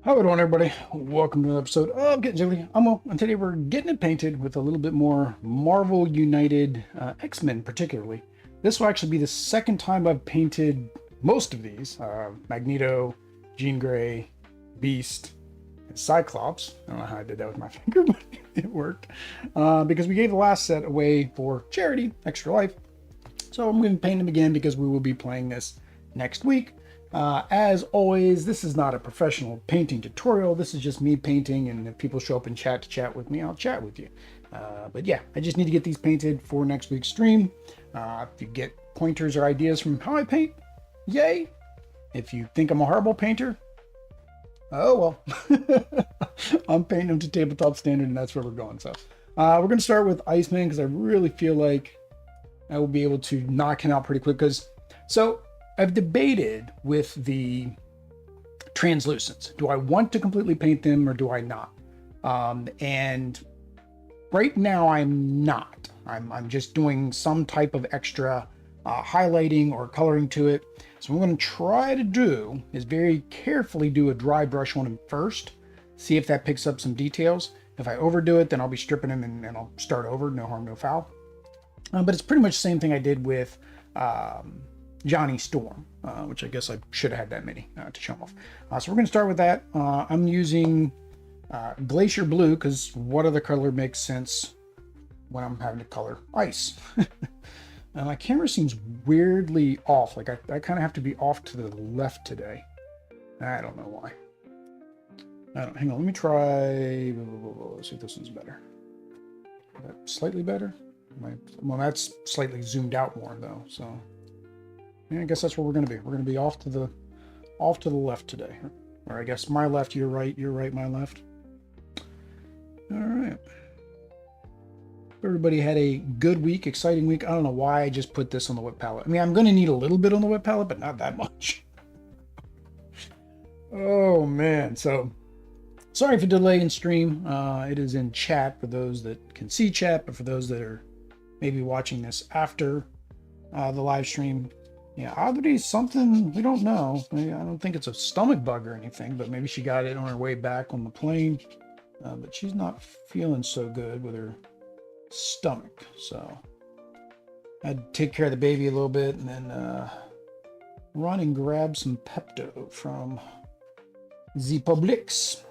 How it on, everybody? Welcome to another episode of Getting Jiggly. I'm Will, and today we're getting it painted with a little bit more Marvel United X-Men, particularly. This will actually be the second time I've painted most of these: Magneto, Jean Grey, Beast, and Cyclops. I don't know how I did that with my finger, but it worked because we gave the last set away for charity, Extra Life. So I'm going to paint them again because we will be playing this next week. As always, this is not a professional painting tutorial. This is just me painting, and if people show up in chat to chat with me, I'll chat with you. But yeah, I just need to get these painted for next week's stream. If you get pointers or ideas from how I paint, yay. If you think I'm a horrible painter, oh well. I'm painting them to tabletop standard, and that's where we're going. So we're going to start with Iceman because I really feel like I will be able to knock him out pretty quick. So I've debated with the translucents. Do I want to completely paint them or do I not? And right now I'm not. I'm just doing some type of extra highlighting or coloring to it. So what I'm going to try to do is very carefully do a dry brush on them first. See if that picks up some details. If I overdo it, then I'll be stripping them and I'll start over. No harm, no foul. But it's pretty much the same thing I did with Johnny Storm, which I guess I should have had that many to show them off. So we're going to start with that. I'm using Glacier Blue because what other color makes sense when I'm having to color ice? And my camera seems weirdly off. Like I kind of have to be off to the left today. I don't know why. Hang on, let me try. Let's see if this one's better. Is that slightly better? Well, that's slightly zoomed out more though, so yeah, I guess that's where we're going to be. We're going to be off to the left today, or I guess my left, your right, my left. All right. Everybody had a good week, exciting week. I don't know why I just put this on the wet palette. I mean, I'm going to need a little bit on the wet palette, but not that much. Oh man, so sorry for delay in stream. It is in chat for those that can see chat, but for those that are maybe watching this after the live stream, yeah, Aubrey's something we don't know. I don't think it's a stomach bug or anything, but maybe she got it on her way back on the plane. But she's not feeling so good with her stomach, so I had to take care of the baby a little bit and then run and grab some Pepto from the Publix.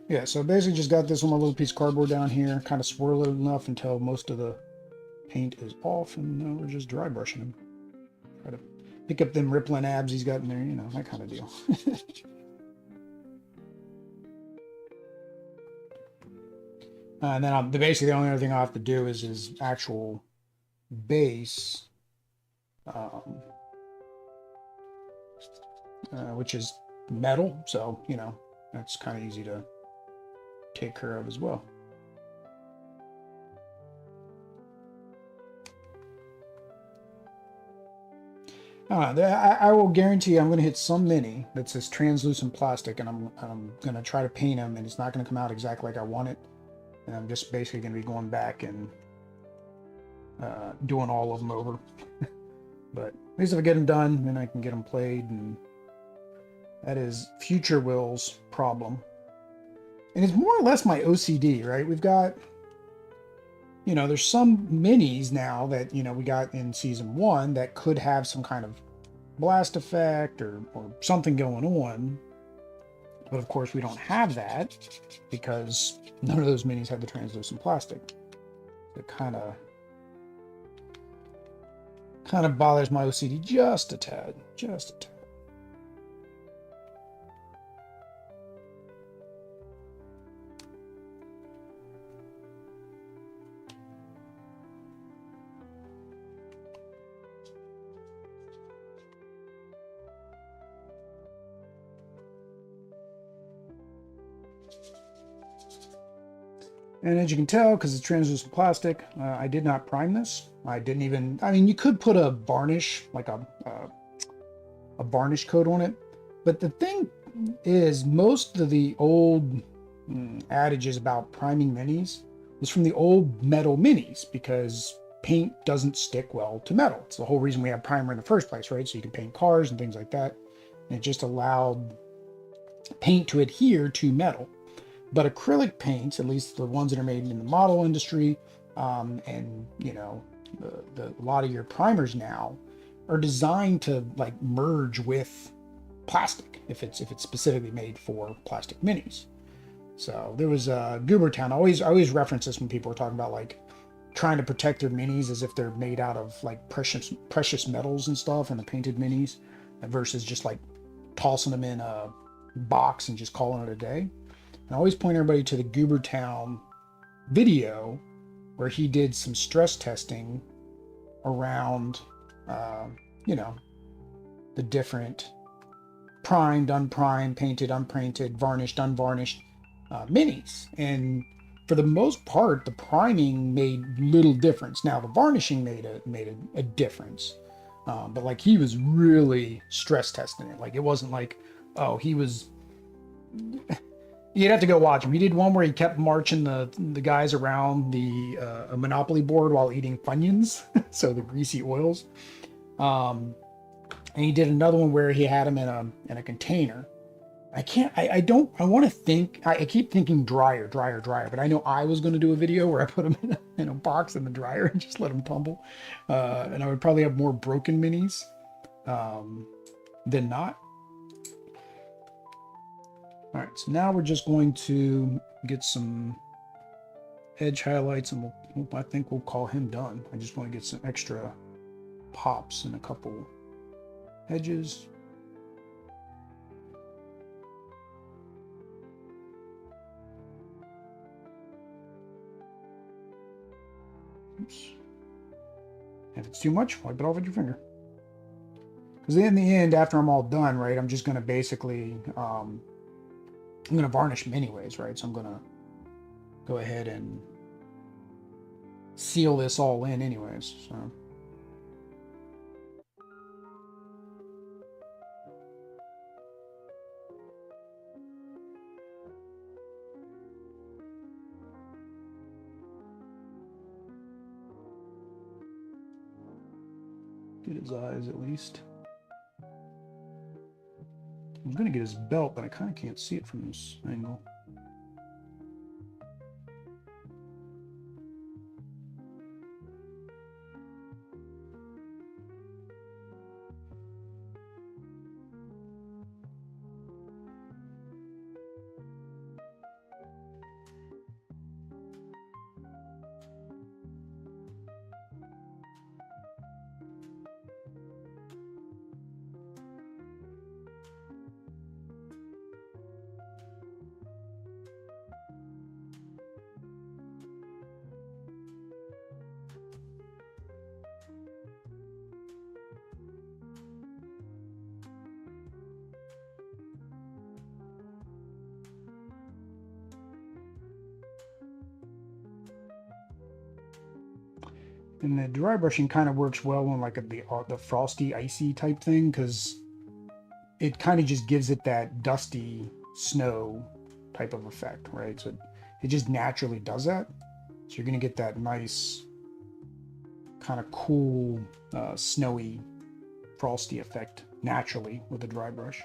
Yeah, so basically just got this on my little piece of cardboard down here, kind of swirl it enough until most of the paint is off, and now we're just dry brushing him. Try to pick up them rippling abs he's got in there, you know, that kind of deal. And then basically the only other thing I have to do is his actual base, which is metal, so, you know, that's kind of easy to take care of as well. I will guarantee you I'm going to hit some mini that's this translucent plastic, and I'm going to try to paint them, and it's not going to come out exactly like I want it. And I'm just basically going to be going back and doing all of them over. But at least if I get them done, then I can get them played, and that is future Will's problem. And it's more or less my OCD, right? We've got, you know, there's some minis now that, you know, we got in season 1 that could have some kind of blast effect or something going on. But of course we don't have that because none of those minis have the translucent plastic. It kind of bothers my OCD just a tad, just a tad. And as you can tell, because it's translucent plastic, I did not prime this. I didn't even, I mean, you could put a varnish, like a varnish coat on it. But the thing is, most of the old adages about priming minis was from the old metal minis, because paint doesn't stick well to metal. It's the whole reason we have primer in the first place, right? So you can paint cars and things like that. And it just allowed paint to adhere to metal. But acrylic paints, at least the ones that are made in the model industry, and you know, a lot of your primers now are designed to like merge with plastic if it's specifically made for plastic minis. So there was Goobertown. I always reference this when people are talking about like trying to protect their minis as if they're made out of like precious metals and stuff, and the painted minis, versus just like tossing them in a box and just calling it a day. And I always point everybody to the Goobertown video where he did some stress testing around, you know, the different primed, unprimed, painted, unpainted, varnished, unvarnished minis. And for the most part, the priming made little difference. Now the varnishing made a difference, but like he was really stress testing it. Like it wasn't like, oh, he was. You'd have to go watch him. He did one where he kept marching the guys around the a Monopoly board while eating Funyuns, so the greasy oils. And he did another one where he had them in a container. I want to think, I keep thinking dryer, but I know I was going to do a video where I put them in a box in the dryer and just let them tumble. And I would probably have more broken minis than not. All right, so now we're just going to get some edge highlights, and I think we'll call him done. I just want to get some extra pops in a couple edges. Oops. If it's too much, wipe it off with your finger. Because in the end, after I'm all done, right, I'm just going to basically, I'm going to varnish them anyways, right? So I'm going to go ahead and seal this all in anyways. So. Get his eyes at least. I'm going to get his belt, but I kind of can't see it from this angle. And the dry brushing kind of works well on like the frosty, icy type thing, because it kind of just gives it that dusty snow type of effect, right? So it just naturally does that. So you're going to get that nice kind of cool, snowy, frosty effect naturally with a dry brush.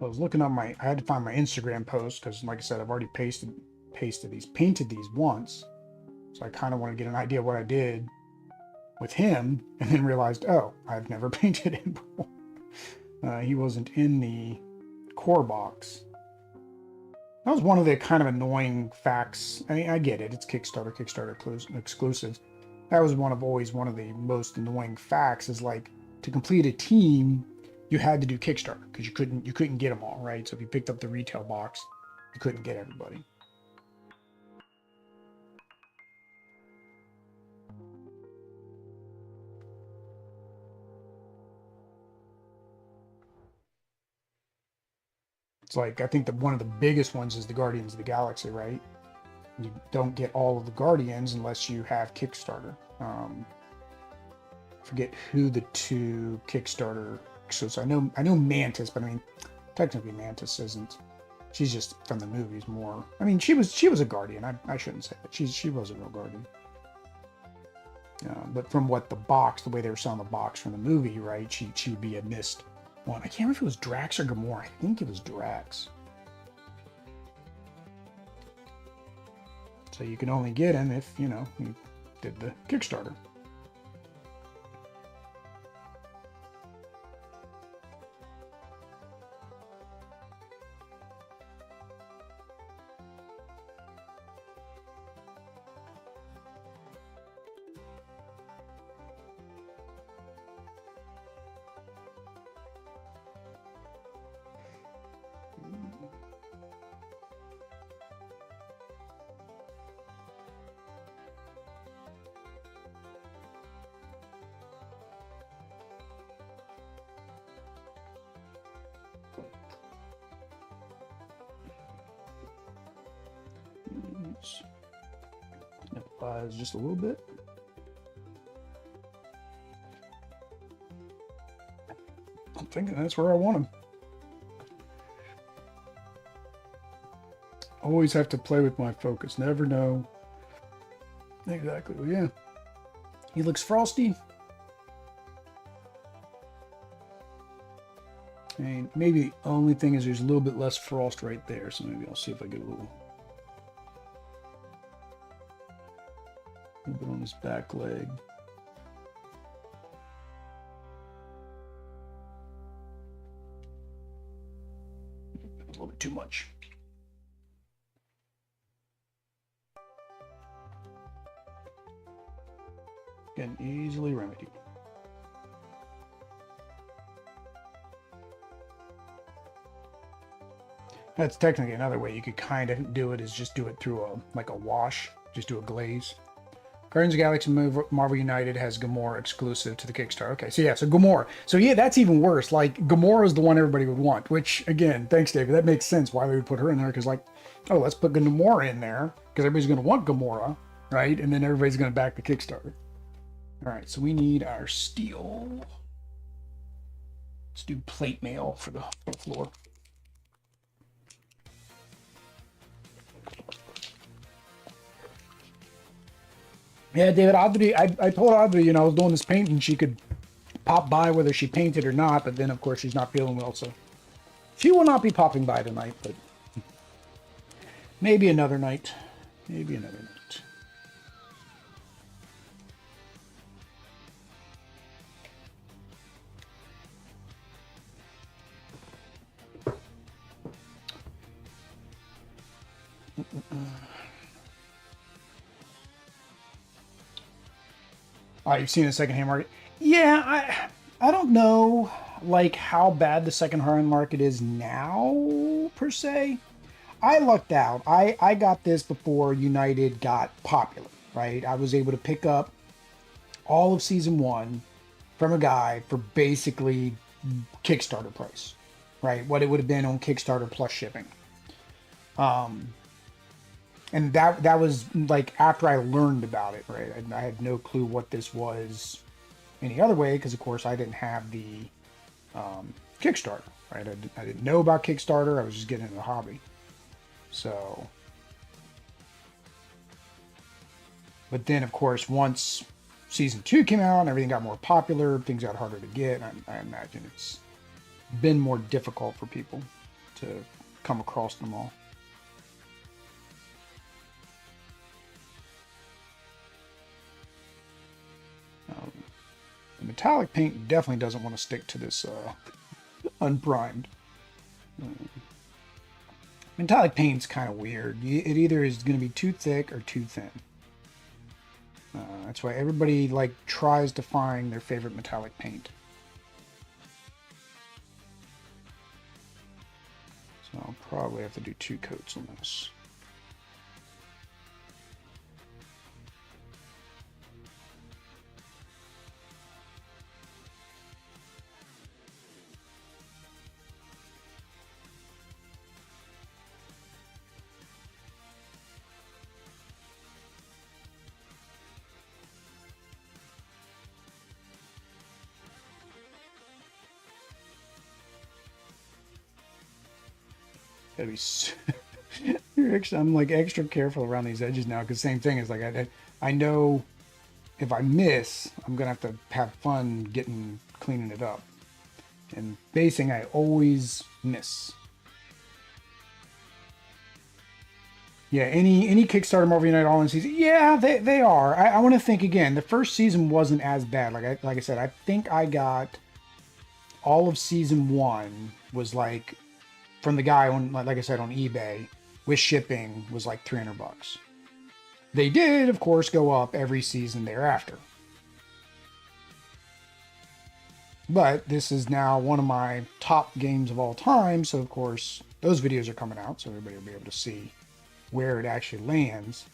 I was looking up I had to find my Instagram post because, like I said, I've already painted these once. So I kind of want to get an idea of what I did with him, and then realized, oh, I've never painted him before. He wasn't in the core box. That was one of the kind of annoying facts. I mean, I get it. It's Kickstarter exclusive. That was always one of the most annoying facts is like, to complete a team, you had to do Kickstarter because you couldn't get them all, right? So if you picked up the retail box, you couldn't get everybody. It's like, I think that one of the biggest ones is the Guardians of the Galaxy, right? You don't get all of the Guardians unless you have Kickstarter. Forget who the two Kickstarter. So I know Mantis, but I mean, technically Mantis isn't. She's just from the movies more. I mean, she was a Guardian. I shouldn't say that. She was a real Guardian. But from what the way they were selling the box from the movie, right? She would be a missed one. I can't remember if it was Drax or Gamora. I think it was Drax. So you can only get him if, you did the Kickstarter. Just a little bit. I'm thinking that's where I want him. Always have to play with my focus. Never know exactly. Well, yeah, he looks frosty. And maybe the only thing is there's a little bit less frost right there, so maybe I'll see if I get a little bit on his back leg. A little bit too much. Again, easily remedied. That's technically another way you could kind of do it, is just do it through like a wash, just do a glaze. Guardians of the Galaxy Marvel United has Gamora exclusive to the Kickstarter. Okay, so yeah, so Gamora. So yeah, that's even worse. Like, Gamora is the one everybody would want, which, again, thanks, David. That makes sense why they would put her in there, because, like, oh, let's put Gamora in there, because everybody's going to want Gamora, right? And then everybody's going to back the Kickstarter. All right, so we need our steel. Let's do plate mail for the floor. Yeah, David, Audrey, I told Audrey, I was doing this painting, she could pop by whether she painted or not, but then, of course, she's not feeling well, so she will not be popping by tonight, but maybe another night. Maybe another night. Oh, you've seen the secondhand market? Yeah, I don't know, like, how bad the secondhand market is now, per se. I lucked out. I got this before United got popular, right? I was able to pick up all of season 1 from a guy for basically Kickstarter price, right? What it would have been on Kickstarter plus shipping. And that was like after I learned about it, right? I had no clue what this was any other way, because of course I didn't have the Kickstarter, right? I didn't know about Kickstarter. I was just getting into the hobby. So, but then of course once season 2 came out and everything got more popular, things got harder to get. I imagine it's been more difficult for people to come across them all. The metallic paint definitely doesn't want to stick to this unprimed. Metallic paint's kind of weird. It either is going to be too thick or too thin. That's why everybody like tries to find their favorite metallic paint. probably have to do 2 coats on this. Gotta be I'm like extra careful around these edges now, because same thing is like I know if I miss, I'm gonna have to have fun cleaning it up. And basing, I always miss. Yeah, any Kickstarter Marvel United All-In season, yeah, they are. I want to think again. The first season wasn't as bad. Like I said, I think I got all of season 1 was like, from the guy on, like I said, on eBay with shipping, was like $300. They did, of course, go up every season thereafter. But this is now one of my top games of all time, so of course those videos are coming out, so everybody will be able to see where it actually lands.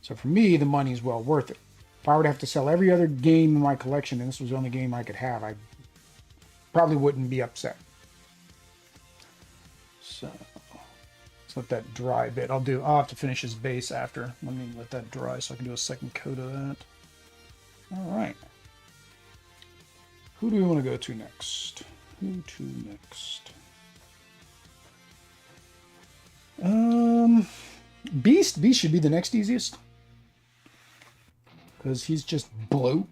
So for me, the money's well worth it. If I were to have to sell every other game in my collection and this was the only game I could have, I probably wouldn't be upset. So let's let that dry a bit. I'll have to finish his base after. Let me let that dry so I can do a second coat of that. All right. Who do we want to go to next? Who to next? Beast should be the next easiest, because he's just blue.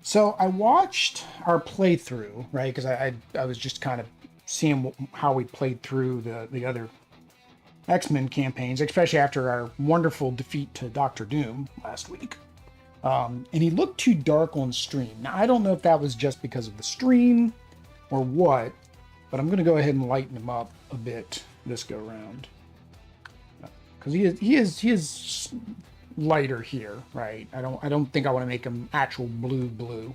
So I watched our playthrough, right? Because I was just kind of seeing how we played through the other X-Men campaigns, especially after our wonderful defeat to Doctor Doom last week. And he looked too dark on stream. Now, I don't know if that was just because of the stream or what, but I'm going to go ahead and lighten him up a bit this go around. Because he is lighter here, right? I don't think I want to make him actual blue.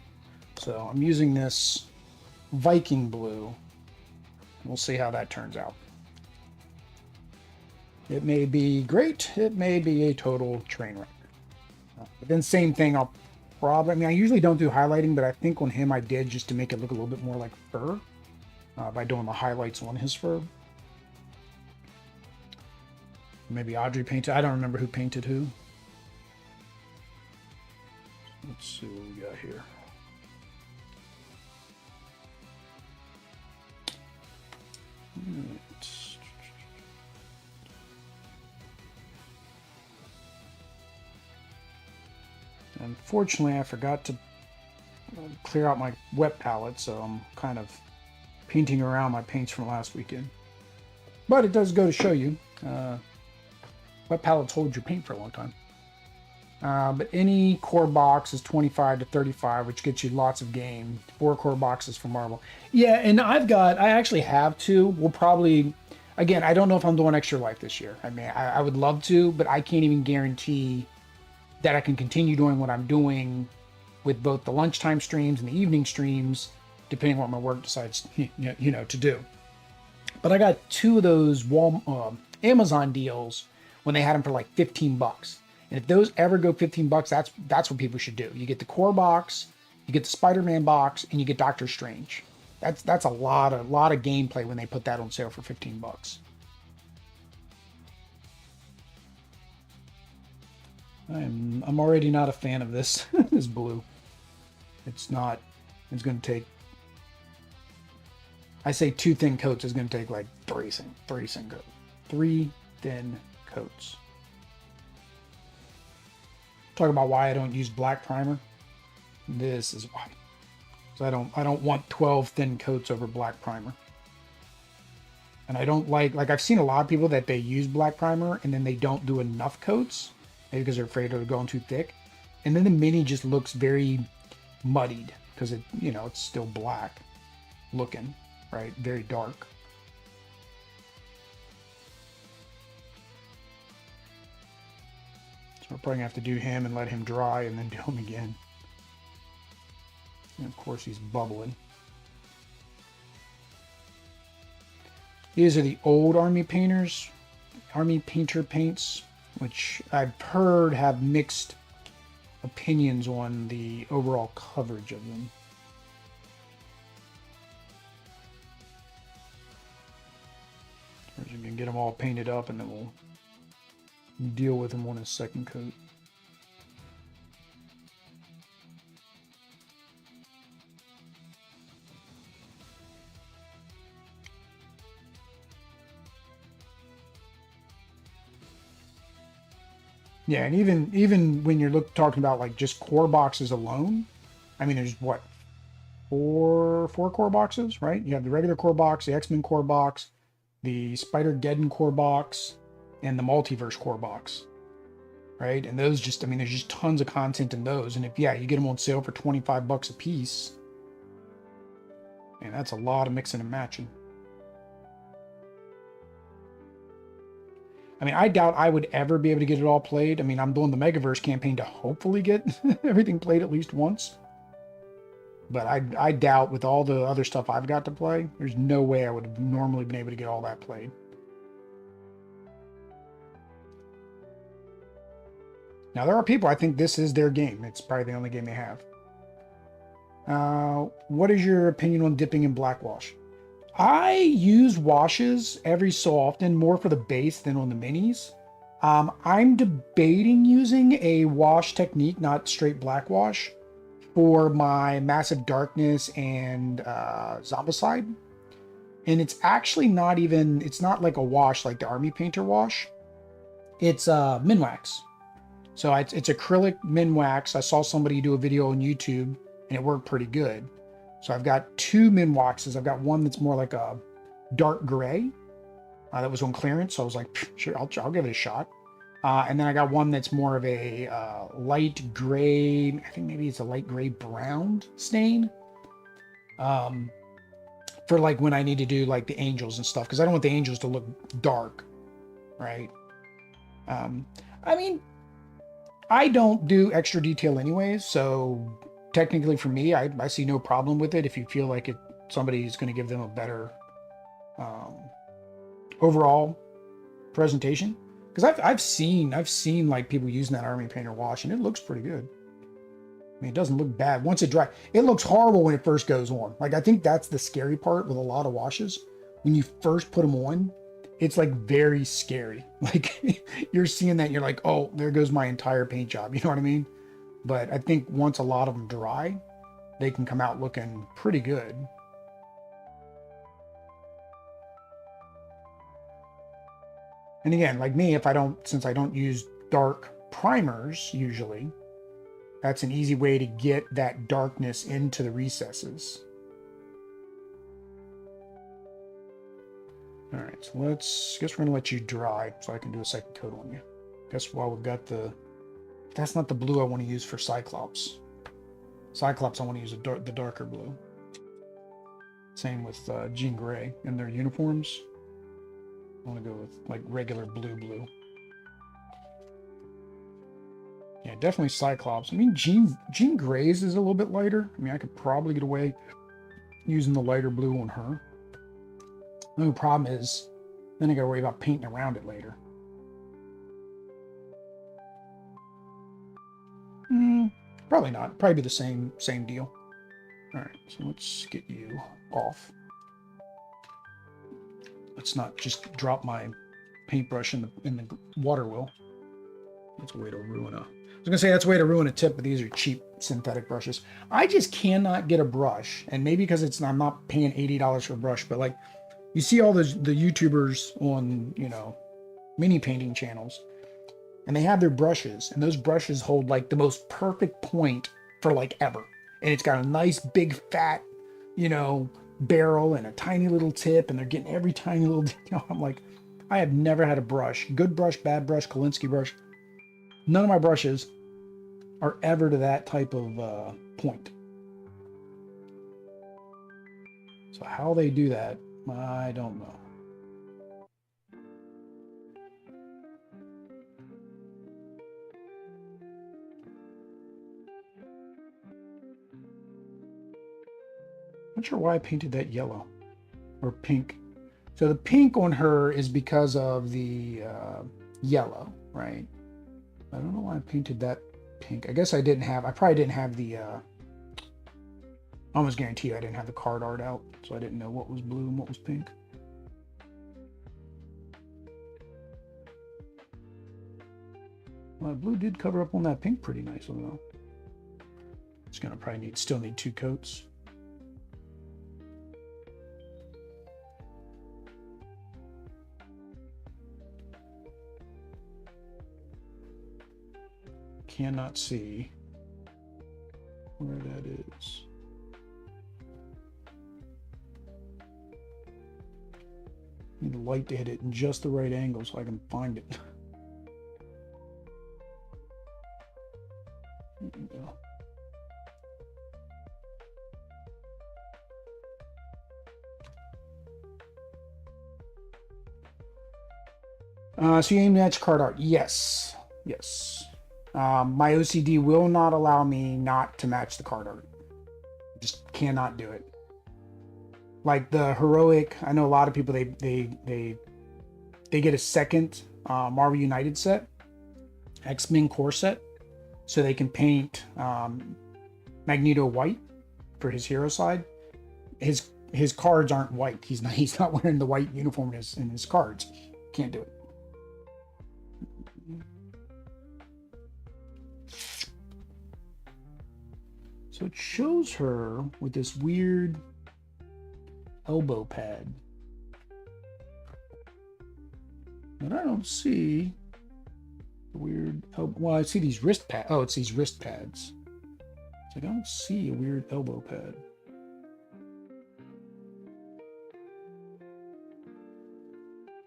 So I'm using this Viking blue. We'll see how that turns out. It may be great. It may be a total train wreck. But then same thing, I usually don't do highlighting, but I think on him I did, just to make it look a little bit more like fur, by doing the highlights on his fur. Maybe Audrey painted. I don't remember who painted who. Let's see what we got here. Right. Unfortunately, I forgot to clear out my wet palette, so I'm kind of painting around my paints from last weekend. But it does go to show you, wet palettes hold your paint for a long time. But any core box is 25 to 35, which gets you lots of game. 4 core boxes for Marvel. Yeah, and I actually have 2. We'll probably, again, I don't know if I'm doing Extra Life this year. I mean, I would love to, but I can't even guarantee that I can continue doing what I'm doing with both the lunchtime streams and the evening streams, depending on what my work decides, to do. But I got 2 of those Amazon deals when they had them for like $15. And if those ever go $15, that's what people should do. You get the core box, you get the Spider-Man box, and you get Doctor Strange. That's a lot of gameplay when they put that on sale for $15. I'm already not a fan of this this blue. It's going to take, I say 2 thin coats is going to take like 3 thin coats. Talk about why I don't use black primer. This is why. So I don't want 12 thin coats over black primer. And I don't like I've seen a lot of people that they use black primer and then they don't do enough coats, maybe because they're afraid of going too thick. And then the mini just looks very muddied because it's still black looking, right? Very dark. So we're probably gonna have to do him and let him dry and then do him again. And of course he's bubbling. These are the old Army Painters, Army Painter paints, which I've heard have mixed opinions on the overall coverage of them. We're just gonna get them all painted up and then we'll deal with them on a second coat. Yeah, and even when you're talking about like just core boxes alone, I mean, there's what, four core boxes, right? You have the regular core box, the X-Men core box, the Spider-Geddon core box, and the Multiverse core box, right? And those just, I mean, there's just tons of content in those. And if, yeah, you get them on sale for 25 bucks a piece, and that's a lot of mixing and matching. I mean, I doubt I would ever be able to get it all played. I mean, I'm doing the Megaverse campaign to hopefully get everything played at least once. But I doubt with all the other stuff I've got to play, there's no way I would have normally been able to get all that played. Now, there are people, I think this is their game. It's probably the only game they have. What is your opinion on dipping in black wash? I use washes every so often, more for the base than on the minis. I'm debating using a wash technique, not straight black wash, for my Massive Darkness and Zombicide. And it's actually not even, it's not like a wash like the Army Painter wash. It's Minwax. So it's acrylic Minwax. I saw somebody do a video on YouTube and it worked pretty good. So I've got two Minwaxes. I've got one that's more like a dark gray that was on clearance. So I was like, sure, I'll give it a shot. And then I got one that's more of a light gray, I think maybe it's a light gray brown stain. For like when I need to do like the angels and stuff, because I don't want the angels to look dark, right? I mean, I don't do extra detail anyways, so technically for me, I see no problem with it if you feel like somebody's going to give them a better overall presentation. Because I've seen like people using that Army Painter wash and it looks pretty good. I mean, it doesn't look bad once it dries. It looks horrible when it first goes on. Like, I think that's the scary part with a lot of washes. When you first put them on, it's like very scary. Like you're seeing that and you're like, oh, there goes my entire paint job. You know what I mean? But I think once a lot of them dry, they can come out looking pretty good. And again, like me, since I don't use dark primers usually, that's an easy way to get that darkness into the recesses. All right, so guess we're gonna let you dry so I can do a second coat on you. Guess while we've got that's not the blue I want to use for Cyclops. Cyclops, I want to use the darker blue. Same with Jean Grey in their uniforms. I want to go with like regular blue. Yeah, definitely Cyclops. I mean, Jean Grey's is a little bit lighter. I mean, I could probably get away using the lighter blue on her. The only problem is, then I got to worry about painting around it later. Probably not. Probably be the same deal. All right, so let's get you off. Let's not just drop my paintbrush in the water wheel. That's a way to ruin I was gonna say that's a way to ruin a tip, but these are cheap synthetic brushes. I just cannot get a brush, and maybe because I'm not paying $80 for a brush, but like you see all the YouTubers on, you know, mini painting channels, and they have their brushes, and those brushes hold like the most perfect point for like ever, and it's got a nice big fat, you know, barrel and a tiny little tip, and they're getting every tiny little detail. I'm like, I have never had a brush, good brush, bad brush, Kolinsky brush. None of my brushes are ever to that type of point. So how they do that, I don't know. Not sure why I painted that yellow or pink. So the pink on her is because of the yellow, right? I don't know why I painted that pink. I guess I probably didn't have the, I almost guarantee you I didn't have the card art out, so I didn't know what was blue and what was pink. Well, blue did cover up on that pink pretty nicely though. It's gonna probably still need 2 coats. Cannot see where that is. Need the light to hit it in just the right angle so I can find it. There we go. So you aim to match card art. Yes. Yes. My OCD will not allow me not to match the card art. Just cannot do it. Like the heroic, I know a lot of people they get a second Marvel United set, X-Men core set, so they can paint Magneto white for his hero side. His cards aren't white. He's not wearing the white uniform in his cards. Can't do it. So it shows her with this weird elbow pad. But I don't see the weird, well, I see these wrist pads. Oh, it's these wrist pads. It's like, I don't see a weird elbow pad.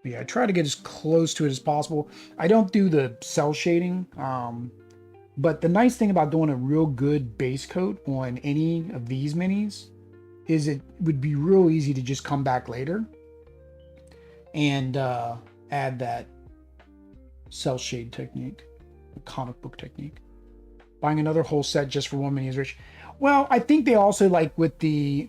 But yeah, I try to get as close to it as possible. I don't do the cell shading. But the nice thing about doing a real good base coat on any of these minis is it would be real easy to just come back later and add that cell shade technique, the comic book technique. Buying another whole set just for one mini is rich. Well, I think they also like with the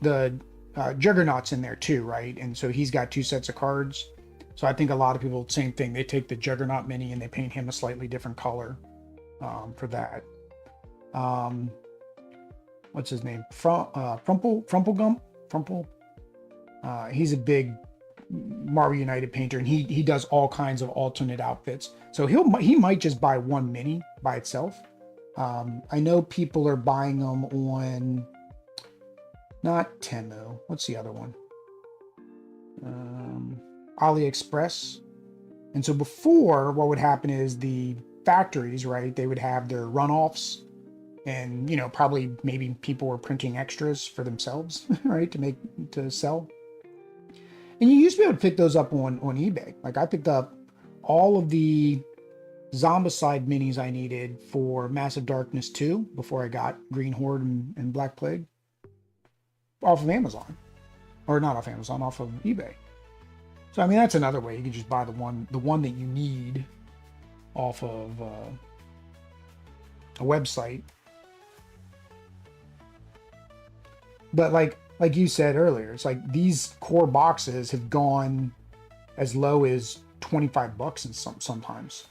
Juggernaut's in there too, right? And so he's got 2 sets of cards. So I think a lot of people, same thing. They take the Juggernaut mini and they paint him a slightly different color. For that. What's his name? Frumplegump? Frumple? He's a big Marvel United painter, and he does all kinds of alternate outfits. So he might just buy one mini by itself. I know people are buying them on not Temu. What's the other one? AliExpress. And so before, what would happen is the factories, right, they would have their runoffs, and probably maybe people were printing extras for themselves, right, to sell. And you used to be able to pick those up on eBay. Like I picked up all of the Zombicide minis I needed for Massive Darkness 2 before I got Green Horde and Black Plague off of Amazon, or not off Amazon, off of eBay. So I mean, that's another way you can just buy the one that you need off of a website. But like you said earlier, it's like these core boxes have gone as low as $25 in sometimes.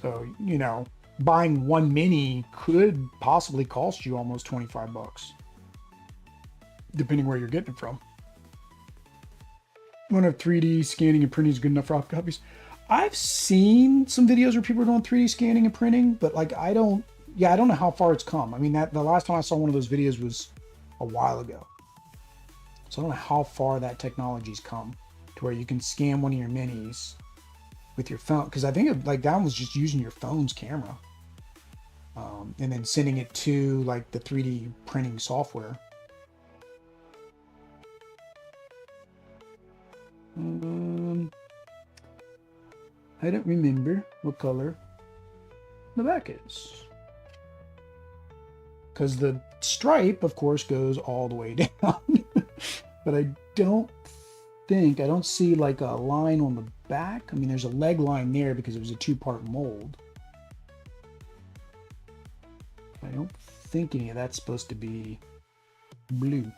So buying one mini could possibly cost you almost $25, depending where you're getting it from. I wonder if 3D scanning and printing is good enough for copies. I've seen some videos where people are doing 3D scanning and printing, but like I don't know how far it's come. I mean, the last time I saw one of those videos was a while ago. So I don't know how far that technology's come to where you can scan one of your minis with your phone. Because I think like that one was just using your phone's camera, and then sending it to like the 3D printing software. I don't remember what color the back is. Because the stripe, of course, goes all the way down. But I don't see like a line on the back. I mean, there's a leg line there because it was a 2-part mold. I don't think any of that's supposed to be blue.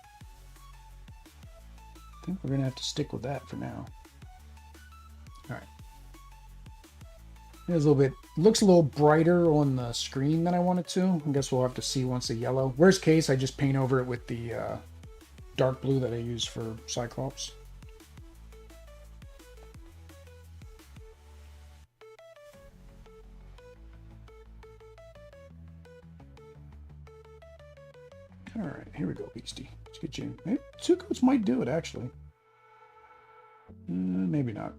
I think we're going to have to stick with that for now. All right. It's a little bit, looks a little brighter on the screen than I want it to. I guess we'll have to see once the yellow. Worst case, I just paint over it with the dark blue that I use for Cyclops. All right, here we go, Beastie. Let's get you. Hey, 2 coats might do it, actually. Maybe not.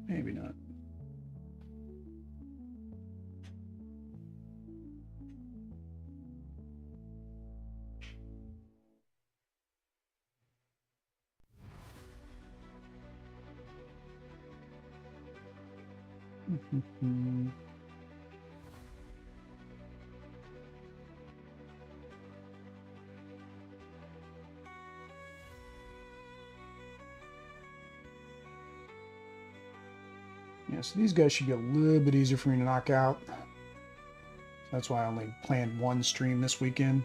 Maybe not. Yeah, so these guys should be a little bit easier for me to knock out. That's why I only planned 1 stream this weekend.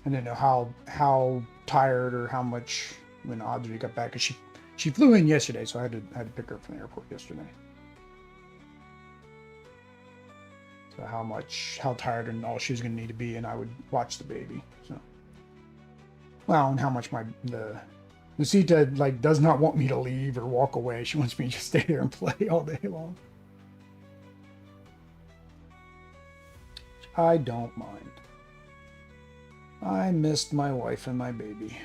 I didn't know how tired or how much when Audrey got back, because she flew in yesterday, so I had to pick her up from the airport yesterday. So how tired and all she was going to need to be, and I would watch the baby. So, well, and how much the Lucita like does not want me to leave or walk away. She wants me to just stay there and play all day long. I don't mind. I missed my wife and my baby.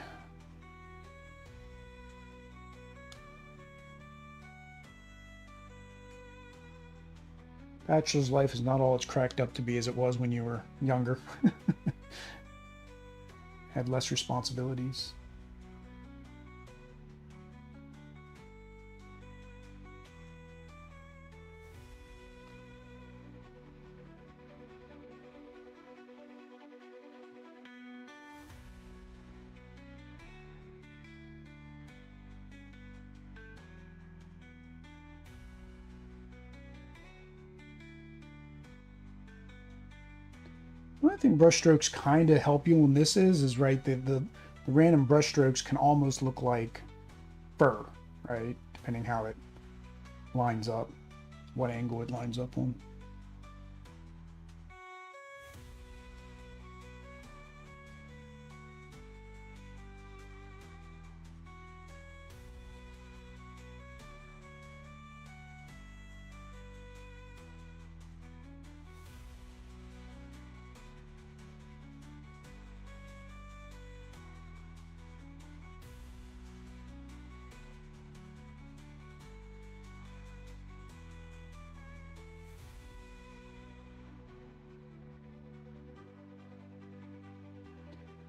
Bachelor's life is not all it's cracked up to be as it was when you were younger. Had less responsibilities. One thing brushstrokes kind of help you when this is right, the random brushstrokes can almost look like fur, right? Depending how it lines up, what angle it lines up on.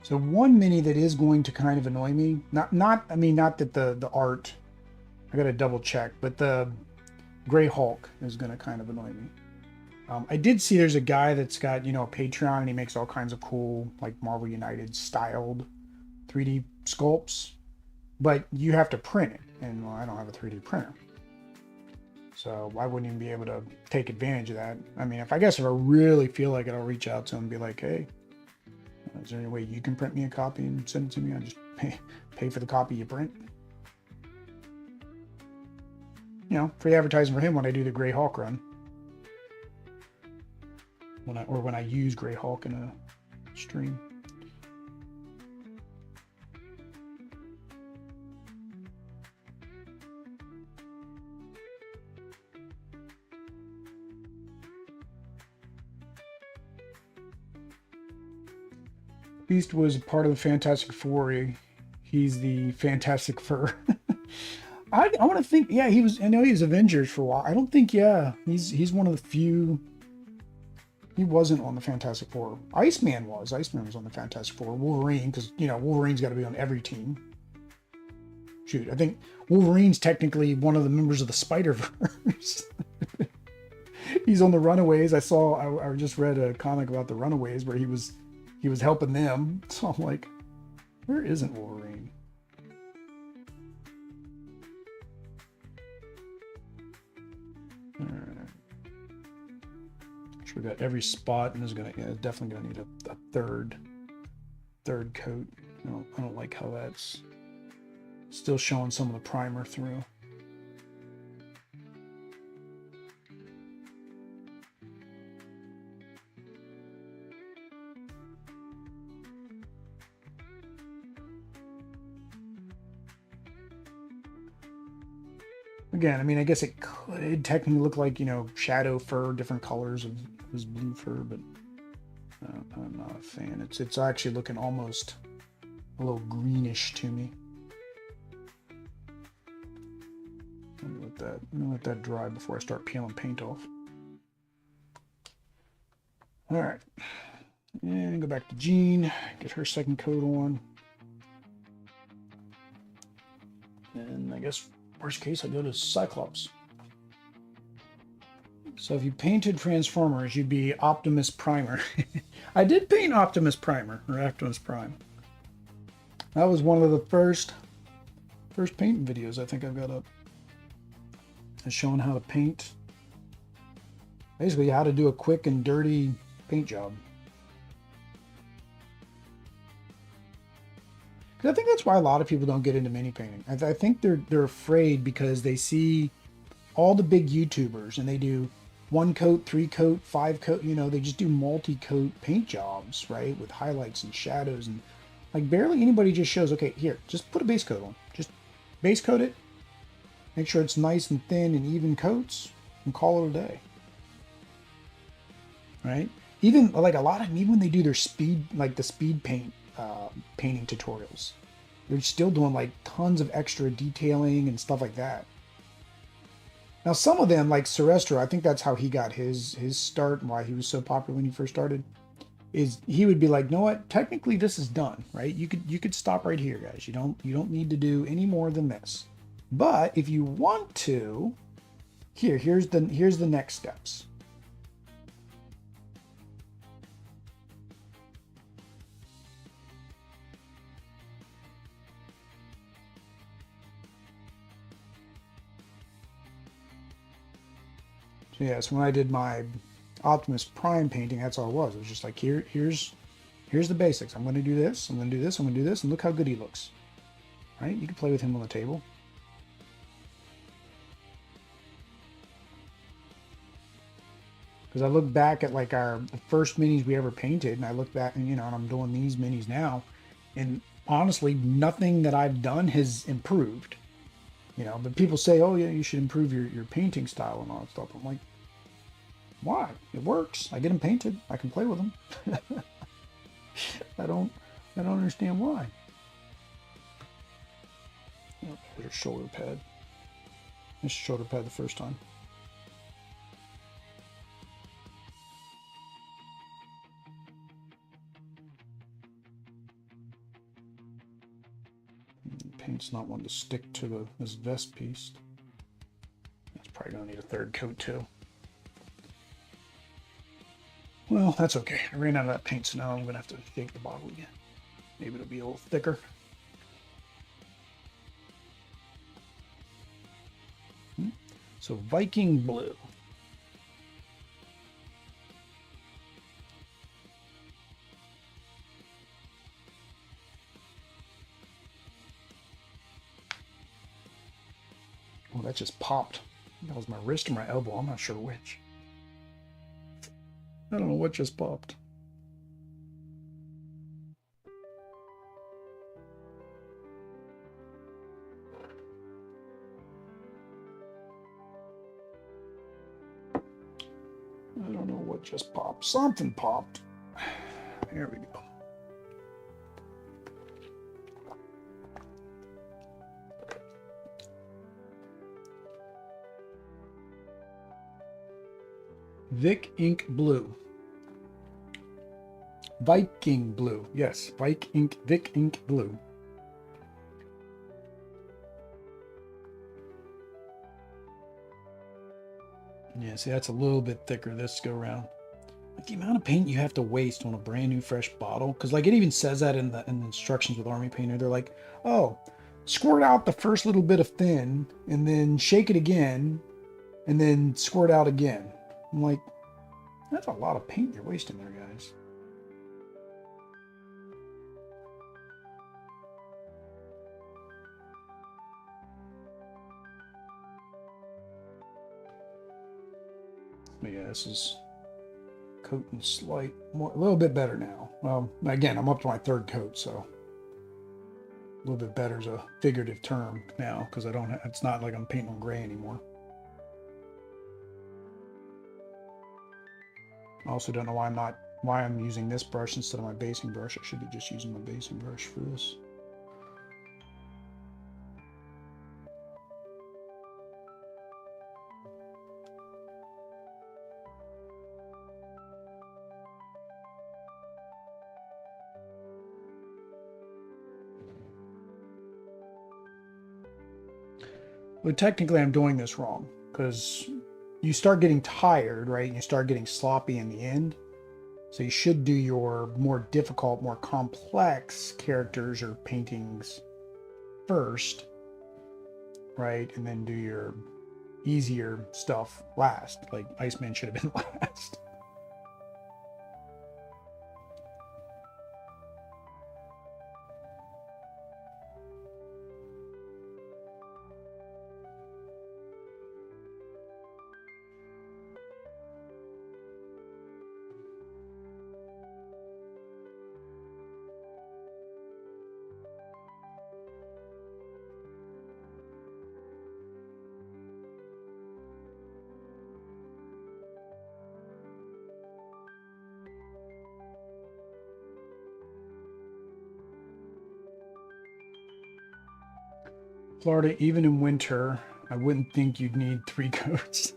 So one mini that is going to kind of annoy me, not that the art, I gotta double check, but the Gray Hulk is gonna kind of annoy me. I did see there's a guy that's got, a Patreon, and he makes all kinds of cool, like Marvel United styled 3D sculpts, but you have to print it, and well, I don't have a 3D printer. So I wouldn't even be able to take advantage of that. I mean, if I really feel like it, I'll reach out to him and be like, hey, is there any way you can print me a copy and send it to me? I just pay for the copy you print. Free advertising for him when I do the Gray Hulk run. When I use Gray Hulk in a stream. Beast was part of the Fantastic Four. He's the Fantastic Fur. I want to think, yeah, he was. I know he was Avengers for a while. I don't think, yeah, he's one of the few. He wasn't on the Fantastic Four. Iceman was. Iceman was on the Fantastic Four. Wolverine, because Wolverine's got to be on every team. Shoot, I think Wolverine's technically one of the members of the Spider-Verse. He's on the Runaways. I just read a comic about the Runaways where he was helping them. So I'm like, where isn't Wolverine? All right. Sure, we got every spot, and is definitely gonna need a third coat. I don't like how that's Still showing some of the primer through. Again, I mean, I guess it could technically look like, you know, shadow fur, different colors of his blue fur, but I'm not a fan. It's actually looking almost a little greenish to me. I'm gonna let that dry before I start peeling paint off. All right, and go back to Jean, get her second coat on, and I guess worst case I go to Cyclops. So if you painted Transformers, you'd be Optimus Primer. I did paint Optimus Primer, or Optimus Prime. That was one of the first paint videos I think I've got up. It's showing how to paint. Basically how to do a quick and dirty paint job. I think that's why a lot of people don't get into mini painting. I think they're afraid because they see all the big YouTubers and they do 1 coat, 3 coat, 5 coat, you know, they just do multi-coat paint jobs, right? With highlights and shadows, and like barely anybody just shows, okay, here, just put a base coat on. Just base coat it. Make sure it's nice and thin and even coats and call it a day. Right? Even like a lot of them, even when they do their speed, like the speed paint, painting tutorials, they're still doing like tons of extra detailing and stuff like that. Now some of them, like Serestro, I think that's how he got his start and why he was so popular when he first started, is he would be like, you know what, technically this is done, right? You could stop right here, guys. You don't need to do any more than this. But if you want to, here's the next steps. So yeah, so when I did my Optimus Prime painting, that's all it was. It was just like, here's the basics. I'm going to do this, I'm going to do this, I'm going to do this, and look how good he looks. Right? You can play with him on the table. Because I look back at like the first minis we ever painted, and I look back and, you know, and I'm doing these minis now, and honestly, nothing that I've done has improved. You know, but people say, oh yeah, you should improve your painting style and all that stuff. I'm like, why? It works. I get them painted. I can play with them. I don't understand why. Oh, there's a shoulder pad. This shoulder pad the first time. Paint's not wanting to stick to this vest piece. That's probably going to need a third coat too. Well, that's okay. I ran out of that paint, so now I'm going to have to shake the bottle again. Maybe it'll be a little thicker. So Viking Blue. Oh, that just popped. That was my wrist or my elbow. I'm not sure which. I don't know what just popped. I don't know what just popped. Something popped. There we go. Vic Ink Blue. Viking Blue. Yes, Vic Ink Blue. Yeah, see, that's a little bit thicker this go around. Like the amount of paint you have to waste on a brand new fresh bottle, because like it even says that in the instructions with Army Painter. They're like, oh, squirt out the first little bit of thin, and then shake it again, and then squirt out again. I'm like, that's a lot of paint you're wasting there, guys. But yeah, this is coating slight, more, a little bit better now. Well, again, I'm up to my third coat, so a little bit better is a figurative term now because I don't. It's not like I'm painting on gray anymore. I also don't know why I'm using this brush instead of my basing brush. I should be just using my basing brush for this. But technically I'm doing this wrong because you start getting tired, right? And you start getting sloppy in the end. So you should do your more difficult, more complex characters or paintings first, right? And then do your easier stuff last. Like Iceman should have been last. Florida, even in winter, I wouldn't think you'd need 3 coats.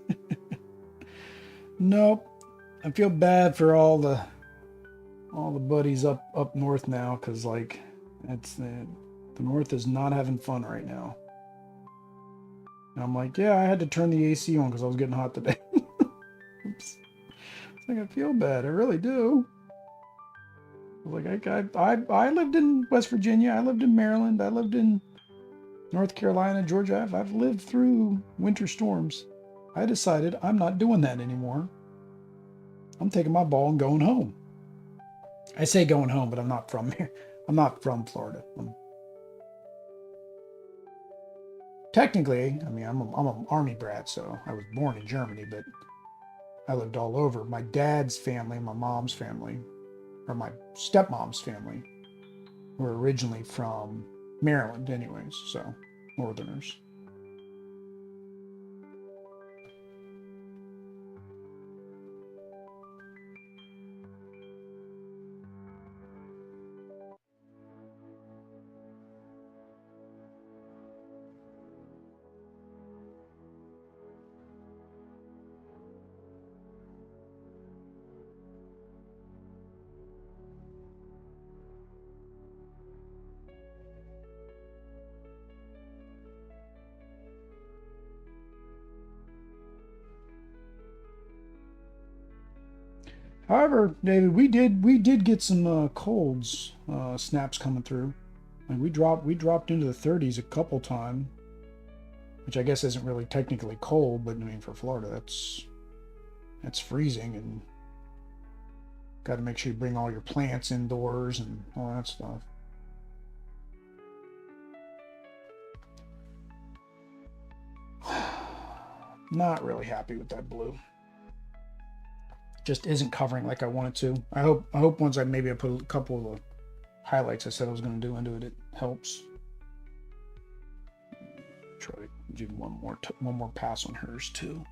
Nope. I feel bad for all the buddies up north now, because like it's the north is not having fun right now. And I'm like, yeah, I had to turn the AC on because I was getting hot today. Oops. It's like I feel bad. I really do. Like I lived in West Virginia. I lived in Maryland. I lived in North Carolina, Georgia. I've lived through winter storms. I decided I'm not doing that anymore. I'm taking my ball and going home. I say going home, but I'm not from here. I'm not from Florida. Technically, I mean, I'm an army brat, so I was born in Germany, but I lived all over. My dad's family, my mom's family, or my stepmom's family, were originally from Maryland anyways, so northerners. However, David, we did get some colds snaps coming through. Like we dropped into the 30s a couple times, which I guess isn't really technically cold, but I mean for Florida that's freezing, and got to make sure you bring all your plants indoors and all that stuff. Not really happy with that blue. Just isn't covering like I wanted to. I hope once I put a couple of the highlights I said I was going to do into it, it helps. Try to do one more pass on hers too.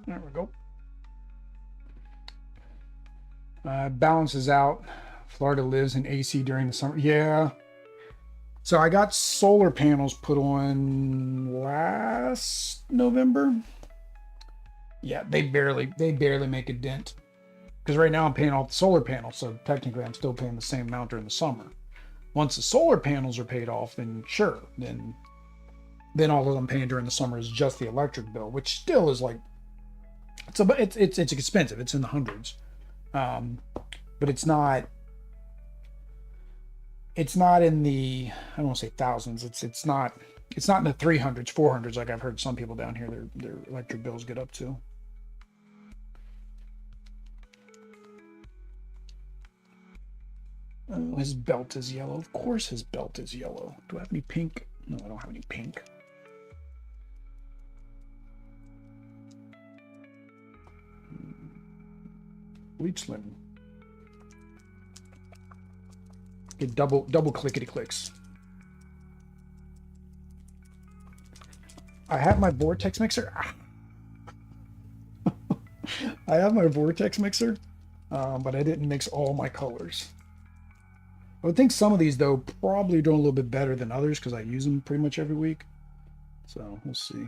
There we go. Balances out. Florida lives in AC during the summer. Yeah. So I got solar panels put on last November. Yeah, they barely make a dent. Because right now I'm paying off the solar panels, so technically I'm still paying the same amount during the summer. Once the solar panels are paid off, then sure, then all that I'm paying during the summer is just the electric bill, which still is like it's expensive. It's in the hundreds, but it's not in the, I don't want to say thousands. It's not in the 300s, 400s like I've heard some people down here their electric bills get up to. Oh, his belt is yellow. Of course his belt is yellow. Do I have any pink? No, I don't have any pink. Bleach linen. Get double clickety clicks. I have my vortex mixer. I have my vortex mixer, but I didn't mix all my colors. I would think some of these, though, probably doing a little bit better than others because I use them pretty much every week. So we'll see.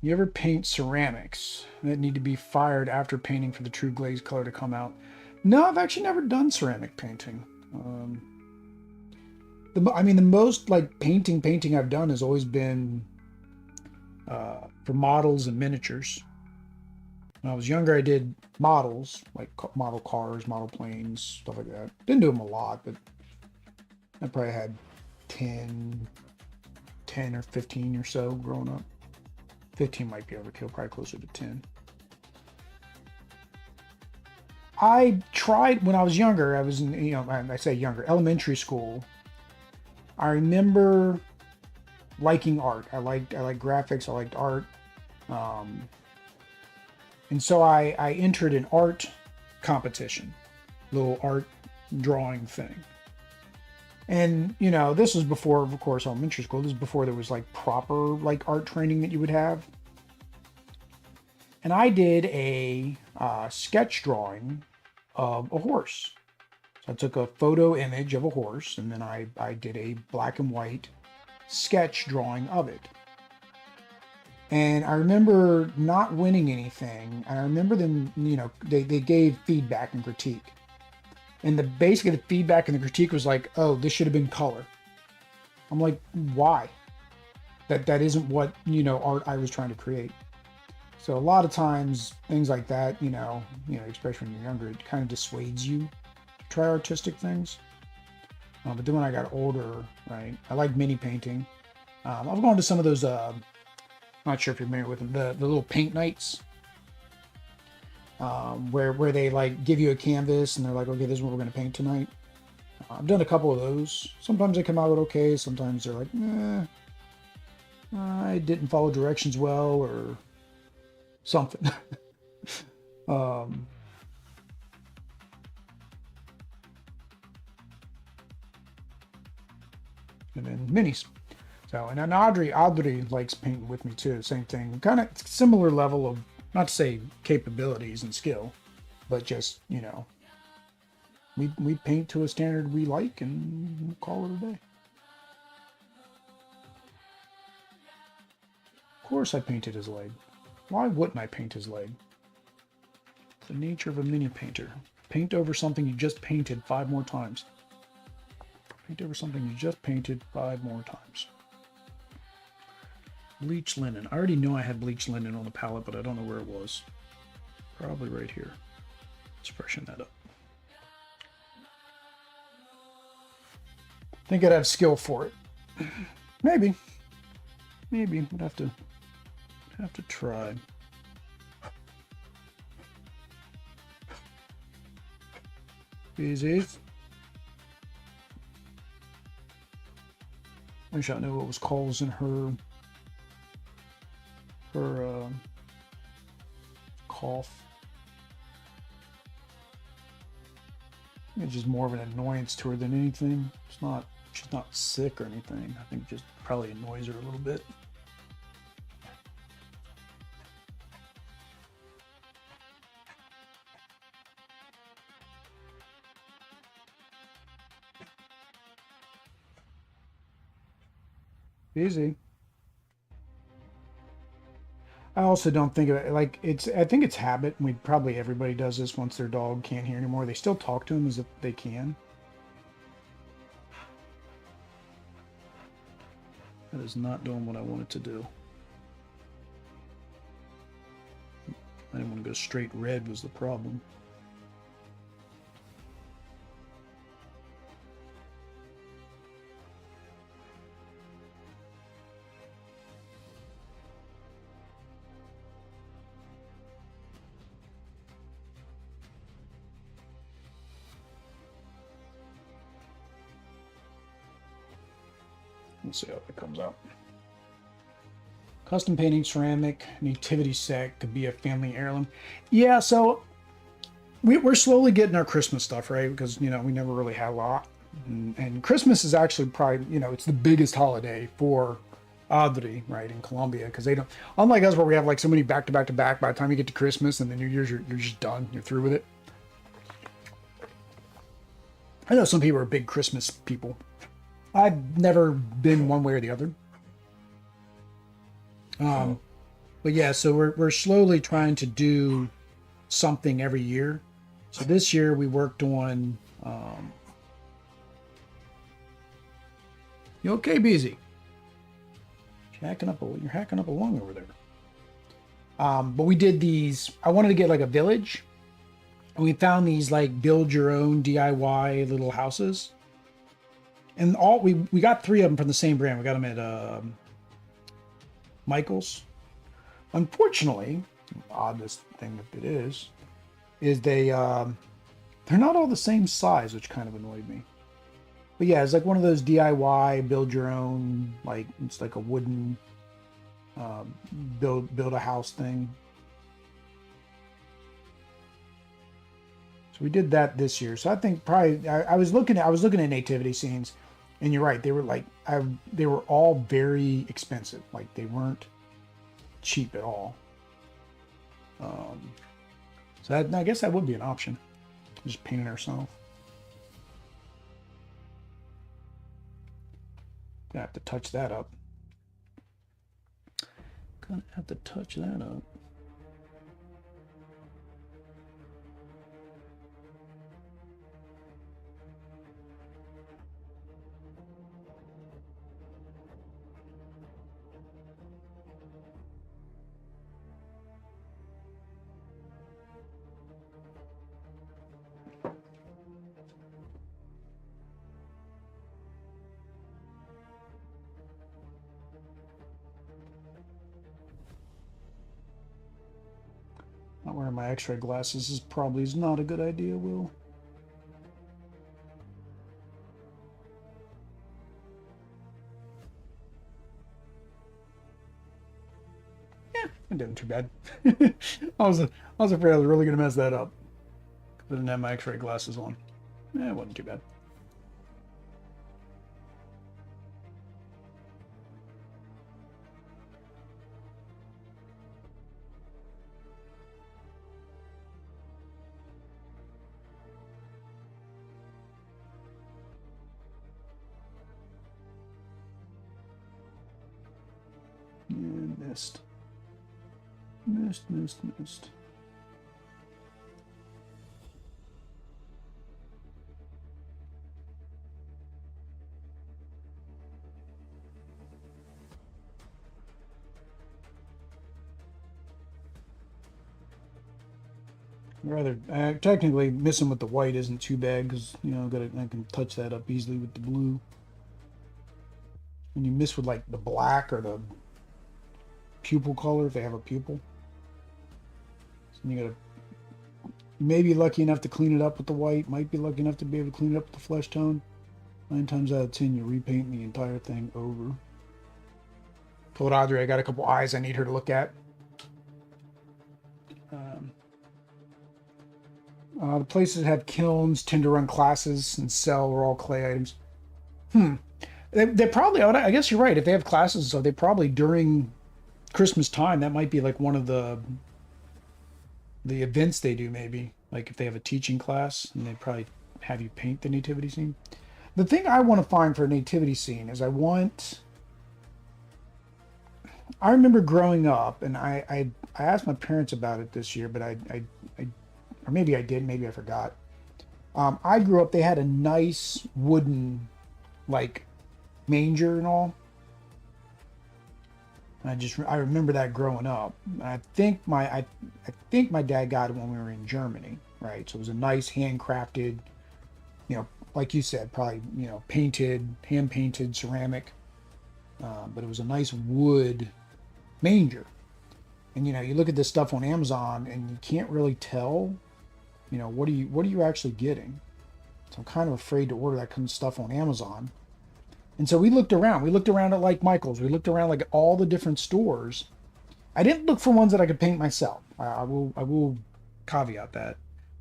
You ever paint ceramics that need to be fired after painting for the true glaze color to come out? No, I've actually never done ceramic painting. I mean, the most like painting I've done has always been for models and miniatures. When I was younger, I did models, like model cars, model planes, stuff like that. Didn't do them a lot, but I probably had 10 or 15 or so growing up. 15 might be overkill, probably closer to 10. I tried when I was younger. I was in, I say younger, elementary school. I remember liking art. I liked graphics. I liked art. And so I entered an art competition, little art drawing thing. And, this was before, of course, elementary school. This was before there was like proper like art training that you would have. And I did a sketch drawing of a horse. So I took a photo image of a horse, and then I did a black and white sketch drawing of it. And I remember not winning anything. And I remember them, they gave feedback and critique. And basically the feedback and the critique was like, oh, this should have been color. I'm like, why? That isn't what, art I was trying to create. So a lot of times things like that, especially when you're younger, it kind of dissuades you to try artistic things. But then when I got older, right, I like mini painting. I've gone to some of those, not sure if you're familiar with them, the little paint nights. Where they like give you a canvas and they're like, okay, this is what we're going to paint tonight. I've done a couple of those. Sometimes they come out okay. Sometimes they're like, I didn't follow directions well or something. And then minis. So, and then Audrey likes painting with me too. Same thing. Kind of similar level of, not to say capabilities and skill, but just, we paint to a standard we like and we'll call it a day. Of course I painted his leg. Why wouldn't I paint his leg? It's the nature of a mini painter. Paint over something you just painted 5 more times. Paint over something you just painted 5 more times. Bleach linen. I already know I had bleach linen on the palette, but I don't know where it was. Probably right here. Let's freshen that up. Think I'd have skill for it. Maybe. Maybe. I'd have to try. Easy. I wish I knew what was causing her cough. It's just more of an annoyance to her than anything. It's not She's not sick or anything. I think just probably annoys her a little bit. Easy. I also don't think of it like it's. I think it's habit. We probably everybody does this once their dog can't hear anymore. They still talk to him as if they can. That is not doing what I want it to do. I didn't want to go straight red was the problem. Let's see how it comes out. Custom painting ceramic, nativity set, could be a family heirloom. Yeah, so we're slowly getting our Christmas stuff, right? Because, you know, we never really had a lot. And Christmas is actually probably, you know, it's the biggest holiday for Adri, right, in Colombia. Because they don't, unlike us where we have like so many back to back to back, by the time you get to Christmas and then New Year's, you're just done. You're through with it. I know some people are big Christmas people. I've never been one way or the other. But yeah, so we're slowly trying to do something every year. So this year we worked on. You okay, Beezy? You're hacking up a lung over there. But we did these. I wanted to get like a village, and we found these like build your own DIY little houses. And we got 3 of them from the same brand. We got them at Michael's. Unfortunately, oddest thing that it is they're not all the same size, which kind of annoyed me. But yeah, it's like one of those DIY build your own, like it's like a wooden build a house thing. So we did that this year. So I think probably I was looking at nativity scenes. And you're right, they were like, they were all very expensive. Like they weren't cheap at all. So I guess that would be an option. Just paint it ourselves. Gonna have to touch that up. Not wearing my x-ray glasses is not a good idea, Will. Yeah, I didn't too bad. I was afraid I was really gonna mess that up. I didn't have my x-ray glasses on. It wasn't too bad. And missed. Rather, technically missing with the white isn't too bad because, you know, I can touch that up easily with the blue. When you miss with like the black or the pupil color, if they have a pupil, so you gotta maybe lucky enough to clean it up with the white, might be lucky enough to be able to clean it up with the flesh tone. 9 times out of 10, you repaint the entire thing over. Told Audrey I got a couple eyes I need her to look at. The places that have kilns tend to run classes and sell raw clay items. Hmm. They probably, I guess you're right. If they have classes, so they probably during Christmas time, that might be like one of the events they do maybe. Like if they have a teaching class and they probably have you paint the nativity scene. The thing I want to find for a nativity scene is I remember growing up and I asked my parents about it this year, but I or maybe I did, maybe I forgot. I grew up, they had a nice wooden like manger and all. I remember that growing up. I think my dad got it when we were in Germany, right? So it was a nice handcrafted, like you said, probably painted, hand painted ceramic, but it was a nice wood manger. And you look at this stuff on Amazon and you can't really tell, what are you actually getting? So I'm kind of afraid to order that kind of stuff on Amazon. And so we looked around. We looked around at like Michael's. We looked around like all the different stores. I didn't look for ones that I could paint myself. I will caveat that.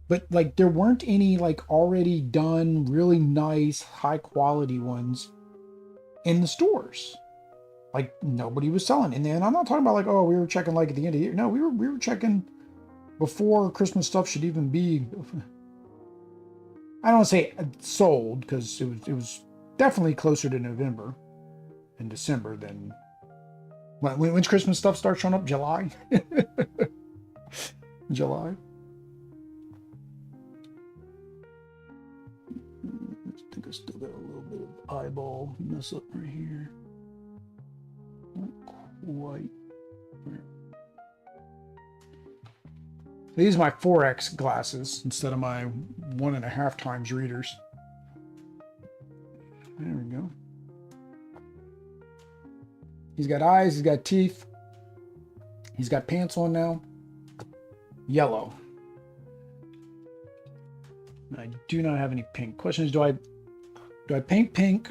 But like there weren't any like already done, really nice, high quality ones in the stores. Like nobody was selling. And then I'm not talking about like, oh, we were checking like at the end of the year. No, we were checking before Christmas stuff should even be, I don't want to say sold, because it was definitely closer to November and December than when's Christmas stuff start showing up? July? July? I think I still got a little bit of eyeball mess up right here. Not quite. These are my 4X glasses instead of my 1.5 times readers. There we go. He's got eyes, he's got teeth. He's got pants on now. Yellow. I do not have any pink. Question is, do I paint pink?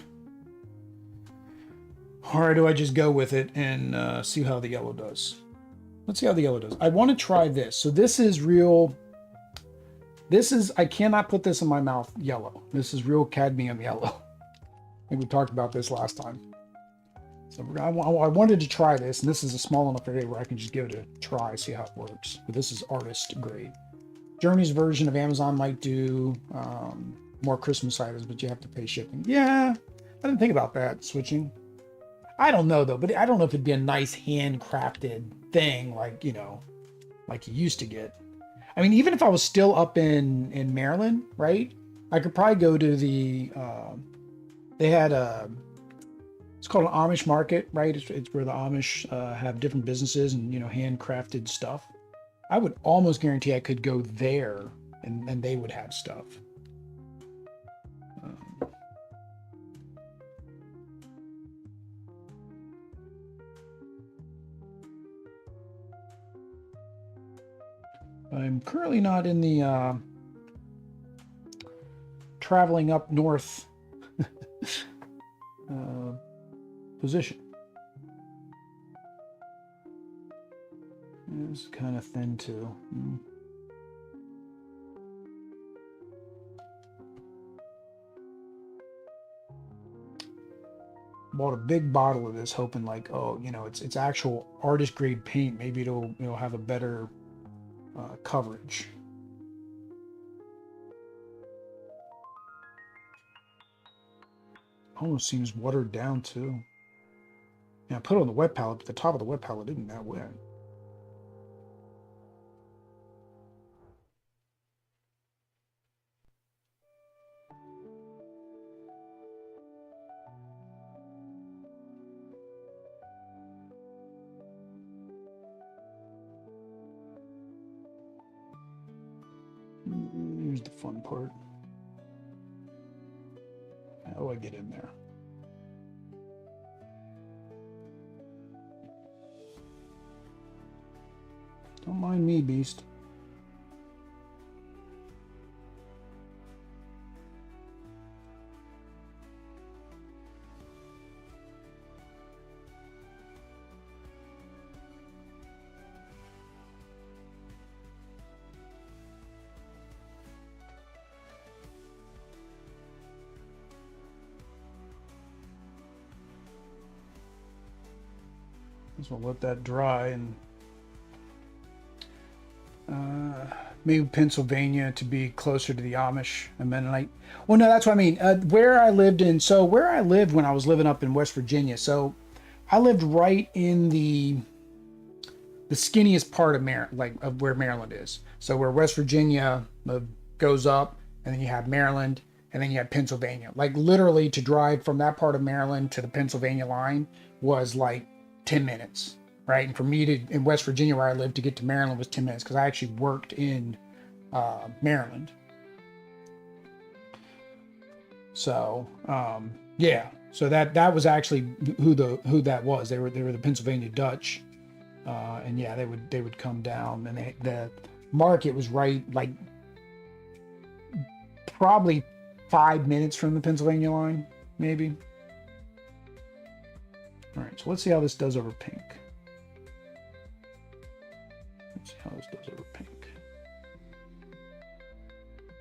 Or do I just go with it and see how the yellow does? Let's see how the yellow does. I want to try this. So this is real. I cannot put this in my mouth yellow. This is real cadmium yellow. I think we talked about this last time. So I wanted to try this, and this is a small enough area where I can just give it a try, see how it works. But this is artist grade. Germany's version of Amazon might do more Christmas items, but you have to pay shipping. Yeah, I didn't think about that, switching. I don't know, though, but I don't know if it'd be a nice handcrafted thing like you used to get. I mean, even if I was still up in Maryland, right? I could probably go to they had it's called an Amish market, right? It's where the Amish have different businesses and, handcrafted stuff. I would almost guarantee I could go there and they would have stuff. I'm currently not in the traveling up north position. It's kind of thin too. Bought a big bottle of this, hoping like, oh, it's actual artist grade paint. Maybe it'll have a better coverage. Almost seems watered down too. Yeah, I put it on the wet palette, but the top of the wet palette isn't that wet. Here's the fun part. How do I get in there? Don't mind me, beast. So we'll let that dry and maybe Pennsylvania to be closer to the Amish and Mennonite. Well, no, that's what I mean. Where I lived in, so where I lived when I was living up in West Virginia. So I lived right in the skinniest part of Maryland, like of where Maryland is. So where West Virginia goes up, and then you have Maryland, and then you have Pennsylvania. Like literally to drive from that part of Maryland to the Pennsylvania line was like 10 minutes, right? And for me to, in West Virginia where I lived, to get to Maryland was 10 minutes because I actually worked in Maryland. So yeah, so that was actually who that was. They were the Pennsylvania Dutch. And yeah, they would come down, and the market was right, like probably 5 minutes from the Pennsylvania line, maybe. All right, so let's see how this does over pink. Let's see how this does over pink.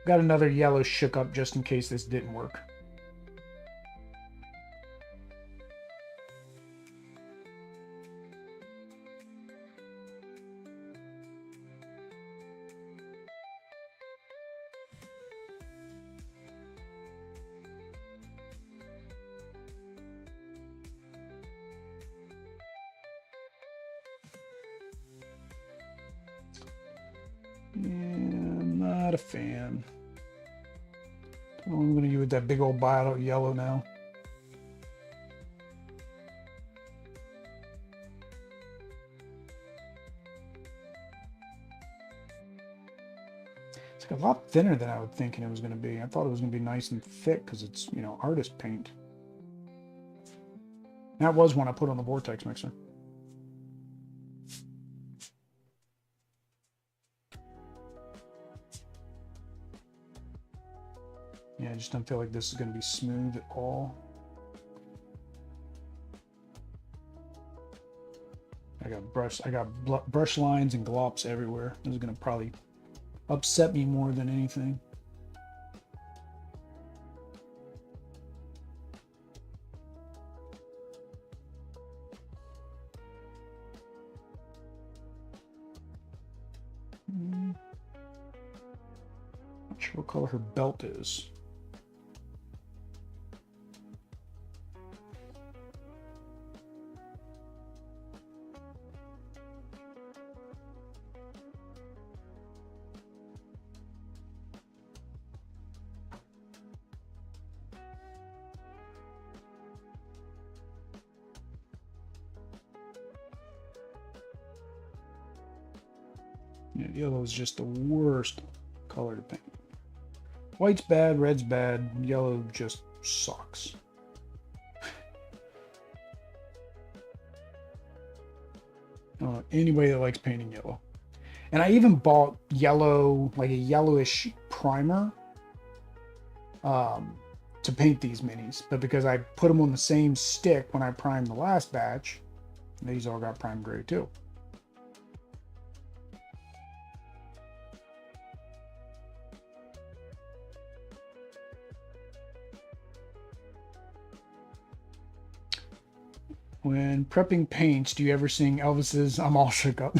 Got another yellow shook up just in case this didn't work. Yeah, I'm not a fan. I'm going to use that big old violet yellow now. It's like a lot thinner than I was thinking it was going to be. I thought it was going to be nice and thick because it's, you know, artist paint. That was one I put on the vortex mixer. Yeah, I just don't feel like this is going to be smooth at all. I got brush lines and glops everywhere. This is going to probably upset me more than anything. Not sure what color her belt is. Yeah, yellow is just the worst color to paint. White's bad, red's bad, yellow just sucks. Anybody that likes painting yellow. And I even bought yellow, like a yellowish primer to paint these minis. But because I put them on the same stick when I primed the last batch, these all got primed gray too. When prepping paints, do you ever sing Elvis's I'm All Shook Up?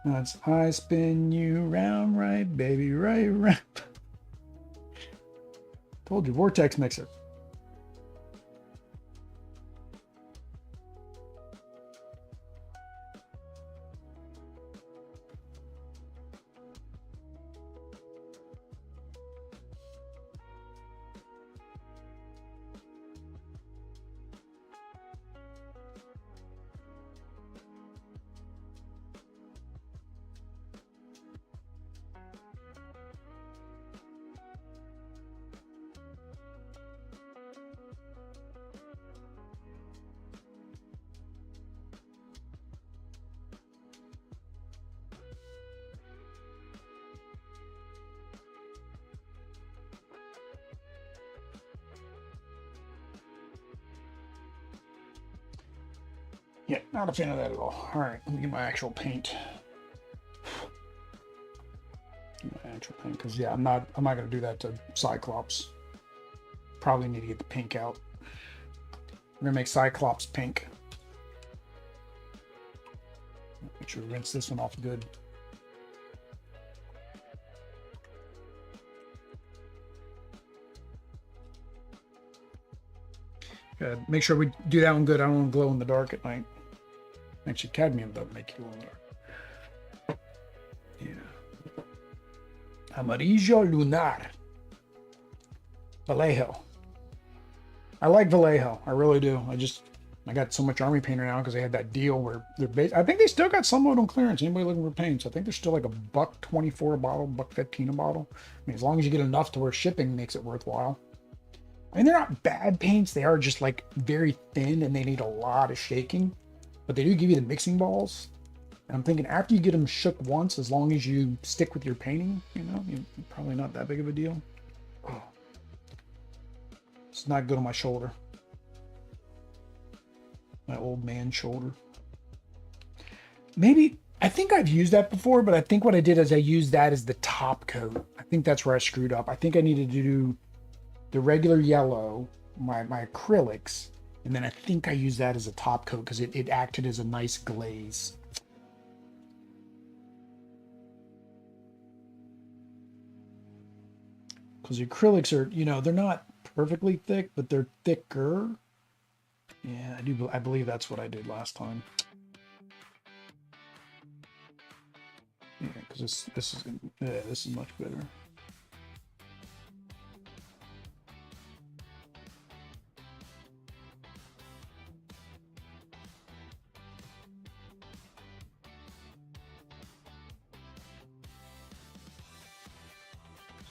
That's I spin you round, right, baby, right, right. Told you, vortex mixer. Yeah, not a fan of that at all. All right, let me get my actual paint. My actual paint, because yeah, I'm not gonna do that to Cyclops. Probably need to get the pink out. We're gonna make Cyclops pink. Make sure we rinse this one off good. Good. Make sure we do that one good. I don't want to glow in the dark at night. Actually, cadmium doesn't make you glow in the dark. Yeah. Amarillo Lunar. Vallejo. I like Vallejo. I really do. I got so much army painter now because they had that deal where they're base. I think they still got some of it on clearance. Anybody looking for paints? I think they're still like $1.24 a bottle, $1.15 a bottle. I mean, as long as you get enough to where shipping makes it worthwhile. I mean, they're not bad paints. They are just like very thin and they need a lot of shaking. But they do give you the mixing balls. And I'm thinking after you get them shook once, as long as you stick with your painting, you know, probably not that big of a deal. Oh, it's not good on my shoulder. My old man shoulder. Maybe, I think I've used that before, but I think what I did is I used that as the top coat. I think that's where I screwed up. I think I needed to do the regular yellow, my acrylics, and then I think I used that as a top coat because it acted as a nice glaze. Because the acrylics are, you know, they're not perfectly thick, but they're thicker. Yeah, I believe that's what I did last time. Yeah, because this is much better.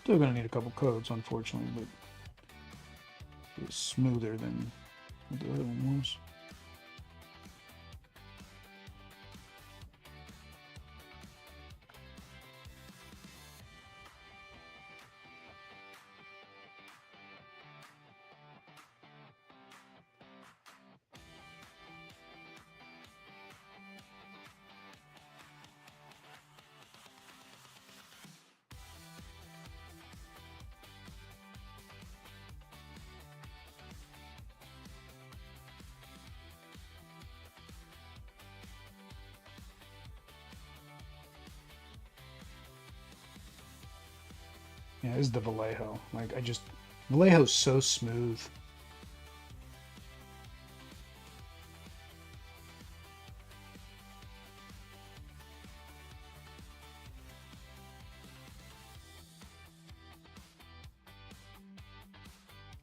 Still gonna need a couple coats, unfortunately, but it's smoother than the other one was. Yeah, this is the Vallejo. Like, Vallejo's so smooth.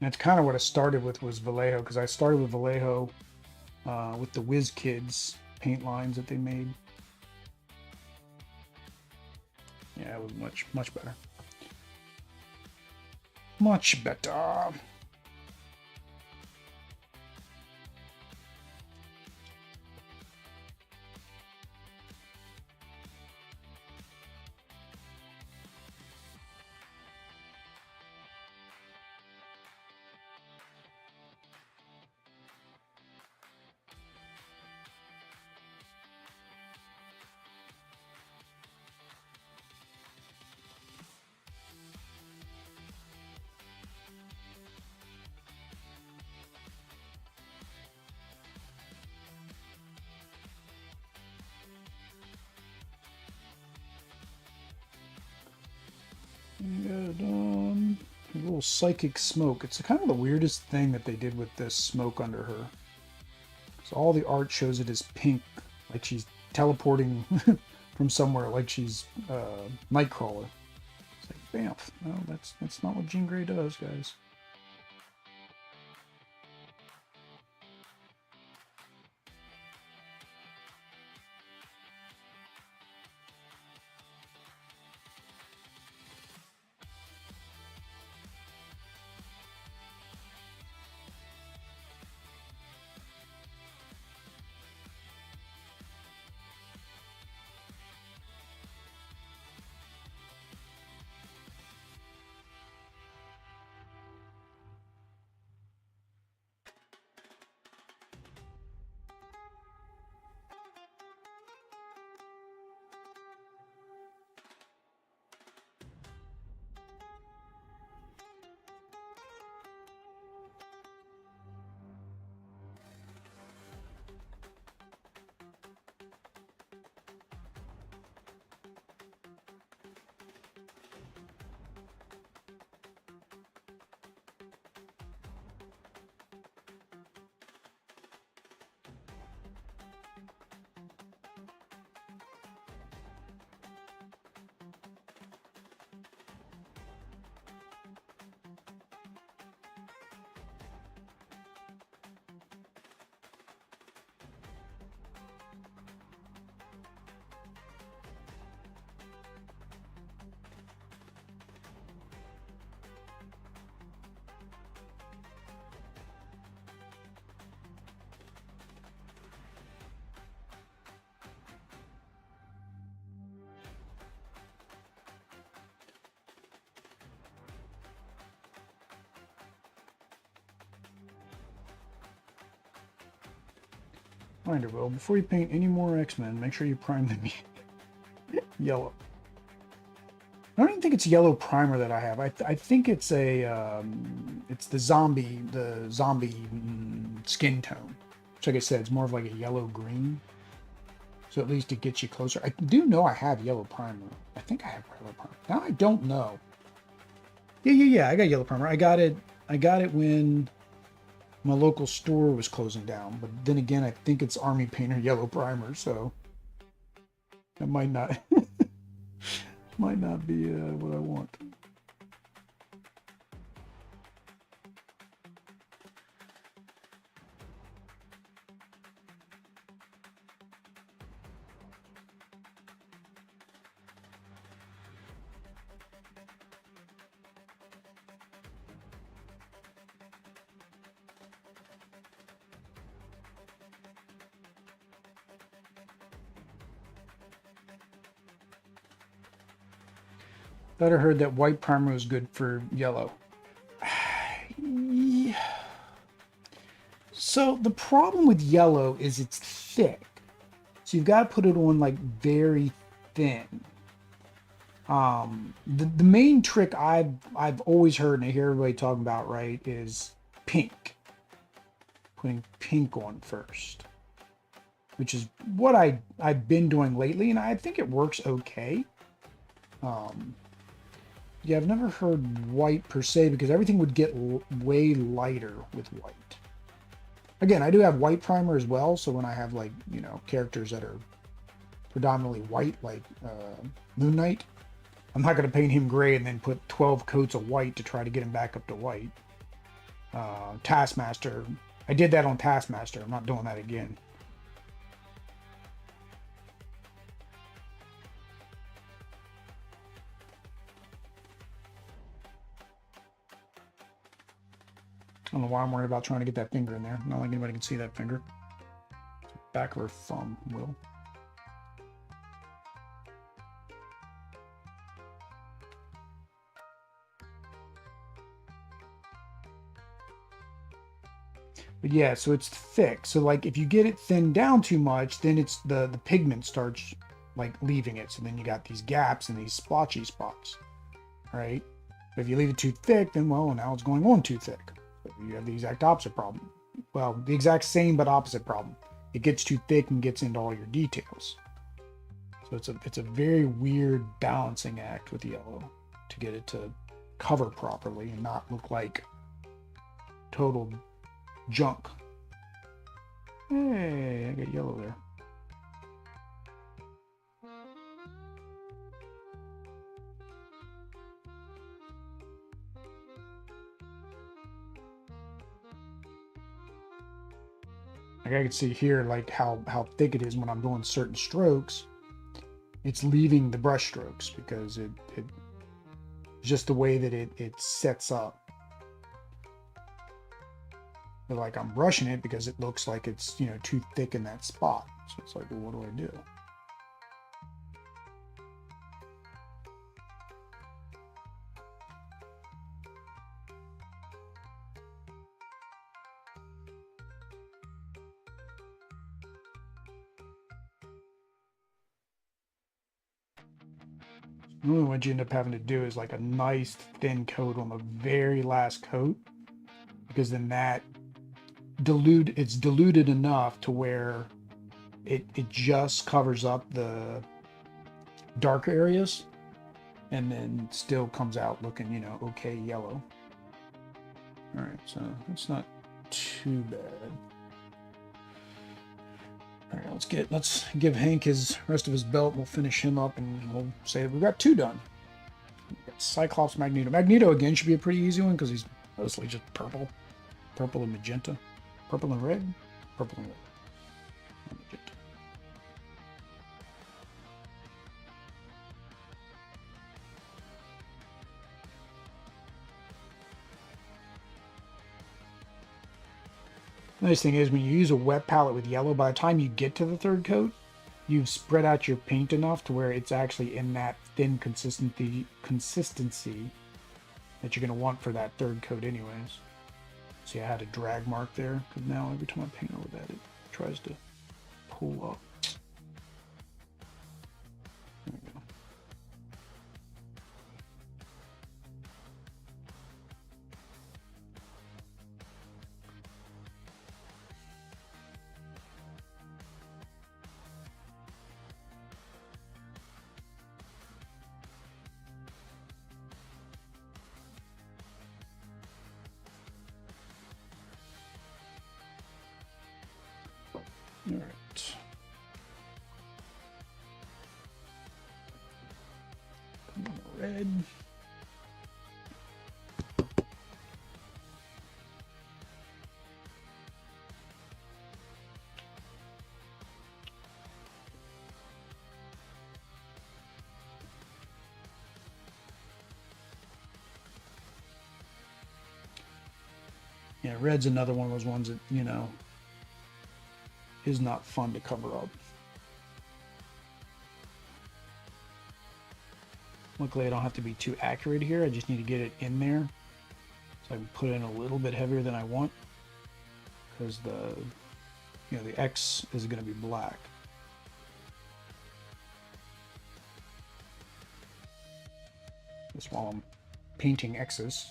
And that's kind of what I started with was Vallejo, because I started with Vallejo with the Whiz Kids paint lines that they made. Yeah, it was much better. Much better. And a little psychic smoke. It's kind of the weirdest thing that they did with this smoke under her. So all the art shows it as pink, like she's teleporting from somewhere, like she's Nightcrawler. It's like, bam. No, that's not what Jean Grey does, guys. Reminder, Will, before you paint any more X-Men, make sure you prime them yellow. I don't even think it's yellow primer that I have. I think it's it's the zombie skin tone. Which, like I said, it's more of like a yellow green. So at least it gets you closer. I do know I have yellow primer. I think I have yellow primer. Now I don't know. Yeah. I got yellow primer. I got it when my local store was closing down. But then again, I think it's Army Painter yellow primer. So that might not might not be what I want. Thought I heard that white primer was good for yellow. Yeah. So the problem with yellow is it's thick. So you've got to put it on like very thin. The main trick I've always heard and I hear everybody talking about, right, is pink. Putting pink on first. Which is what I've been doing lately, and I think it works okay. Yeah, I've never heard white per se because everything would get way lighter with white. Again, I do have white primer as well, so when I have like, you know, characters that are predominantly white, like Moon Knight, I'm not going to paint him gray and then put 12 coats of white to try to get him back up to white. Taskmaster, I did that on Taskmaster. I'm not doing that again. I don't know why I'm worried about trying to get that finger in there. Not like anybody can see that finger. Back of her thumb, Will. But yeah, so it's thick. So like if you get it thinned down too much, then it's the pigment starts like leaving it. So then you got these gaps and these splotchy spots, right? But if you leave it too thick, then well, now it's going on too thick. So you have the exact opposite problem. Well, the exact same but opposite problem. It gets too thick and gets into all your details. So it's a very weird balancing act with yellow to get it to cover properly and not look like total junk. Hey, I got yellow there. Like I can see here, like how thick it is when I'm doing certain strokes. It's leaving the brush strokes because it's just the way that it sets up. But like I'm brushing it because it looks like it's, you know, too thick in that spot. So it's like, well, what do I do? Normally what you end up having to do is like a nice thin coat on the very last coat, because then that it's diluted enough to where it just covers up the darker areas and then still comes out looking, you know, okay yellow. All right, so that's not too bad. All right, let's give Hank his rest of his belt. We'll finish him up and we'll say we've got two done. We've got Cyclops Magneto. Magneto again should be a pretty easy one because he's mostly just purple and magenta. Purple and red? Purple and red. And magenta. Nice thing is when you use a wet palette with yellow, by the time you get to the third coat, you've spread out your paint enough to where it's actually in that thin consistency that you're going to want for that third coat anyways. See, I had a drag mark there because now every time I paint over that, it tries to pull up. There we go. All right. Red. Yeah, red's another one of those ones that, you know, is not fun to cover up. Luckily, I don't have to be too accurate here. I just need to get it in there, so I can put it in a little bit heavier than I want, because the, you know, the X is going to be black. Just while I'm painting X's.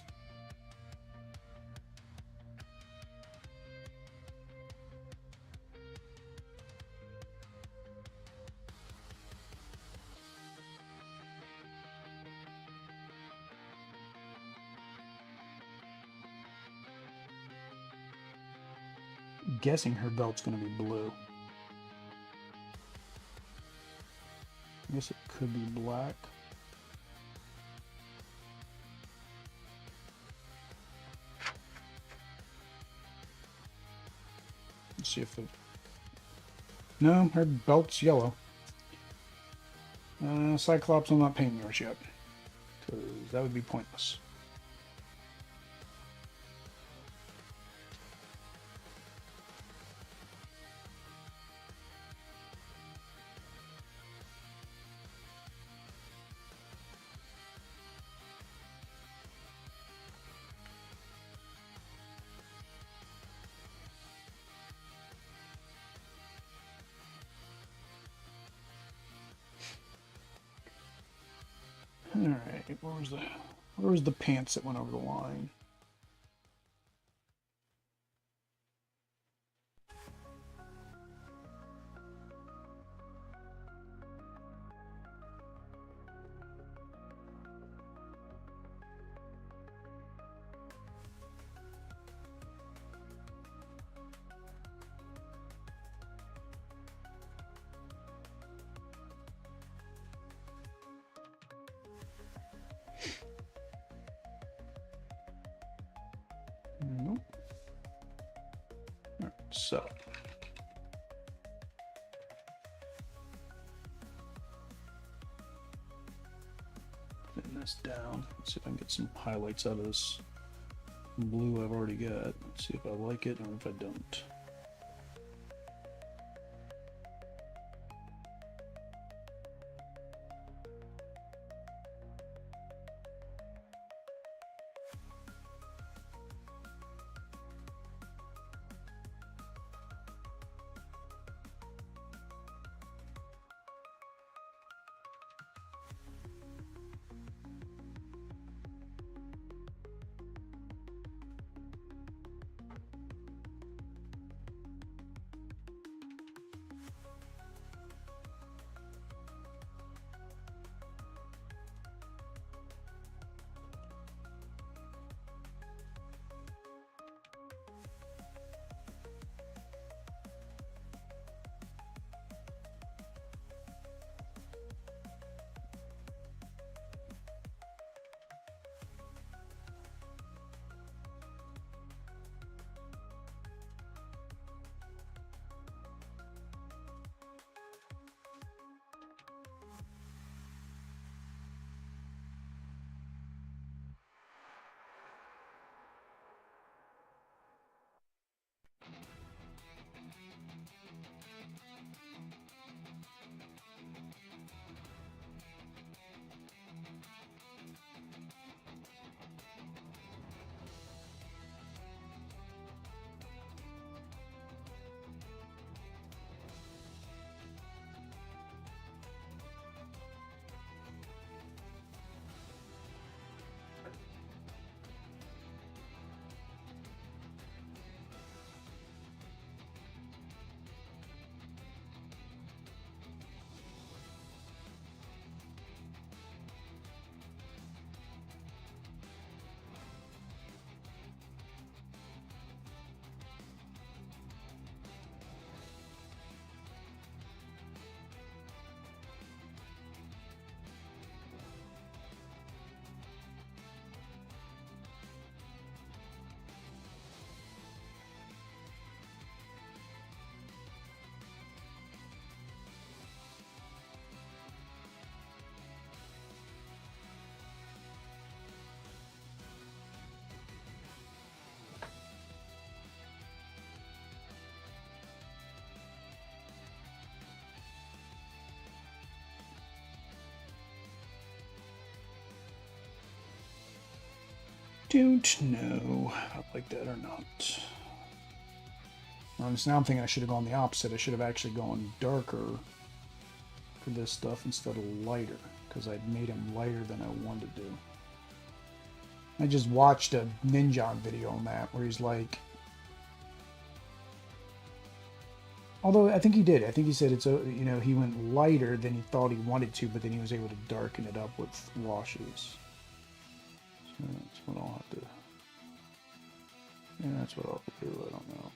Guessing her belt's going to be blue. I guess it could be black. Let's see if it... No, her belt's yellow. Cyclops, I'm not painting yours yet, because that would be pointless. All right, where was the pants that went over the line? Nope. All right, so thin this down. Let's see if I can get some highlights out of this blue I've already got. Let's see if I like it or if I don't. Don't know if I like that or not. Now I'm thinking I should have gone the opposite. I should have actually gone darker for this stuff instead of lighter, because I'd made him lighter than I wanted to do. I just watched a Ninja video on that where he's like, although I think he did. I think he said it's, you know, he went lighter than he thought he wanted to, but then he was able to darken it up with washes. So that's what I'll have to. Yeah, that's what I'll have to do. I don't know.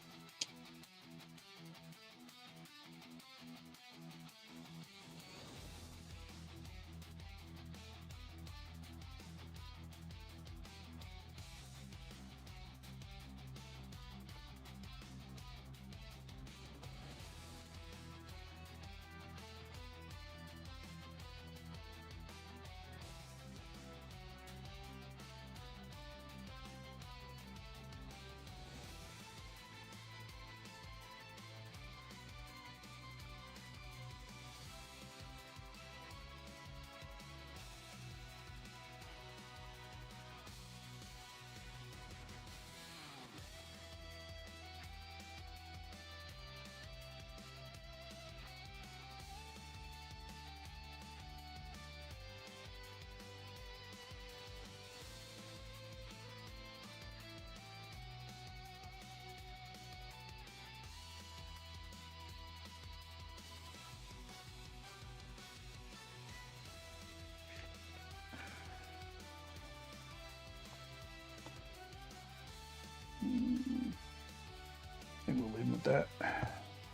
I think we'll leave him with that.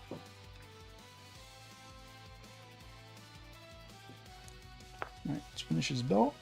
All right, let's finish his belt.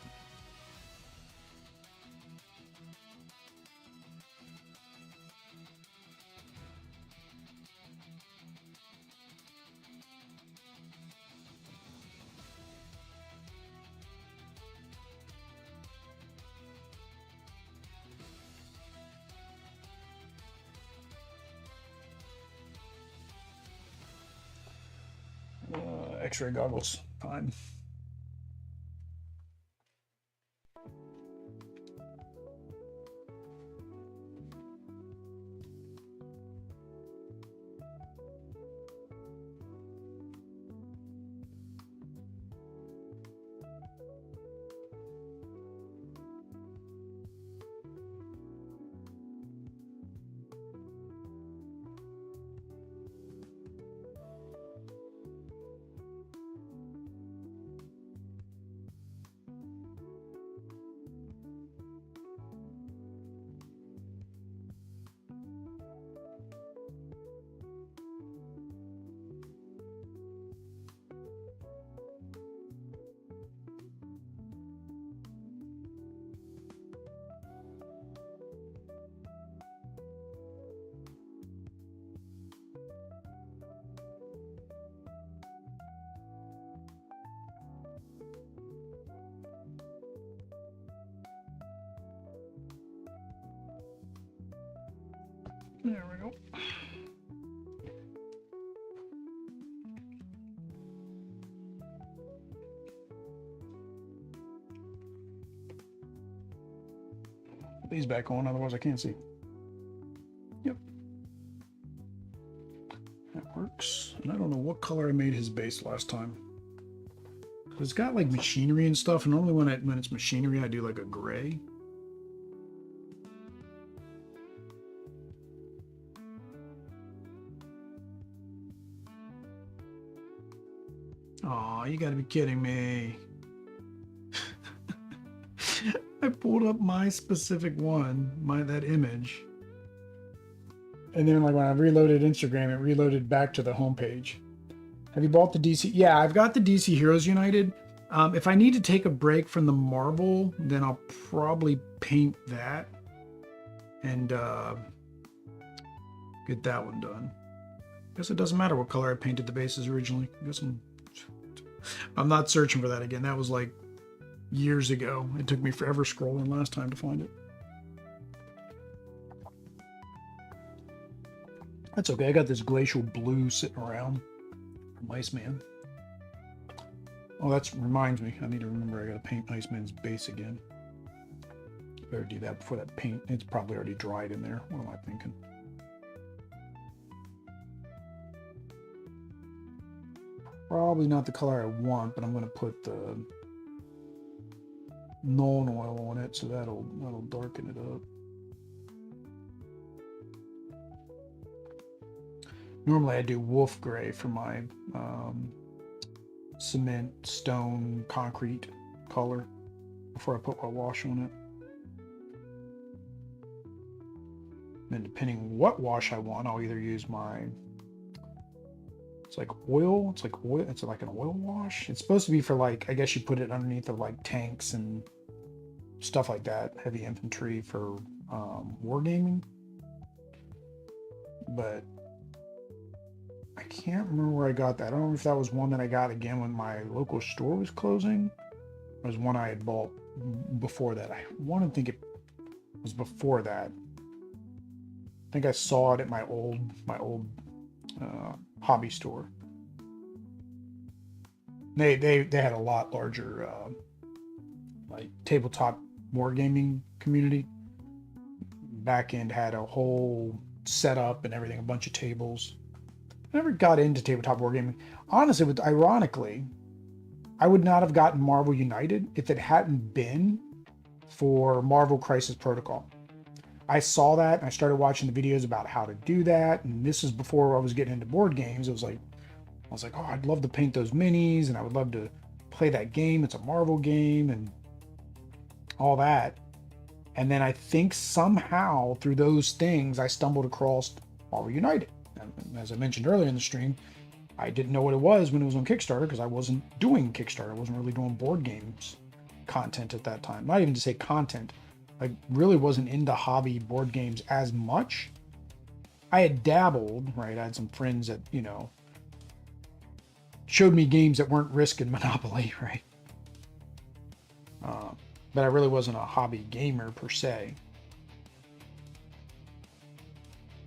X-ray goggles, fine. There we go. Put these back on, otherwise I can't see. Yep. That works. And I don't know what color I made his base last time. It's got like machinery and stuff, and normally when it's machinery I do like a gray. Aw, you gotta be kidding me. I pulled up my specific one, that image. And then like when I reloaded Instagram, it reloaded back to the homepage. Have you bought the DC? Yeah, I've got the DC Heroes United. If I need to take a break from the Marvel, then I'll probably paint that and get that one done. I guess it doesn't matter what color I painted the bases originally. I guess I'm not searching for that again. That was like years ago. It took me forever scrolling last time to find it. That's okay. I got this glacial blue sitting around from Iceman. Oh, that reminds me. I need to remember I got to paint Iceman's base again. Better do that before that paint. It's probably already dried in there. What am I thinking? Probably not the color I want, but I'm going to put the non-oil on it, so that'll darken it up. Normally I do wolf gray for my cement, stone, concrete color before I put my wash on it. And depending what wash I want, I'll either use my, it's like oil, it's like oil, it's like an oil wash. It's supposed to be for, like, I guess you put it underneath of like tanks and stuff like that, heavy infantry for wargaming. But I can't remember where I got that. I don't know if that was one that I got again when my local store was closing. It was one I had bought before that. I want to think it was before that. I think I saw it at my old hobby store. They had a lot larger like tabletop wargaming community. Back end had a whole setup and everything, a bunch of tables. I never got into tabletop wargaming. Honestly, ironically, I would not have gotten Marvel United if it hadn't been for Marvel Crisis Protocol. I saw that and I started watching the videos about how to do that. And this is before I was getting into board games. I was like, oh, I'd love to paint those minis and I would love to play that game. It's a Marvel game and all that. And then I think somehow through those things, I stumbled across Marvel United. And as I mentioned earlier in the stream, I didn't know what it was when it was on Kickstarter because I wasn't doing Kickstarter. I wasn't really doing board games content at that time. Not even to say content. I really wasn't into hobby board games as much. I had dabbled, right? I had some friends that, you know, showed me games that weren't Risk and Monopoly, right? But I really wasn't a hobby gamer per se.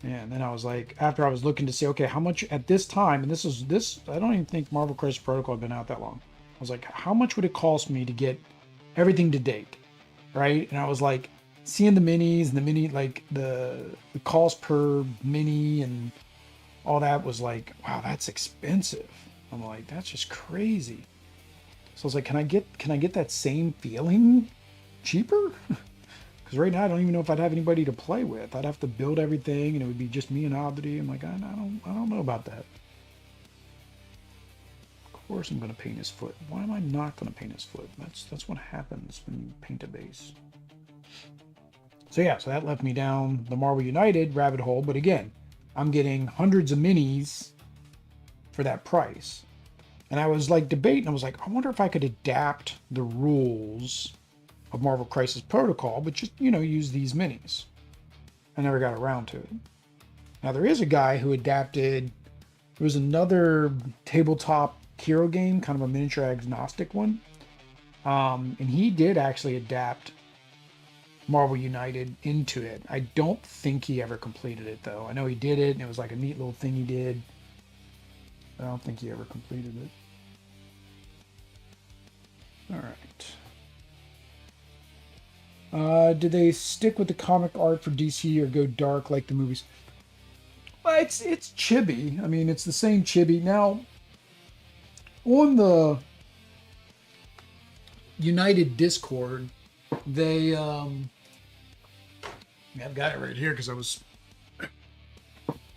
And then I was like, after I was looking to see, okay, how much at this time, and this, I don't even think Marvel Crisis Protocol had been out that long. I was like, how much would it cost me to get everything to date? Right? And I was like, seeing the minis and the mini, like the cost per mini and all that was like, wow, that's expensive. I'm like, that's just crazy. So I was like, can I get that same feeling cheaper? Because right now I don't even know if I'd have anybody to play with. I'd have to build everything and it would be just me and Abdi. I'm like, I don't know about that. Of course I'm going to paint his foot. Why am I not going to paint his foot? That's what happens when you paint a base. So yeah, so that left me down the Marvel United rabbit hole. But again, I'm getting hundreds of minis for that price. And I was like debating, I was like, I wonder if I could adapt the rules of Marvel Crisis Protocol, but just, you know, use these minis. I never got around to it. Now there is a guy who adapted, there was another tabletop hero game, kind of a miniature agnostic one. And he did actually adapt Marvel United into it. I don't think he ever completed it though. I know he did it and it was like a neat little thing he did. I don't think he ever completed it. All right. Did they stick with the comic art for DC or go dark like the movies? Well, it's chibi. I mean, it's the same chibi. Now, on the United Discord, they I've got it right here because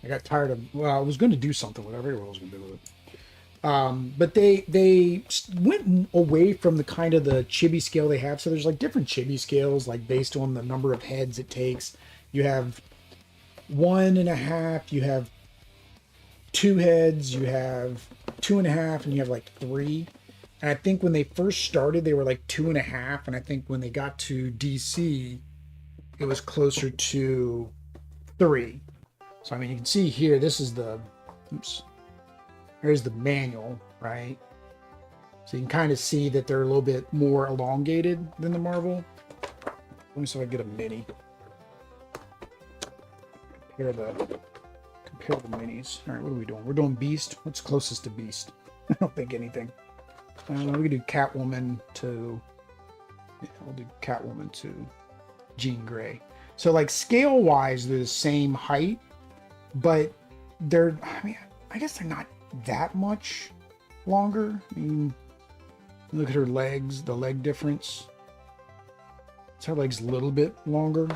I got tired of, well, I was going to do something with it. I forget what I was going to do with it. But they went away from the kind of the chibi scale they have. So there's like different chibi scales, like based on the number of heads it takes. You have 1.5, you have 2 heads, you have 2.5, and you have like 3. And I think when they first started, they were like 2.5. And I think when they got to DC, it was closer to 3. So, I mean, you can see here, this is the, oops, here's the manual, right? So you can kind of see that they're a little bit more elongated than the Marvel. Let me see if I can get a mini. Compare the minis. All right, what are we doing? We're doing Beast. What's closest to Beast? I don't think anything. We can do Catwoman to, yeah, we'll do Catwoman to Jean Grey. So like scale wise, they're the same height, but they're, I mean, I guess they're not that much longer. I mean, look at her legs, the leg difference. It's her legs a little bit longer.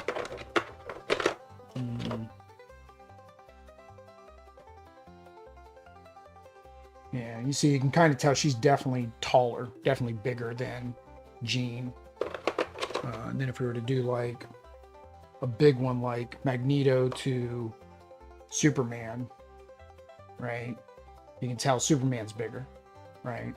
Yeah, you see, you can kind of tell she's definitely taller, definitely bigger than Jean. And then if we were to do like a big one like Magneto to Superman, right? You can tell Superman's bigger, right?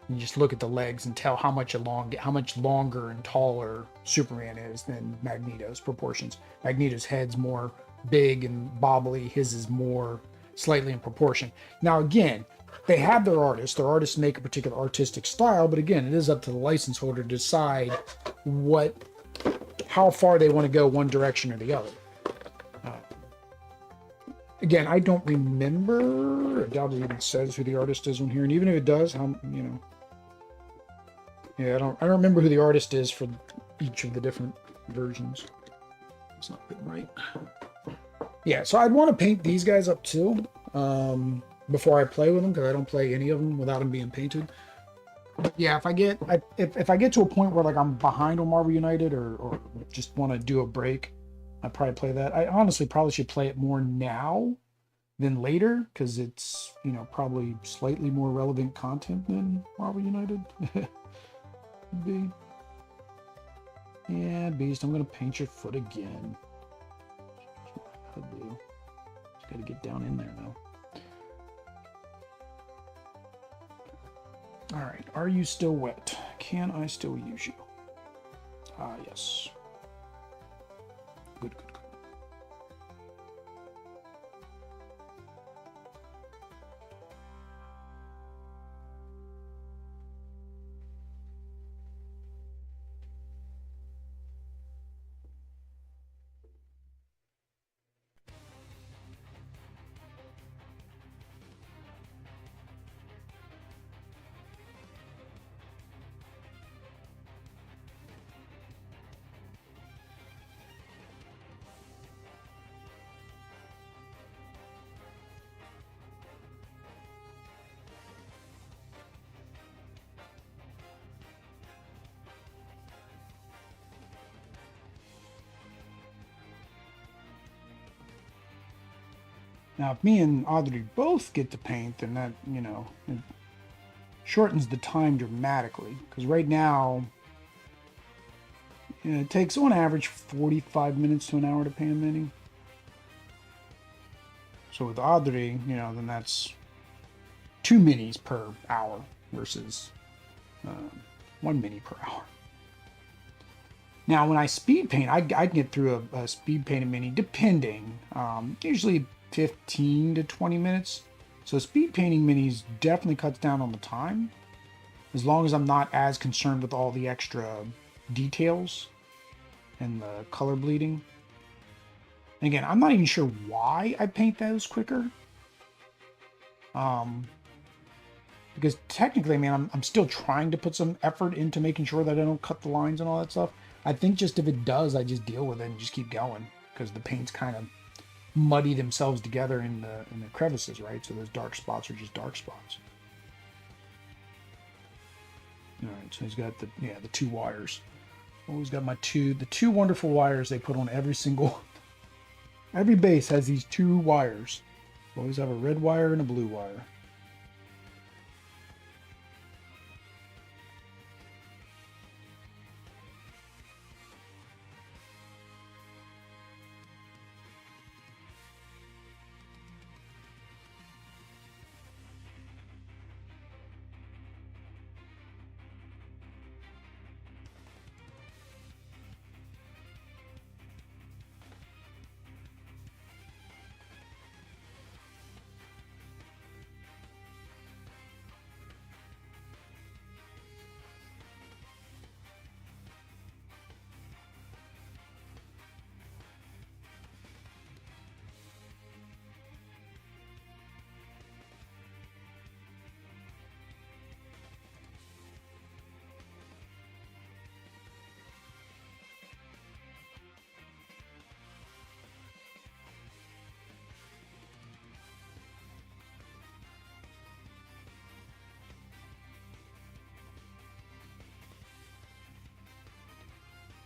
You just look at the legs and tell how much longer and taller Superman is than Magneto's proportions. Magneto's head's more big and bobbly. His is more slightly in proportion. Now, again, they have their artists. Their artists make a particular artistic style, but again, it is up to the license holder to decide how far they want to go one direction or the other. Again, I don't remember. I doubt it even says who the artist is on here, and even if it does, yeah, I don't remember who the artist is for each of the different versions. It's not been right. Yeah, so I'd want to paint these guys up too before I play with them, because I don't play any of them without them being painted. But yeah, if I get to a point where like I'm behind on Marvel United or just want to do a break, I'd probably play that. I honestly probably should play it more now than later, because it's, you know, probably slightly more relevant content than Marvel United. Be. Yeah, Beast, I'm gonna paint your foot again. Just gotta get down in there now. All right, are you still wet? Can I still use you? Ah, yes. Good, good, good. Now, if me and Audrey both get to paint, then that, you know, it shortens the time dramatically. Because right now, it takes on average 45 minutes to an hour to paint a mini. So with Audrey, you know, then that's 2 minis per hour versus 1 mini per hour. Now, when I speed paint, I can get through a speed painted mini, depending, usually 15 to 20 minutes. So speed painting minis definitely cuts down on the time, as long as I'm not as concerned with all the extra details and the color bleeding. And again, I'm not even sure why I paint those quicker. Because technically, man, I'm still trying to put some effort into making sure that I don't cut the lines and all that stuff. I think just if it does, I just deal with it and just keep going, because the paints kind of muddy themselves together in the crevices, right? So those dark spots are just dark spots. All right, so he's got the 2 wires. Always got the two wonderful wires they put on every base has these 2 wires. Always have a red wire and a blue wire.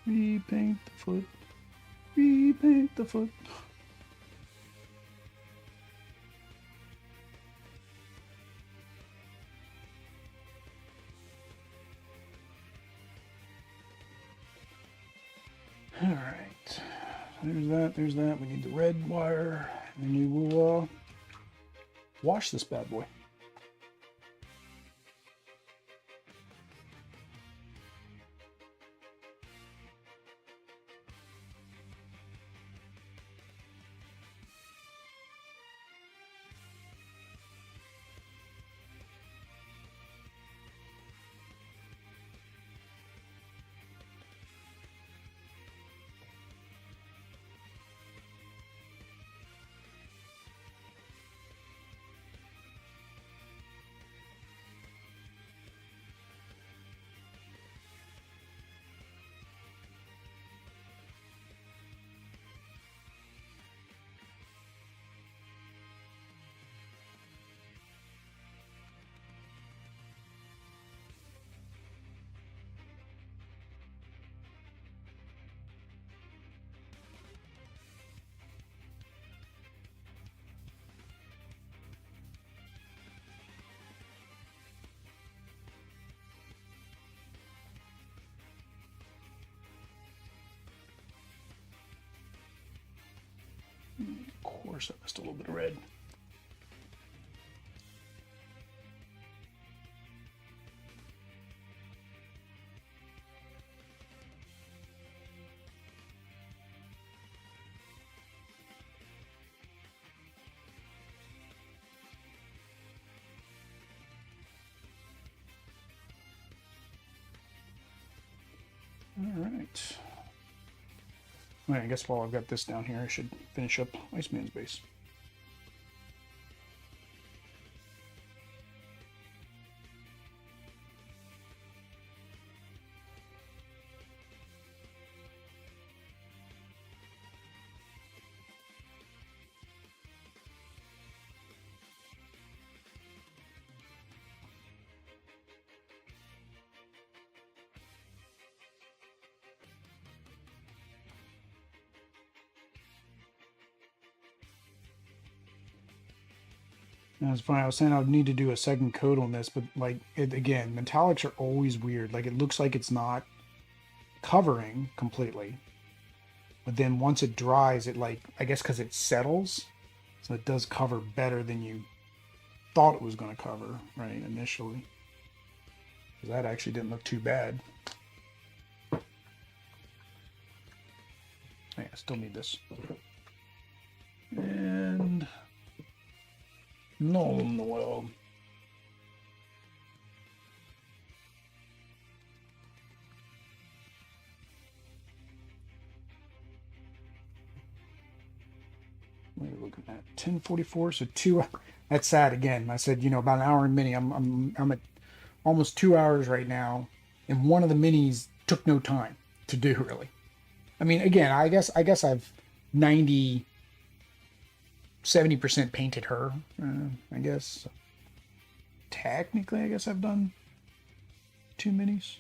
Repaint the foot. Repaint the foot. All right. There's that. There's that. We need the red wire. And we will wash this bad boy. Of course, I missed a little bit of red. All right. Well, I guess while I've got this down here, I should finish up Iceman's base. That's fine. I was saying I would need to do a second coat on this, but like it again, metallics are always weird. Like it looks like it's not covering completely, but then once it dries, it like I guess because it settles, so it does cover better than you thought it was going to cover, right? Initially, that actually didn't look too bad. Yeah, I still need this. And no, well. What are we looking at? 10:44, so 2. That's sad again. I said, you know, about an hour and mini. I'm at almost 2 hours right now, and one of the minis took no time to do really. I mean, again, I guess I've 70% painted her. I guess technically, I guess I've done 2 minis.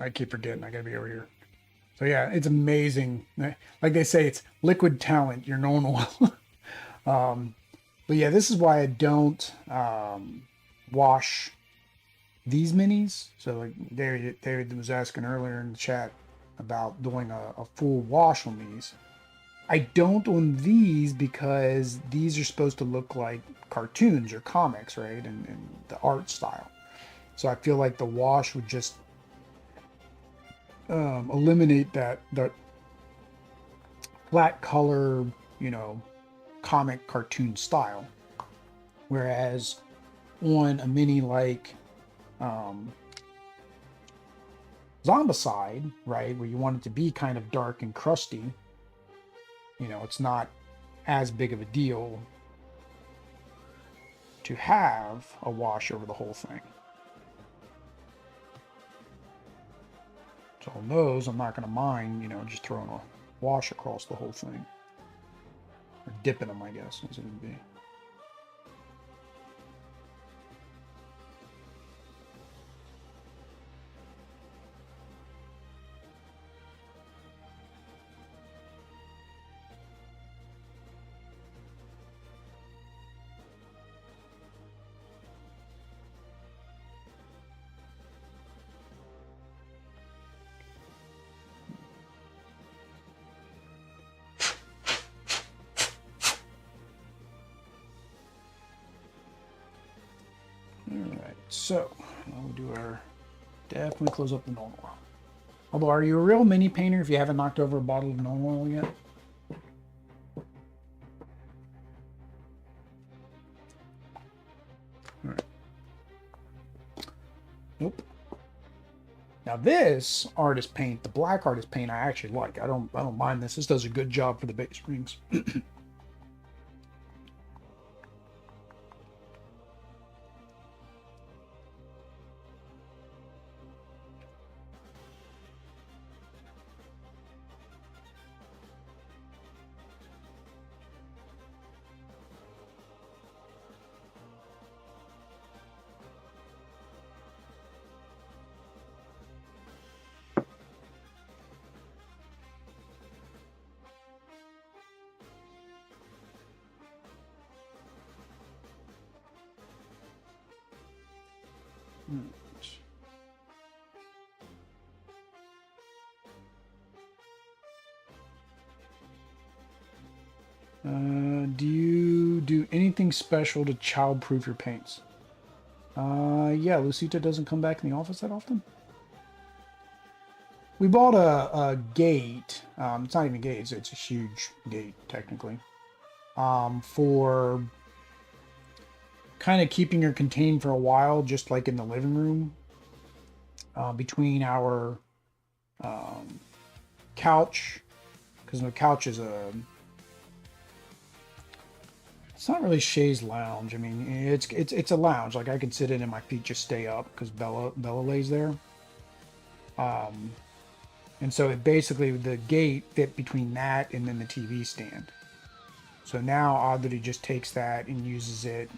I keep forgetting I gotta be over here. So yeah, it's amazing. Like they say, it's liquid talent. You're known well. But yeah, this is why I don't wash these minis. So like David was asking earlier in the chat about doing a full wash on these. I don't on these because these are supposed to look like cartoons or comics, right? And the art style. So I feel like the wash would just eliminate that flat color, you know, comic cartoon style. Whereas on a mini like Zombicide, right, where you want it to be kind of dark and crusty, you know, it's not as big of a deal to have a wash over the whole thing. So on those, I'm not going to mind, you know, just throwing a wash across the whole thing. Or dipping them, I guess, as it would be. Alright, so we'll do our definitely close up the normal oil. Although, are you a real mini painter if you haven't knocked over a bottle of normal oil yet? Alright. Nope. Now this artist paint, the black artist paint, I actually like. I don't mind this. This does a good job for the base rings. Do you do anything special to child-proof your paints? Yeah, Lucita doesn't come back in the office that often. We bought a gate. It's not even a gate. It's a huge gate, technically. For kind of keeping her contained for a while, just like in the living room. Between our couch, because the couch is it's not really Shay's lounge. I mean, it's a lounge. Like I could sit in and my feet just stay up because Bella lays there. And so it basically, the gate fit between that and then the TV stand. So now Audrey just takes that and uses it.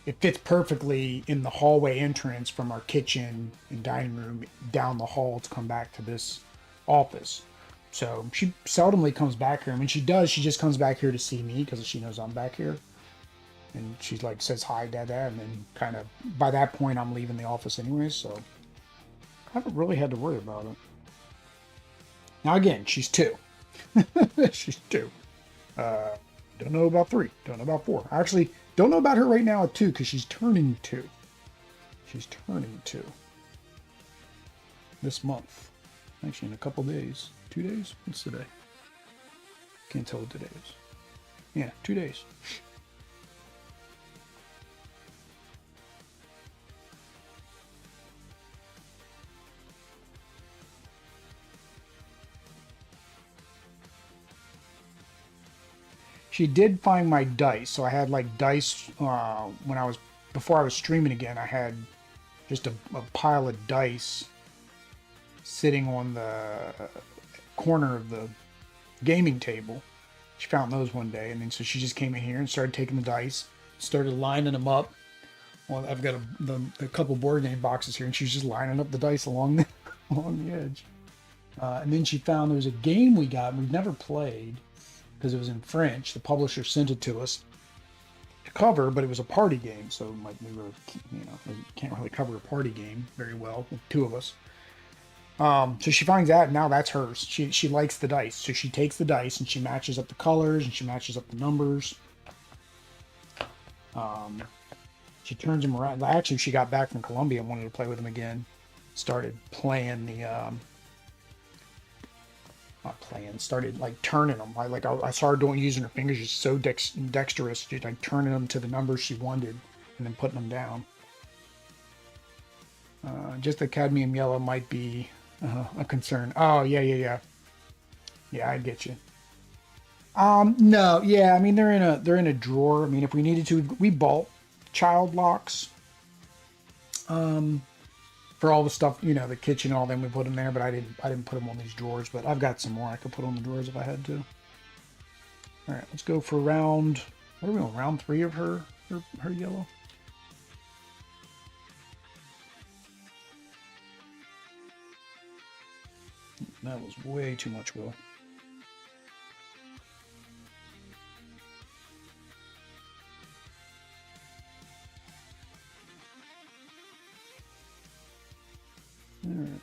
It fits perfectly in the hallway entrance from our kitchen and dining room down the hall to come back to this office. So she seldomly comes back here. I mean, she does. She just comes back here to see me because she knows I'm back here. And she's like, says hi, Dada. And then kind of, by that point, I'm leaving the office anyways. So I haven't really had to worry about it. Now, again, she's 2. She's 2. Don't know about 3. Don't know about 4. Actually, don't know about her right now at 2 because she's turning 2. She's turning 2 this month. Actually, in a couple days. 2 days? What's today? Can't tell what today is. Yeah, 2 days. She did find my dice. So I had like dice before I was streaming again, I had just a pile of dice sitting on the corner of the gaming table. She found those one day, and then so she just came in here and started taking the dice, started lining them up. Well, I've got a couple board game boxes here, and she's just lining up the dice along the edge. And then she found there was a game we got and we've never played because it was in French. The publisher sent it to us, to cover, but it was a party game, so like we were, you know, we can't really cover a party game very well with two of us. So she finds out, now that's hers. She likes the dice, so she takes the dice and she matches up the colors and she matches up the numbers. She turns them around. Actually, she got back from Colombia and wanted to play with them again. Started playing the, not playing. Started like turning them. I saw her doing using her fingers. She's so dexterous. She's like turning them to the numbers she wanted and then putting them down. Just the cadmium yellow might be a concern. Oh yeah. Yeah, I get you. No, yeah. I mean, they're in a drawer. I mean, if we needed to, we bought child locks. For all the stuff, you know, the kitchen, all them, we put them there. But I didn't put them on these drawers. But I've got some more I could put on the drawers if I had to. All right, let's go for round. What are we on? Round 3 of her yellow. That was way too much, Will. All right.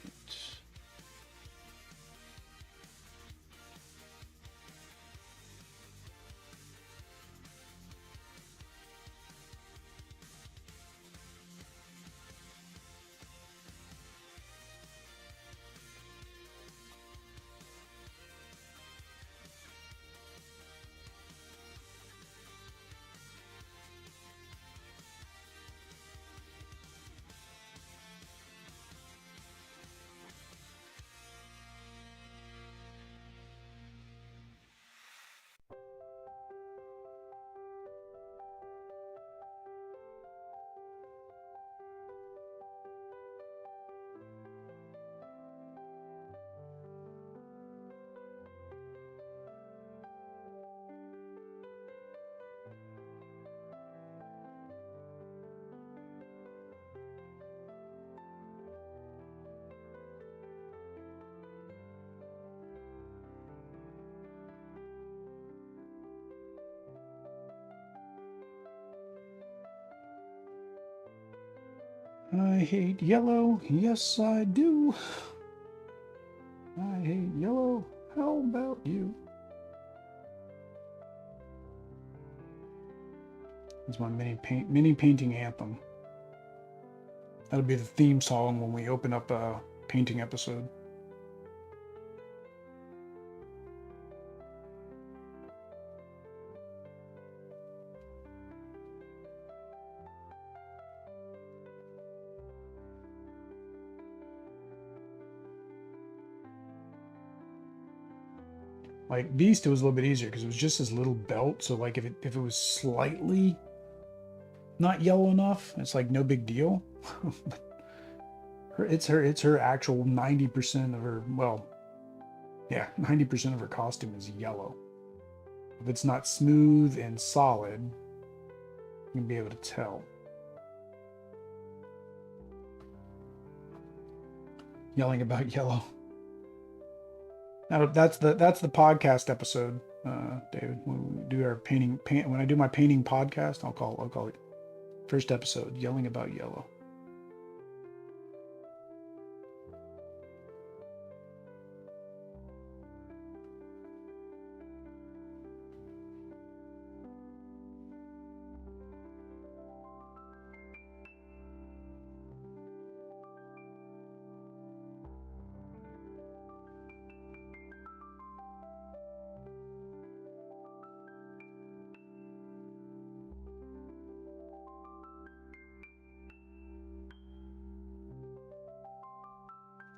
I hate yellow. Yes, I do. I hate yellow. How about you? It's my mini painting anthem. That'll be the theme song when we open up a painting episode. Like Beast, it was a little bit easier because it was just this little belt. So like if it was slightly not yellow enough, it's like no big deal. It's her actual 90% of her, well, yeah, 90% of her costume is yellow. If it's not smooth and solid, you can be able to tell. Yelling about yellow. Now that's the podcast episode, David. When we do our when I do my painting podcast, I'll call it first episode, yelling about yellow.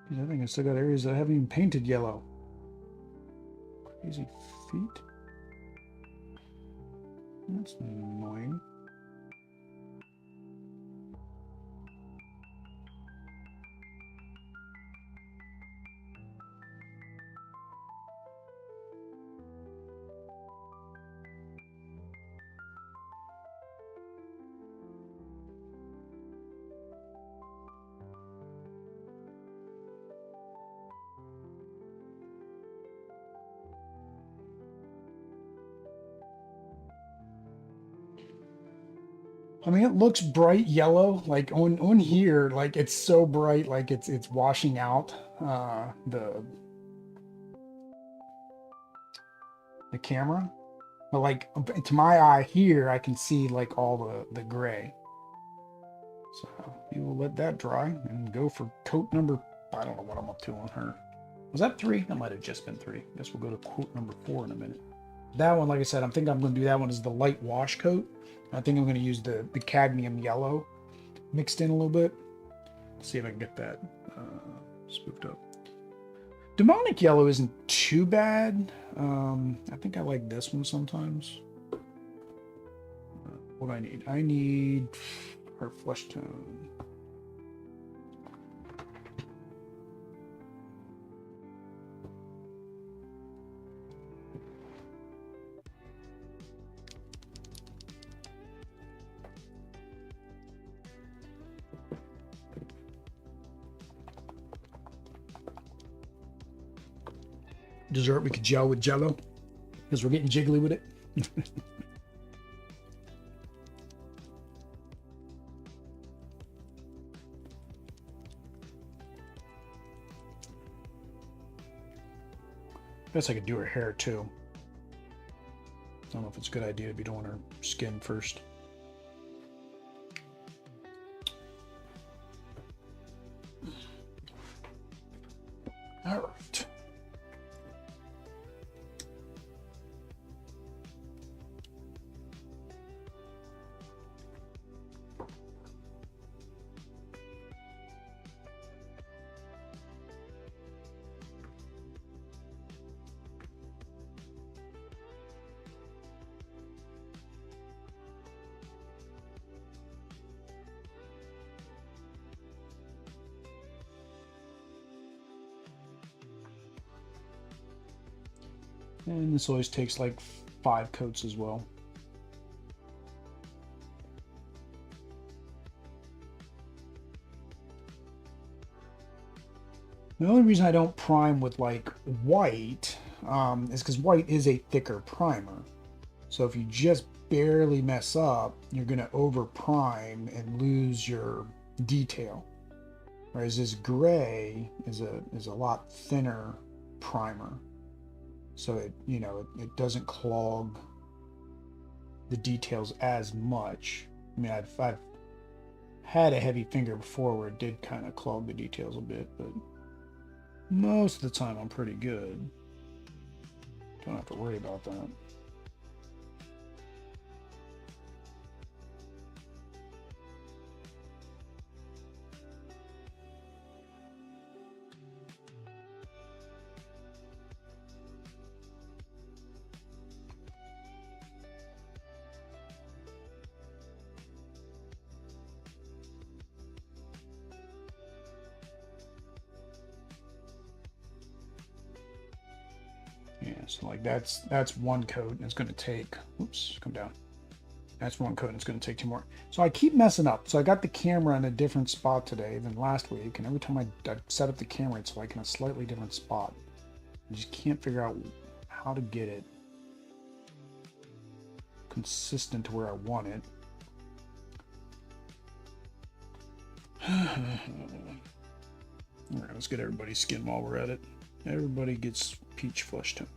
I think I still got areas that I haven't even painted yellow. Crazy feet. That's annoying. I mean, it looks bright yellow, like on here, like it's so bright, like it's washing out the camera. But like to my eye here, I can see like all the gray. So we will let that dry and go for coat number. I don't know what I'm up to on her. Was that 3? That might have just been 3. Guess we'll go to coat number 4 in a minute. That one, like I said, I'm thinking I'm going to do that one as the light wash coat. I think I'm going to use the cadmium yellow mixed in a little bit. Let's see if I can get that spoofed up. Demonic yellow isn't too bad. I think I like this one sometimes. What do I need? I need her flesh tone. Dessert we could gel with Jello because we're getting jiggly with it. Guess I could do her hair too. I don't know if it's a good idea to be doing her skin first. All right. And this always takes like 5 coats as well. The only reason I don't prime with like white is because white is a thicker primer. So if you just barely mess up, you're going to over prime and lose your detail. Whereas this gray is a lot thinner primer. So it doesn't clog the details as much. I mean, I've had a heavy finger before where it did kind of clog the details a bit, but most of the time I'm pretty good. Don't have to worry about that. Yeah, so like that's one coat and it's going to take, oops, come down. That's one coat and it's going to take 2 more. So I keep messing up. So I got the camera in a different spot today than last week. And every time I set up the camera, it's like in a slightly different spot. I just can't figure out how to get it consistent to where I want it. All right, let's get everybody's skin while we're at it. Everybody gets peach flesh tone.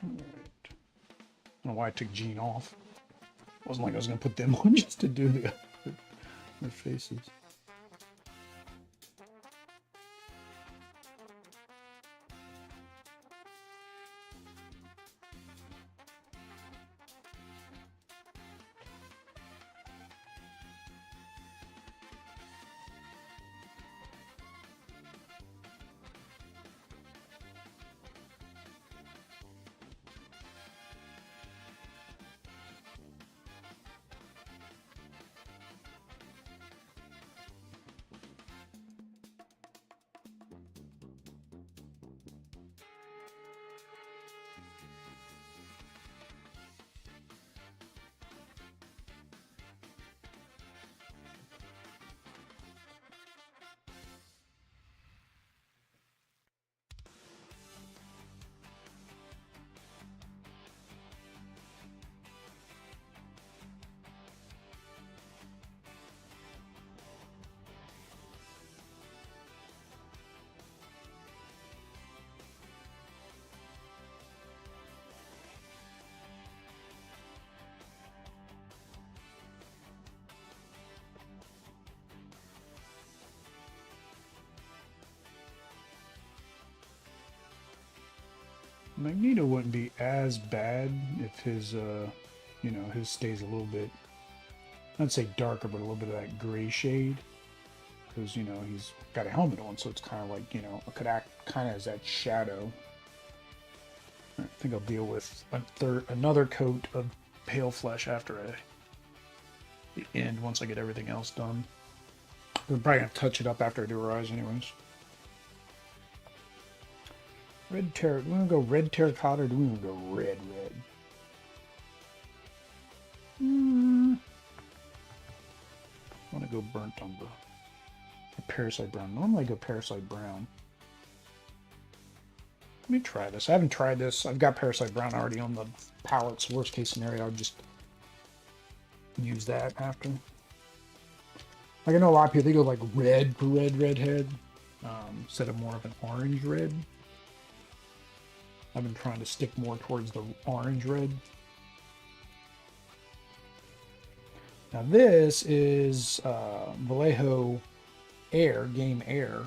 Alright. I don't know why I took Jean off. It wasn't like I was going to put them on just to do their faces. Magneto wouldn't be as bad if his, you know, his stays a little bit, I'd say darker, but a little bit of that gray shade. Because, you know, he's got a helmet on, so it's kind of like, you know, it could act kind of as that shadow. I think I'll deal with another coat of pale flesh after the end, once I get everything else done. I'm probably going to touch it up after I do her eyes anyways. Red terracotta. Do we want to go red terracotta or do we want to go red? I want to go burnt umber. Or parasite brown. Normally I go parasite brown. Let me try this. I haven't tried this. I've got parasite brown already on the palettes. Worst case scenario, I'll just use that after. Like I know a lot of people, they go like red for redhead instead of more of an orange red. I've been trying to stick more towards the orange red. Now this is Vallejo Air, Game Air.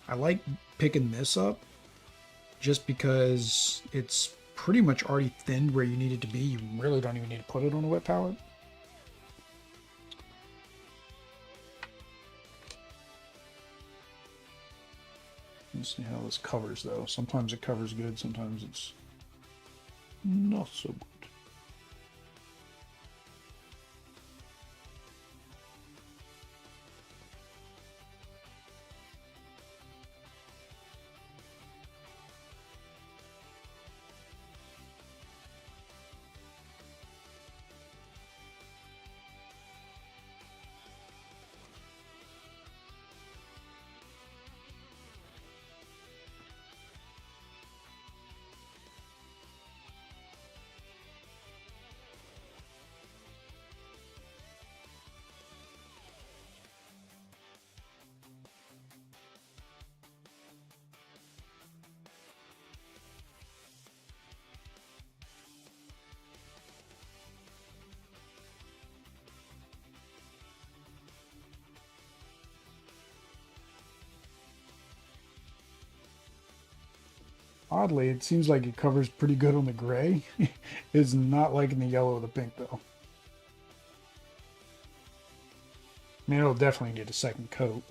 I like picking this up just because it's pretty much already thinned where you need it to be. You really don't even need to put it on a wet palette. Let's see how this covers though. Sometimes it covers good, sometimes it's not so good. Oddly, it seems like it covers pretty good on the gray. It's not liking the yellow or the pink, though. I mean, it'll definitely need a second coat.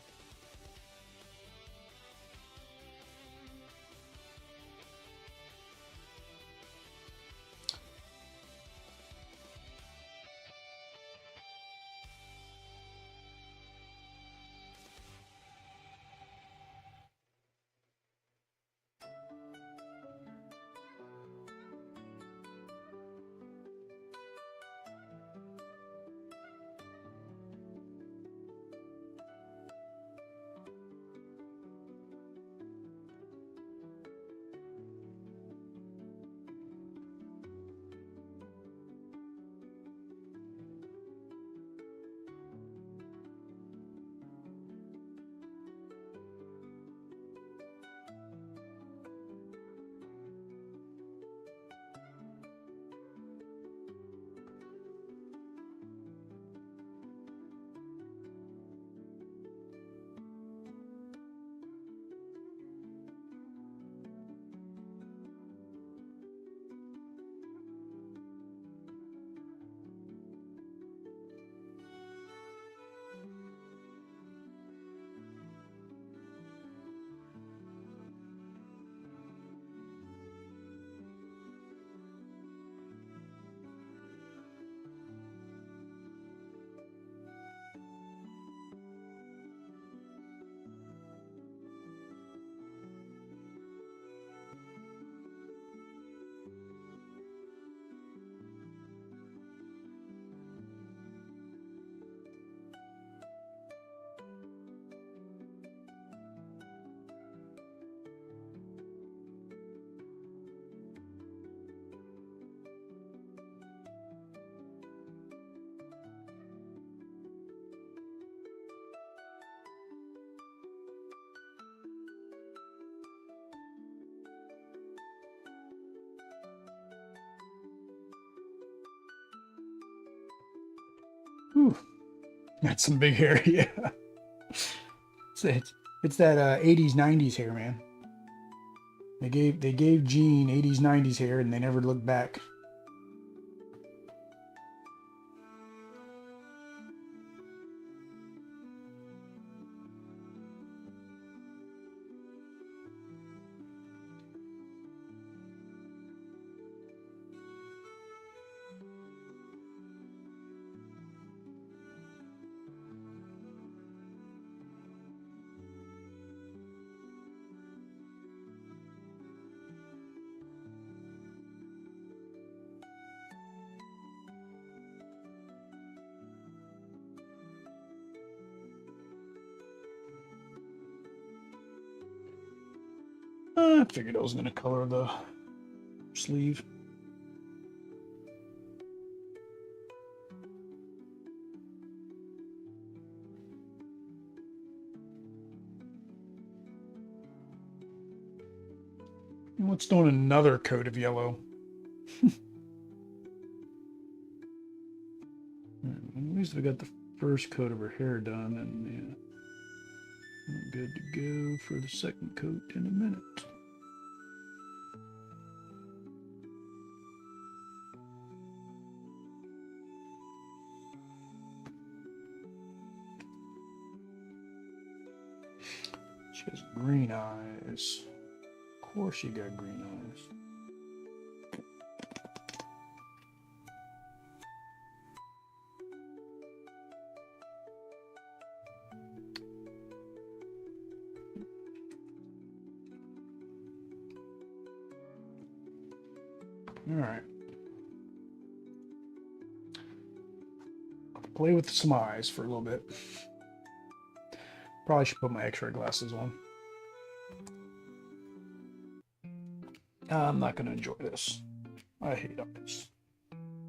Whew. That's some big hair, yeah. It's that 80s, 90s hair, man. They gave Gene 80s, 90s hair, and they never looked back. I figured I was going to color the sleeve. Let's do another coat of yellow. At least we got the first coat of her hair done, and yeah, we're good to go for the second coat in a minute. She has green eyes. Of course she got green eyes. All right. Play with some eyes for a little bit. Probably should put my x-ray glasses on. I'm not going to enjoy this. I hate eyes.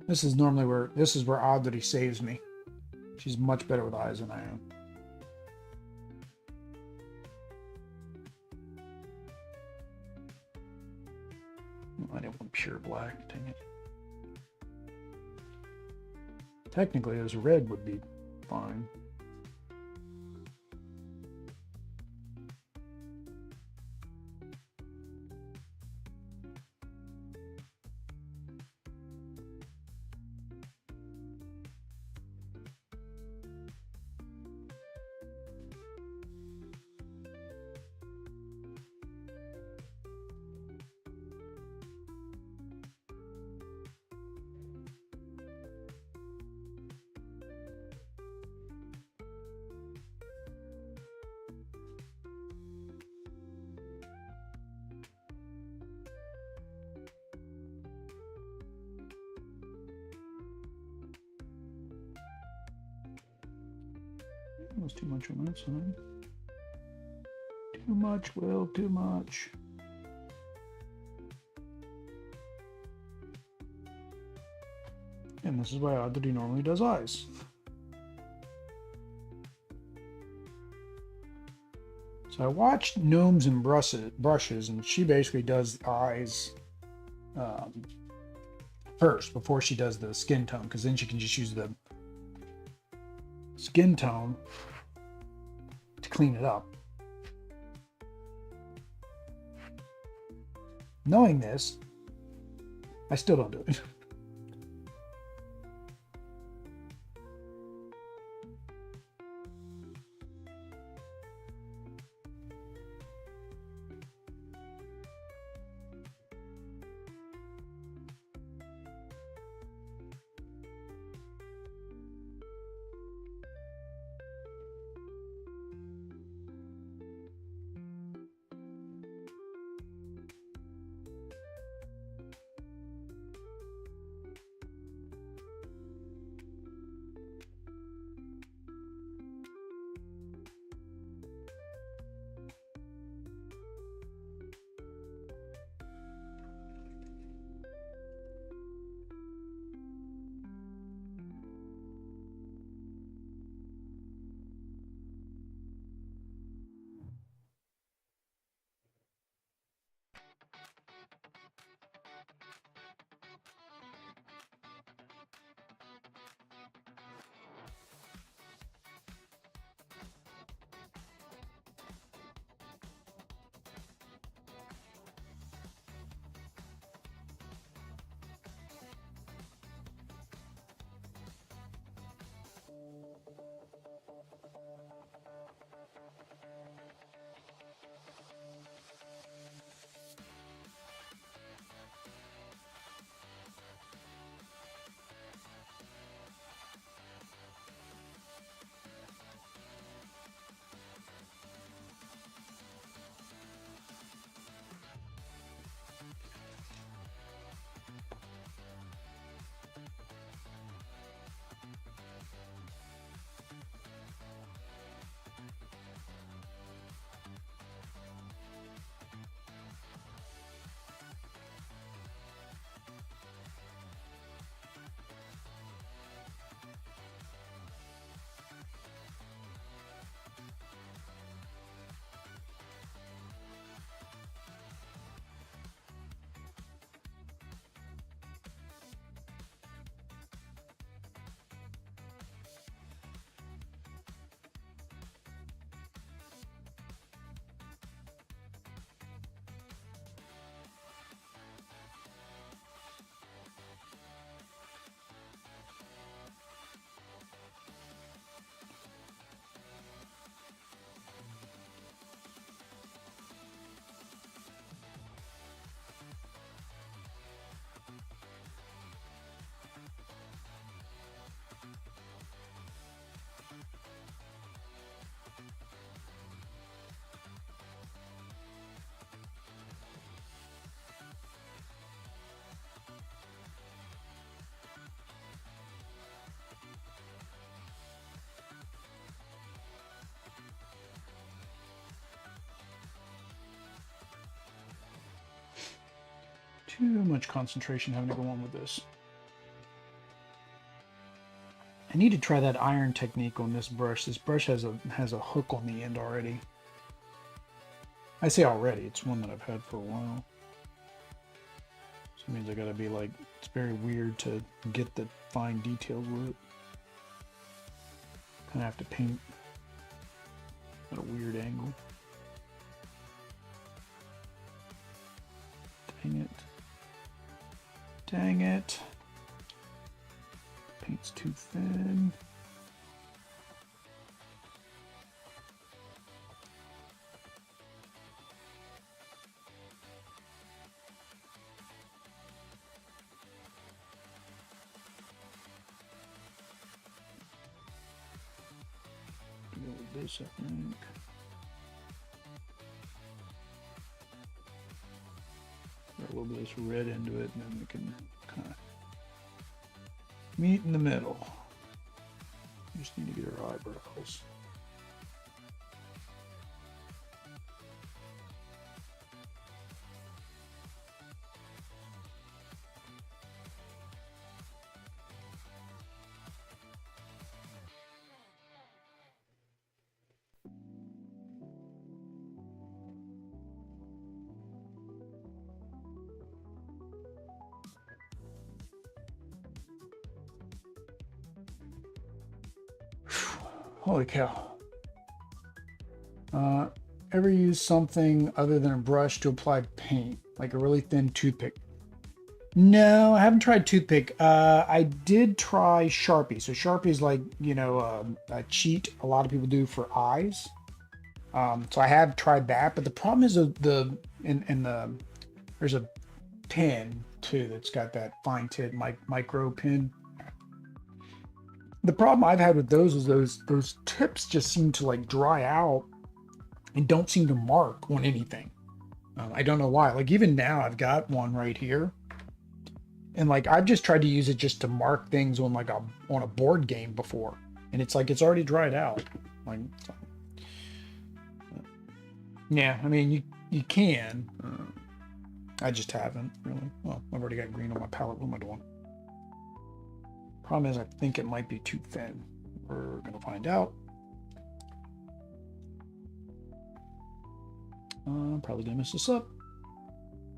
This is normally where Oddity saves me. She's much better with eyes than I am. I didn't want pure black, dang it. Technically, this red would be fine. That was too much on that side. Too much, Will, too much. And this is why Oddity normally does eyes. So I watched Gnomes and Brushes, and she basically does eyes first before she does the skin tone, because then she can just use the skin tone to clean it up. Knowing this, I still don't do it. too much concentration having to go on with this. I need to try that iron technique on this brush. This brush has a hook on the end already. I say already, it's one that I've had for a while. So it means I gotta be like, it's very weird to get the fine details with it. Kinda have to paint at a weird angle. Dang it. Dang it. Paint's too thin. Go with this, I think. Put a little bit of this red into it, and then we can kind of meet in the middle. Just need to get our eyebrows. Holy cow. Ever use something other than a brush to apply paint, like a really thin toothpick? No, I haven't tried toothpick. I did try Sharpie. So Sharpie is like, you know, a cheat a lot of people do for eyes. So I have tried that, but the problem is there's a pen too that's got that fine tip micro pin. The problem I've had with those is those tips just seem to like dry out and don't seem to mark on anything. I don't know why. Like even now I've got one right here, and like I've just tried to use it just to mark things on like on a board game before, and it's like it's already dried out. Like, yeah, I mean you can. I just haven't really. Well, I've already got green on my palette. What am I doing? Problem is, I think it might be too thin. We're going to find out. I'm probably going to mess this up.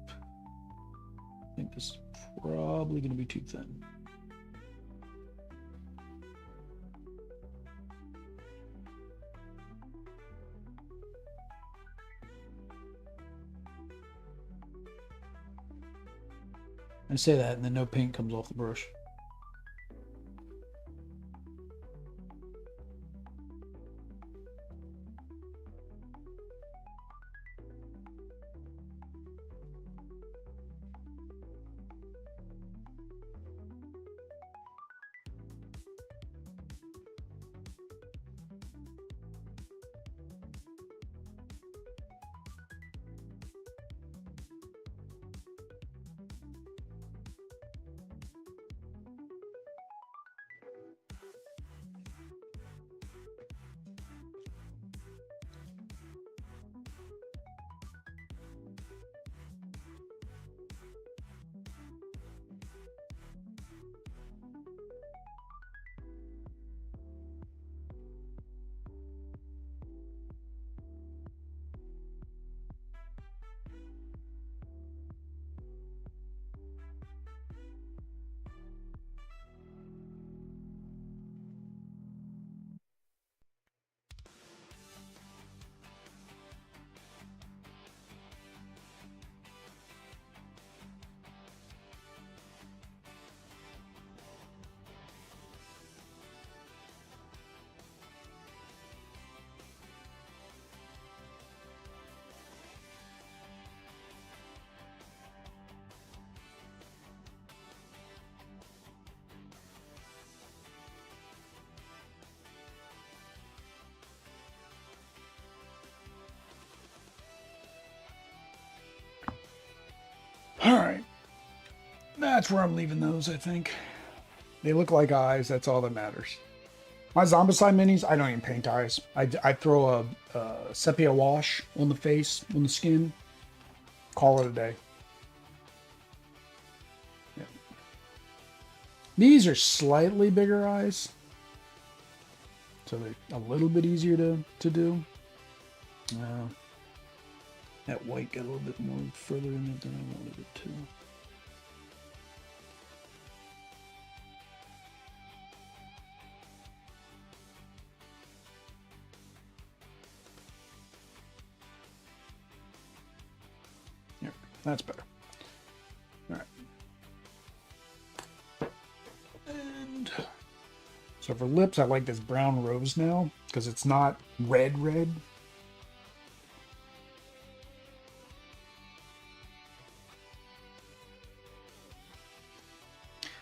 I think this is probably going to be too thin. I say that, and then no paint comes off the brush. All right, that's where I'm leaving those, I think. They look like eyes, that's all that matters. My Zombicide minis, I don't even paint eyes. I throw a sepia wash on the face, on the skin, call it a day. These are slightly bigger eyes, so they're a little bit easier to do. That white got a little bit more further in it than I wanted it to. There, that's better. All right. And so for lips, I like this brown rose now because it's not red.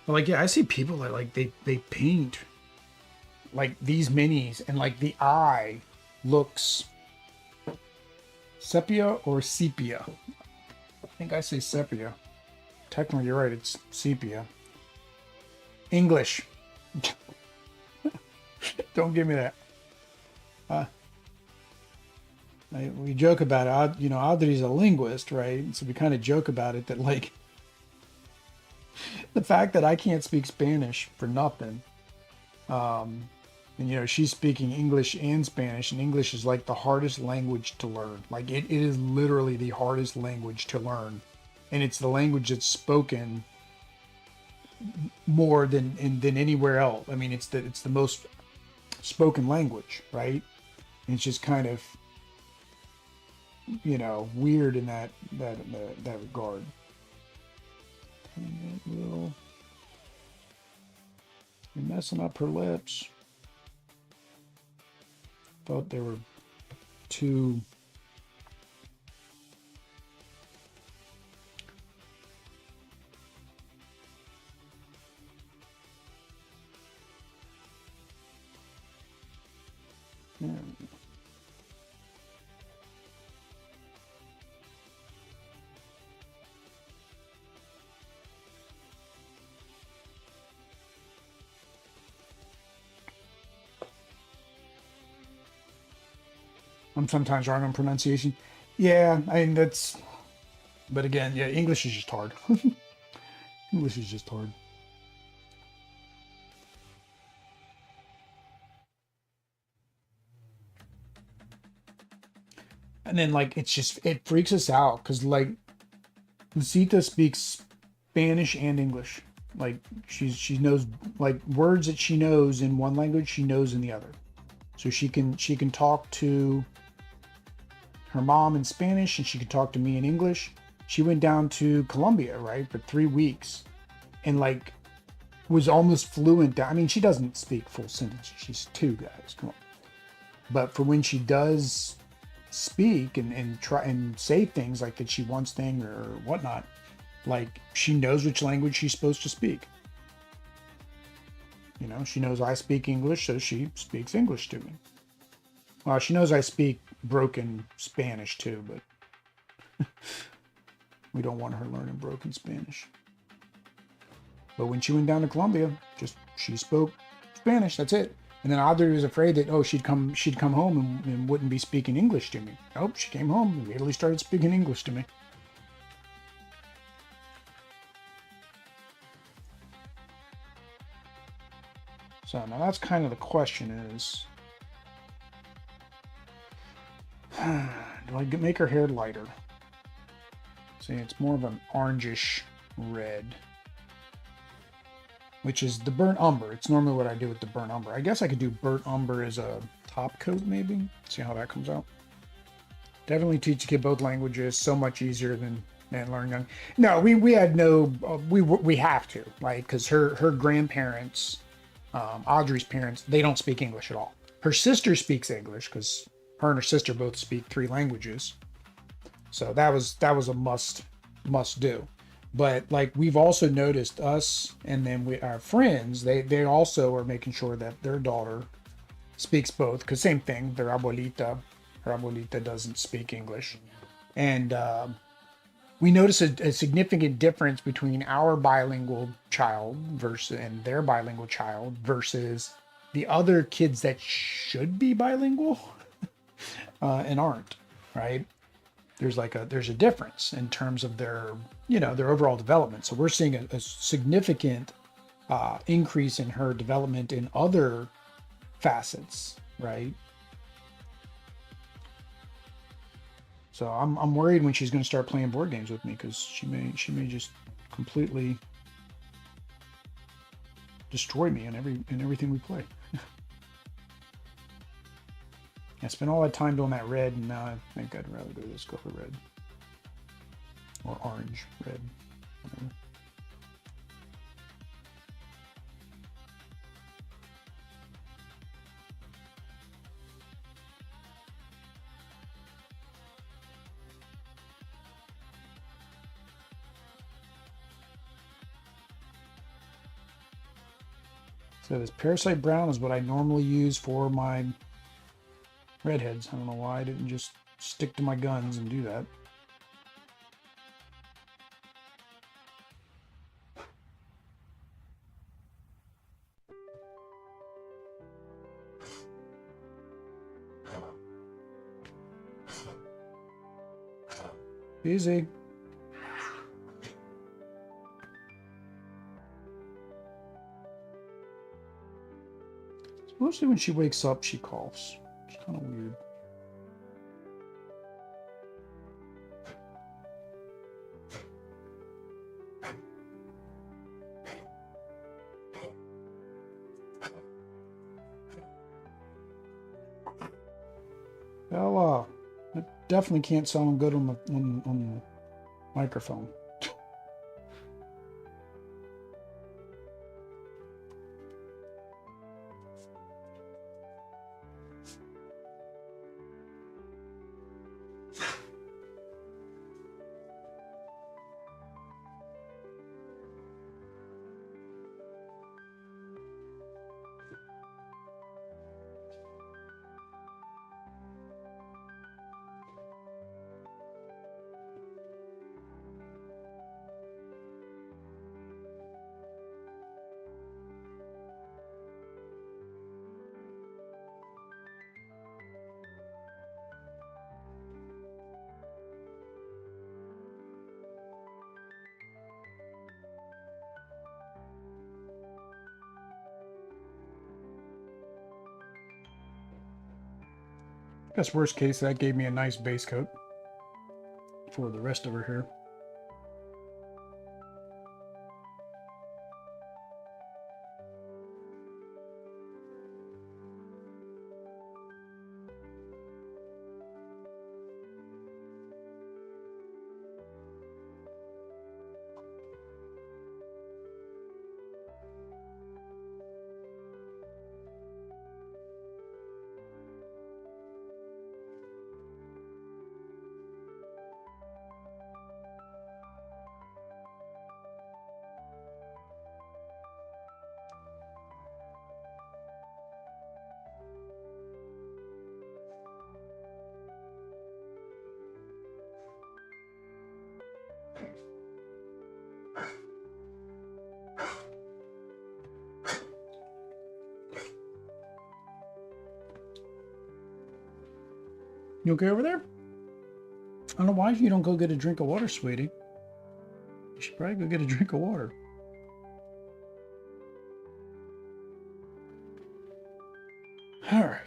But like, yeah, I see people that like they paint like these minis and like the eye looks sepia or sepia. I think I say sepia. Technically, you're right. It's sepia. English. Don't give me that. We joke about it. Audrey's a linguist, right? So we kind of joke about it that like the fact that I can't speak Spanish for nothing. And she's speaking English and Spanish, and English is like the hardest language to learn. Like it is literally the hardest language to learn. And it's the language that's spoken more than anywhere else. I mean, it's the most spoken language, right? And it's just kind of weird in that regard. You're messing up her lips. Thought they were too. Yeah. I'm sometimes wrong on pronunciation. Yeah, I mean but again, yeah, English is just hard. English is just hard. And then like it freaks us out because like Lucita speaks Spanish and English. Like she knows like words that she knows in one language, she knows in the other. So she can talk to her mom in Spanish and she can talk to me in English. She went down to Colombia, right, for 3 weeks and like was almost fluent. I mean, she doesn't speak full sentences. She's 2 guys. Come on. But for when she does speak and try and say things like that she wants thing or whatnot, like she knows which language she's supposed to speak. She knows I speak English, so she speaks English to me. Well, she knows I speak broken Spanish too, but we don't want her learning broken Spanish. But when she went down to Colombia, she spoke Spanish. That's it. And then Audrey was afraid that she'd come home and wouldn't be speaking English to me. Nope, she came home and immediately started speaking English to me. So now that's kind of the question is, do I make her hair lighter? See, it's more of an orangish red, which is the burnt umber. It's normally what I do with the burnt umber. I guess I could do burnt umber as a top coat maybe. See how that comes out. Definitely teach a kid both languages. So much easier than learning young. No, we had no, we have to, like, because her grandparents, Audrey's parents, they don't speak English at all. Her sister speaks English because her and her sister both speak 3 languages. So that was a must do. But like we've also noticed us and then our friends, they also are making sure that their daughter speaks both, because same thing, her abuelita doesn't speak English. And we notice a significant difference between our bilingual child and their bilingual child versus the other kids that should be bilingual and aren't, right? There's a difference in terms of their overall development. So we're seeing a significant increase in her development in other facets, right? So I'm worried when she's going to start playing board games with me, because she may just completely destroy me in everything we play. I spent all that time doing that red, and now I think I'd rather do this. Go for red or orange, red, whatever. So this Parasite Brown is what I normally use for my redheads. I don't know why I didn't just stick to my guns and do that. Easy. Mostly when she wakes up, she coughs. It's kind of weird. Bella, it definitely can't sound good on the microphone. I guess worst case, that gave me a nice base coat for the rest of her hair. You okay over there? I don't know why you don't go get a drink of water, sweetie. You should probably go get a drink of water. All right.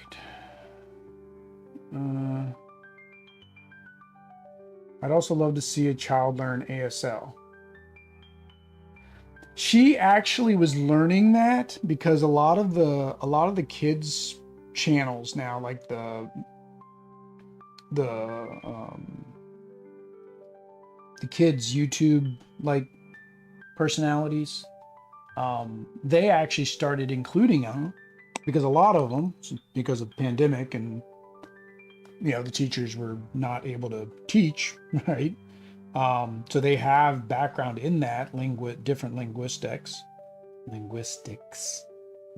I'd also love to see a child learn ASL. She actually was learning that because a lot of the kids channels now, like the kids YouTube like personalities, they actually started including them because a lot of them, because of the pandemic and the teachers were not able to teach, right? So they have background in that different linguistics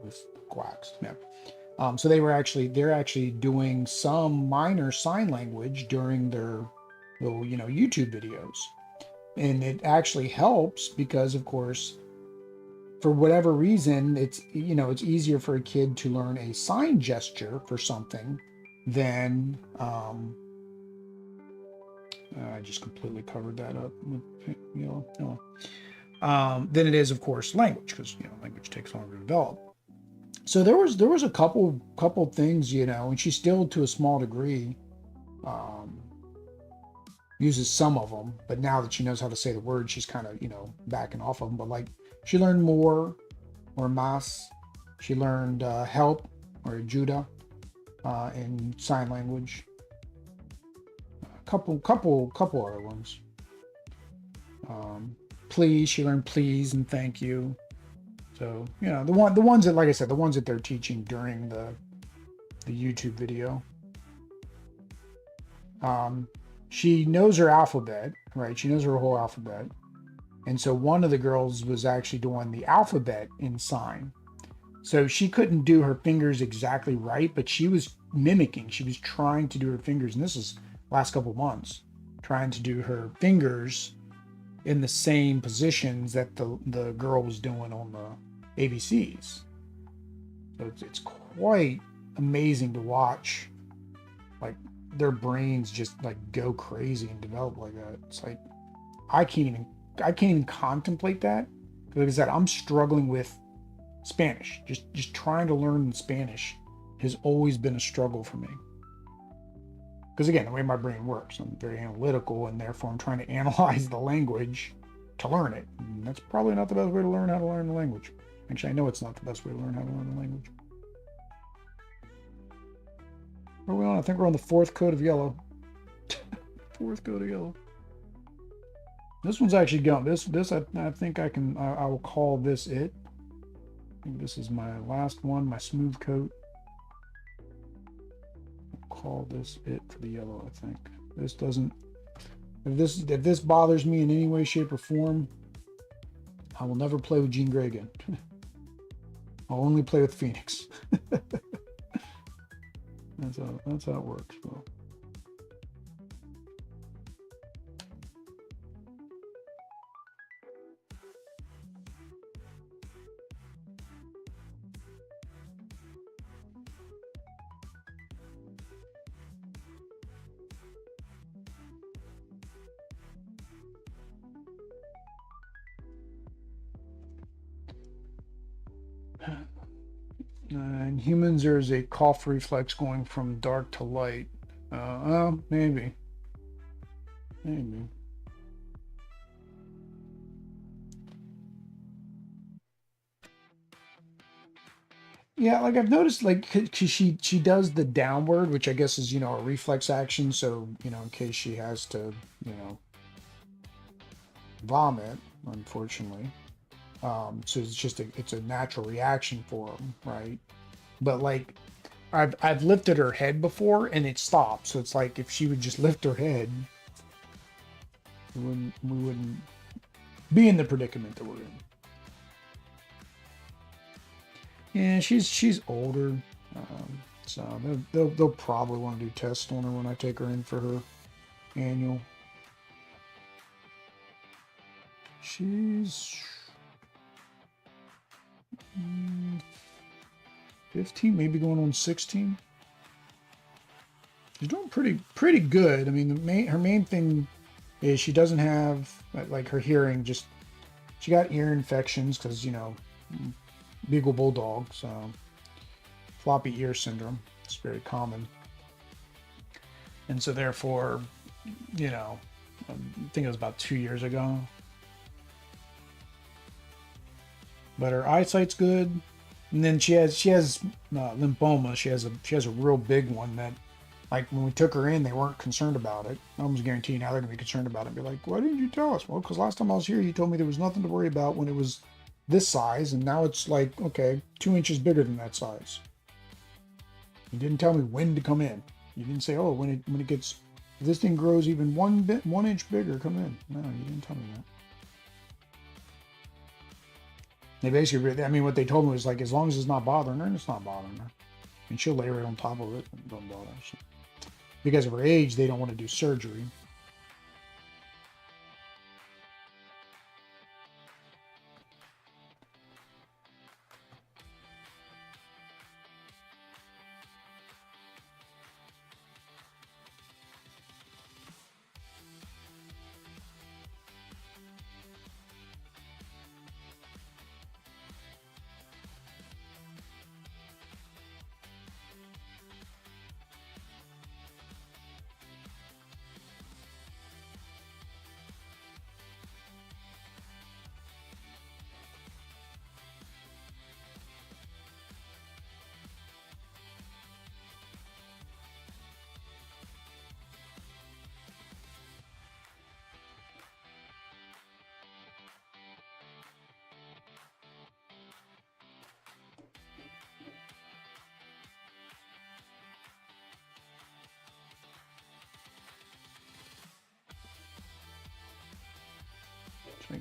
with quacks. Yeah. So they're actually doing some minor sign language during their little, YouTube videos. And it actually helps because, of course, for whatever reason, it's easier for a kid to learn a sign gesture for something than I just completely covered that up with yellow. than it is, of course, language, because language takes longer to develop. So there was a couple things, and she still, to a small degree, um, uses some of them. But now that she knows how to say the word, she's kind of backing off of them. But like she learned more or mas. She learned help or Judah in sign language. A couple other ones. Please, she learned please and thank you. So the ones that, like I said, the ones that they're teaching during the YouTube video. She knows her alphabet, right? She knows her whole alphabet. And so one of the girls was actually doing the alphabet in sign. So she couldn't do her fingers exactly right, but she was mimicking. She was trying to do her fingers. And this is last couple months, trying to do her fingers in the same positions that the girl was doing on the ABCs. So it's quite amazing to watch, like their brains just like go crazy and develop like that. It's like I can't even contemplate that, because like I said, I'm struggling with Spanish. Just trying to learn Spanish has always been a struggle for me. Because again, the way my brain works, I'm very analytical, and therefore I'm trying to analyze the language to learn it. And that's probably not the best way to learn how to learn the language. Actually, I know it's not the best way to learn how to learn the language. Where are we on? I think we're on the 4th coat of yellow. 4th coat of yellow. This one's actually going. This I think I will call this it. I think this is my last one, my smooth coat. I'll call this it for the yellow, I think. This doesn't, if this bothers me in any way, shape, or form, I will never play with Jean Grey again. I'll only play with Phoenix. That's how it works, bro. In humans, there's a cough reflex going from dark to light. Maybe. Yeah, like I've noticed, like she does the downward, which I guess is a reflex action. So in case she has to vomit, unfortunately. So it's a natural reaction for them, right? But like I've lifted her head before and it stopped. So it's like if she would just lift her head, we wouldn't be in the predicament that we're in. Yeah, she's older, so they'll probably want to do tests on her when I take her in for her annual. She's 15, maybe going on 16. She's doing pretty good. I mean, her main thing is she doesn't have like her hearing. Just she got ear infections because Beagle Bulldog, so floppy ear syndrome. It's very common, and so therefore, I think it was about 2 years ago. But her eyesight's good, and then she has lymphoma. She has a real big one that, like when we took her in, they weren't concerned about it. I almost guarantee now they're gonna be concerned about it. And be like, why didn't you tell us? Well, because last time I was here, you told me there was nothing to worry about when it was this size, and now it's like, okay, 2 inches bigger than that size. You didn't tell me when to come in. You didn't say, oh, when it gets, if this thing grows even 1 inch bigger, come in. No, you didn't tell me that. They basically, I mean, what they told me was like, as long as it's not bothering her, and it's not bothering her, and she'll lay right on top of it and don't bother her. Because of her age, they don't want to do surgery.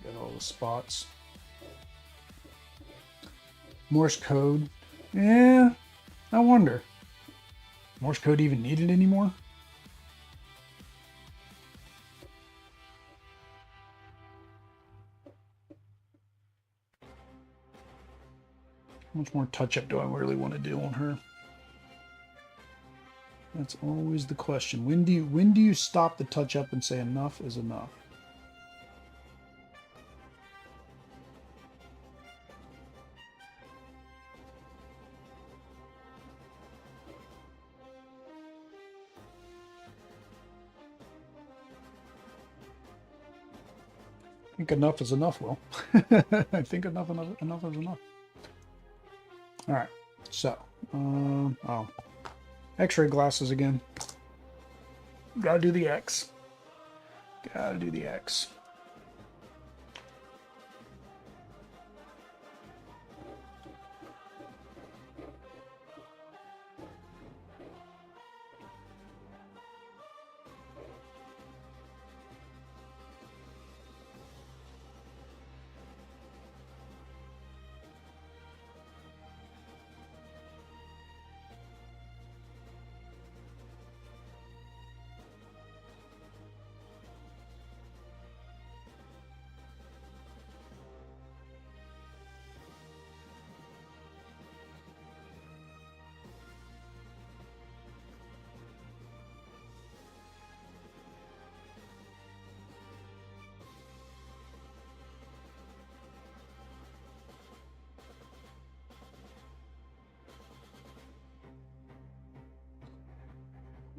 Got all the spots. Morse code. Yeah, I wonder. Morse code even needed anymore? How much more touch-up do I really want to do on her? That's always the question. When do you stop the touch-up and say enough is enough? I think enough is enough, Will. I think enough is enough. All right, so, oh, X-ray glasses again. Gotta do the X. Gotta do the X.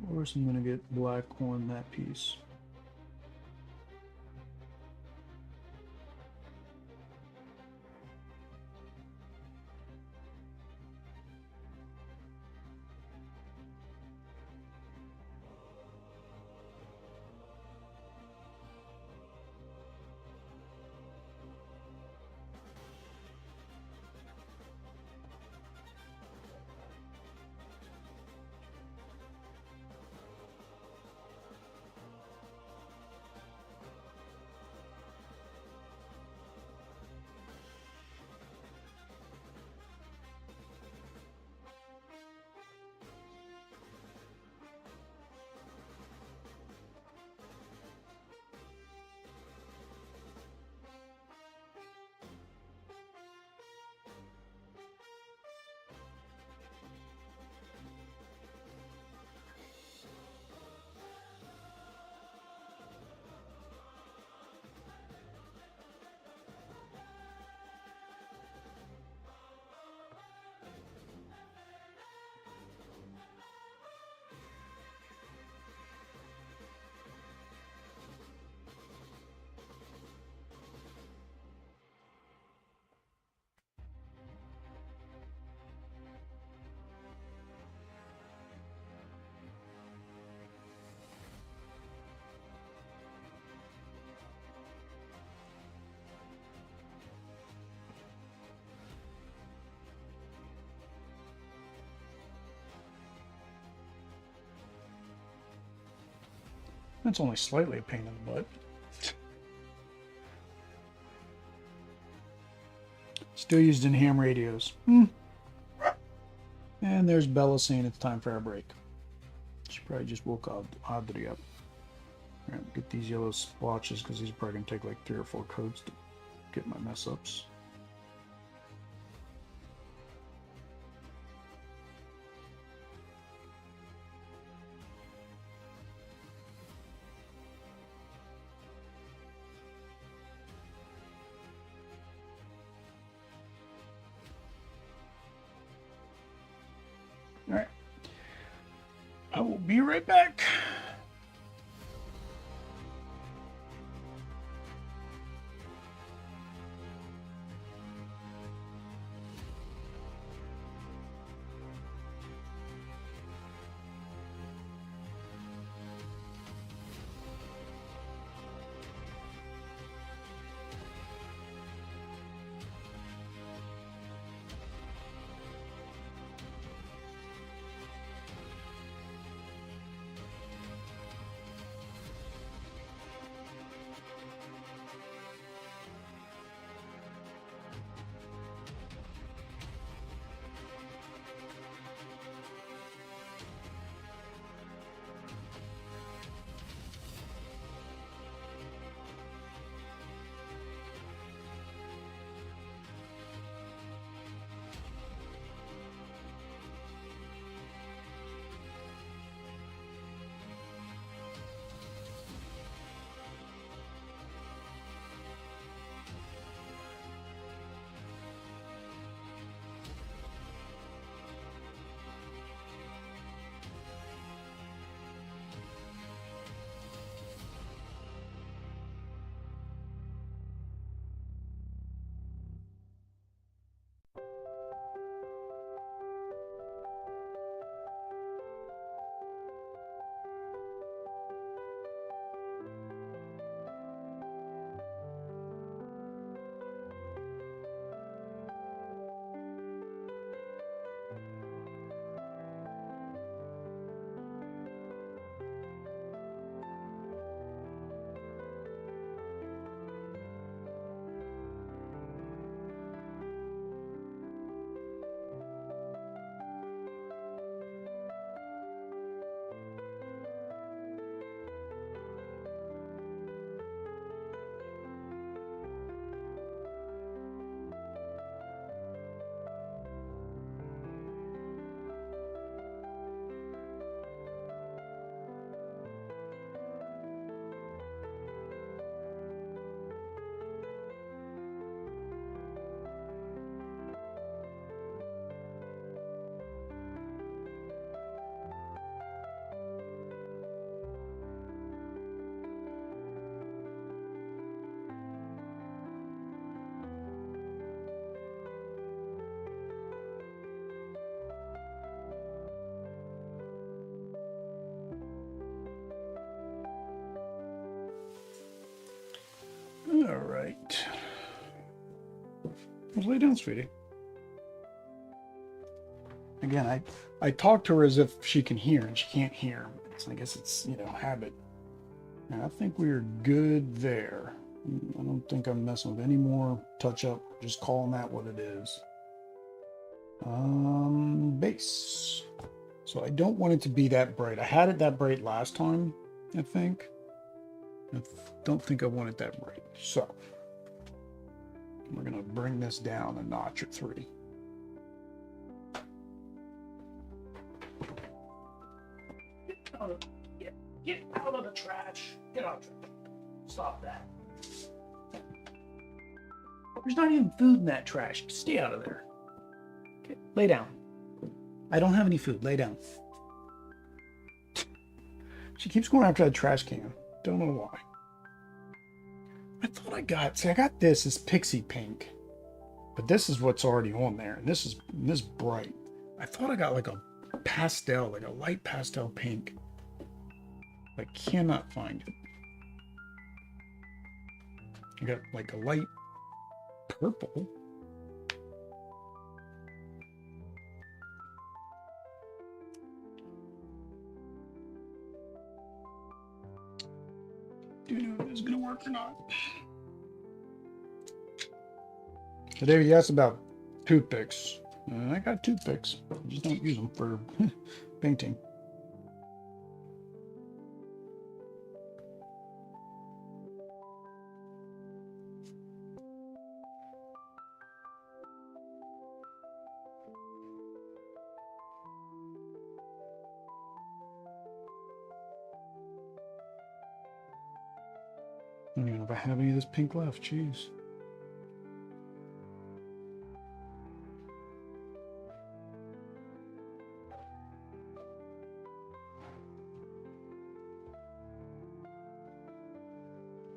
Of course, I'm gonna get black on that piece. That's only slightly a pain in the butt. Still used in ham radios. And there's Bella saying it's time for our break. She probably just woke Audrey up. Alright, get these yellow splotches because these are probably going to take like 3 or 4 coats to get my mess ups. Alright. I will be right back. Just lay down, sweetie. Again, I talk to her as if she can hear, and she can't hear. So I guess it's, you know, habit. And I think we're good there. I don't think I'm messing with any more touch-up. Just calling that what it is. Base. So I don't want it to be that bright. I had it that bright last time, I think. I don't think I want it that bright. So we're going to bring this down a notch or 3. Get out of the trash. Get out of the trash. Stop that. There's not even food in that trash. Stay out of there. Okay, lay down. I don't have any food. Lay down. She keeps going after that trash can. Don't know why. I thought I got this pixie pink, but this is what's already on there, and this bright. I thought I got like a pastel, like a light pastel pink. I cannot find it. I got like a light purple. Do you know if this is going to work or not? So David, you asked about toothpicks. I got toothpicks. I just don't use them for painting. I don't even know if I have any of this pink left. Jeez.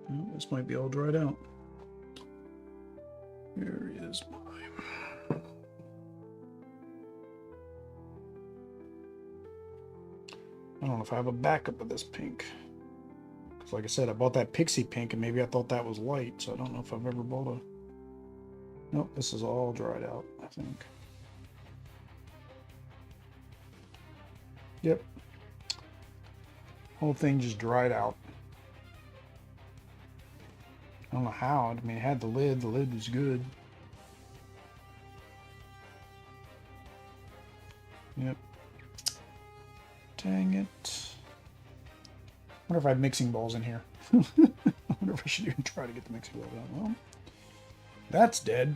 Well, this might be all dried out. Here is mine. I don't know if I have a backup of this pink. Because like I said, I bought that pixie pink and maybe I thought that was light, so I don't know if I've ever bought a... Nope, this is all dried out, I think. Yep. Whole thing just dried out. I don't know how. I mean, it had the lid. The lid was good. Yep. Dang it. I wonder if I have mixing bowls in here. I wonder if I should even try to get the mixing bowls out. Well, that's dead.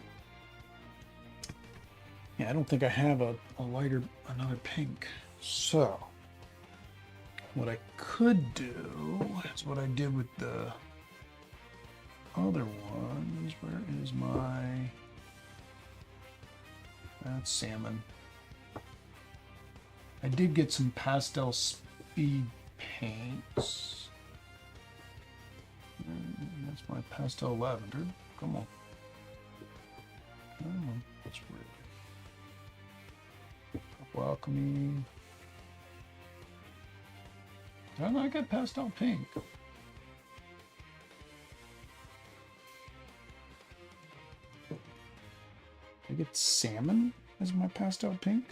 Yeah, I don't think I have another pink. So, what I could do is what I did with the other ones. Where is my... That's salmon. I did get some pastel speed paints. That's my pastel lavender. Come on. Come on. That's weird. Purple alchemy. I don't know, I got pastel pink. I get salmon as my pastel pink.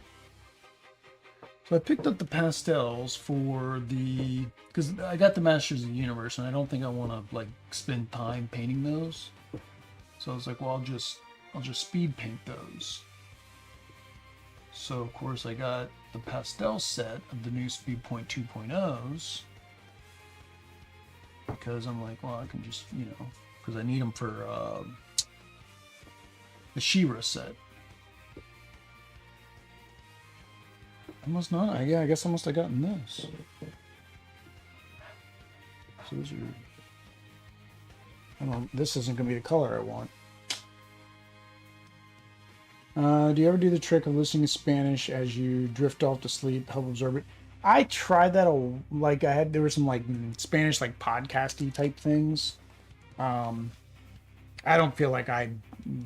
So I picked up the pastels for the, because I got the Masters of the Universe and I don't think I want to like spend time painting those. So I was like, well, I'll just speed paint those. So of course I got the pastel set of the new Speed Point 2.0s because I'm like, well, I can just, you know, because I need them for the She-Ra set. I must not. Yeah, I guess I must have gotten this. So those are... I don't. This isn't going to be the color I want. Do you ever do the trick of listening to Spanish as you drift off to sleep, help absorb it? I tried that. Like there were some like Spanish like podcasty type things. I don't feel like I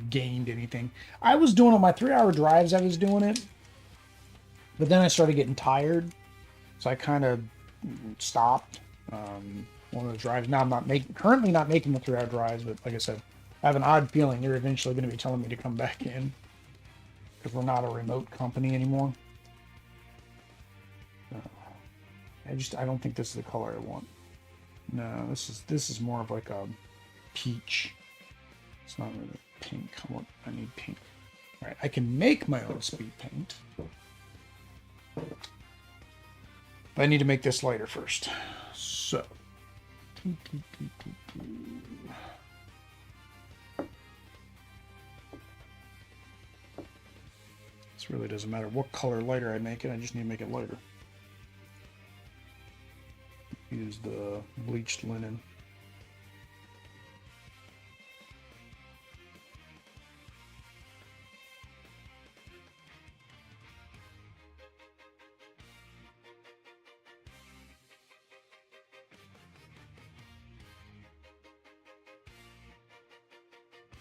gained anything. I was doing on my 3-hour drives. I was doing it. But then I started getting tired, so I kind of stopped one of the drives. Now I'm not currently not making the 3-hour drives, but like I said, I have an odd feeling they're eventually going to be telling me to come back in because we're not a remote company anymore. I don't think this is the color I want. No, this is more of like a peach. It's not really pink. I need pink. All right, I can make my own speed paint. But I need to make this lighter first. So. This really doesn't matter what color lighter I make it. I just need to make it lighter. Use the bleached linen.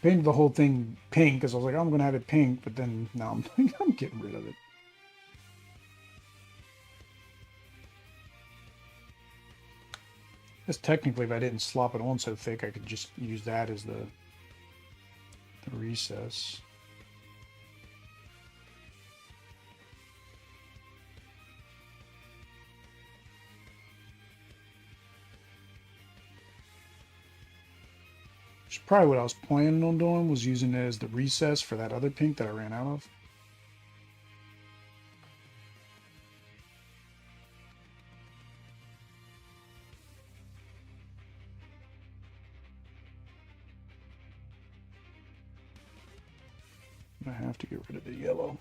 Painted the whole thing pink because I was like, oh, I'm going to have it pink, but then now I'm getting rid of it. Because technically, if I didn't slop it on so thick, I could just use that as the recess. Which is probably what I was planning on doing, was using it as the recess for that other pink that I ran out of. I have to get rid of the yellow.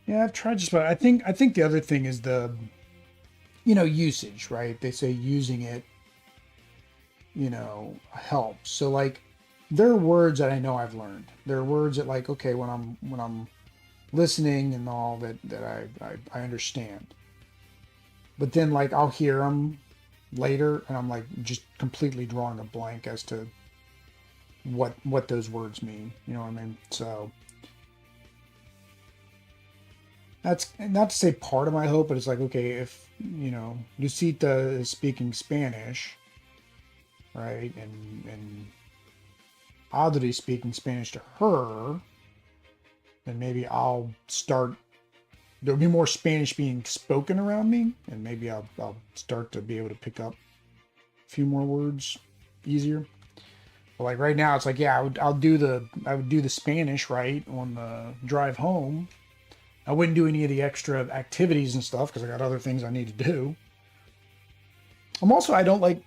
Yeah, I've tried just about. I think the other thing is the, usage, right? They say using it, helps. So like, there are words that I know I've learned. There are words that like, okay, when I'm listening and all that I understand. But then like I'll hear them later, and I'm like just completely drawing a blank as to what those words mean. You know what I mean? So. That's not to say part of my hope, but it's like, okay, if, Lucita is speaking Spanish, right, and Audrey speaking Spanish to her, then maybe I'll start, there'll be more Spanish being spoken around me, and maybe I'll start to be able to pick up a few more words easier. But like right now, it's like, yeah, I would do the Spanish, right, on the drive home. I wouldn't do any of the extra activities and stuff because I got other things I need to do. I don't like,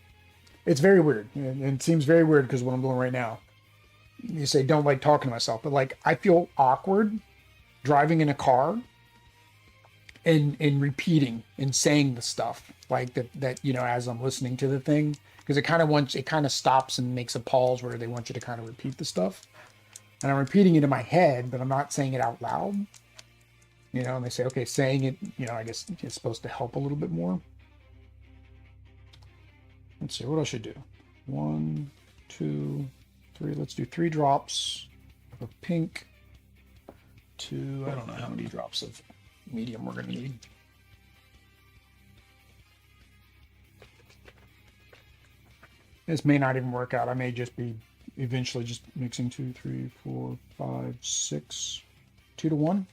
it's very weird. And it seems very weird because what I'm doing right now, you say don't like talking to myself, but like I feel awkward driving in a car and repeating and saying the stuff like that as I'm listening to the thing, because it kind of stops and makes a pause where they want you to kind of repeat the stuff. And I'm repeating it in my head, but I'm not saying it out loud. And they say, okay, saying it, I guess it's supposed to help a little bit more. Let's see, what else should I do? 1, 2, 3. Let's do 3 drops of pink. 2, I don't know how many drops of medium we're going to need. This may not even work out. I may just be eventually just mixing 2, 3, 4, 5, 6, 2 to 1.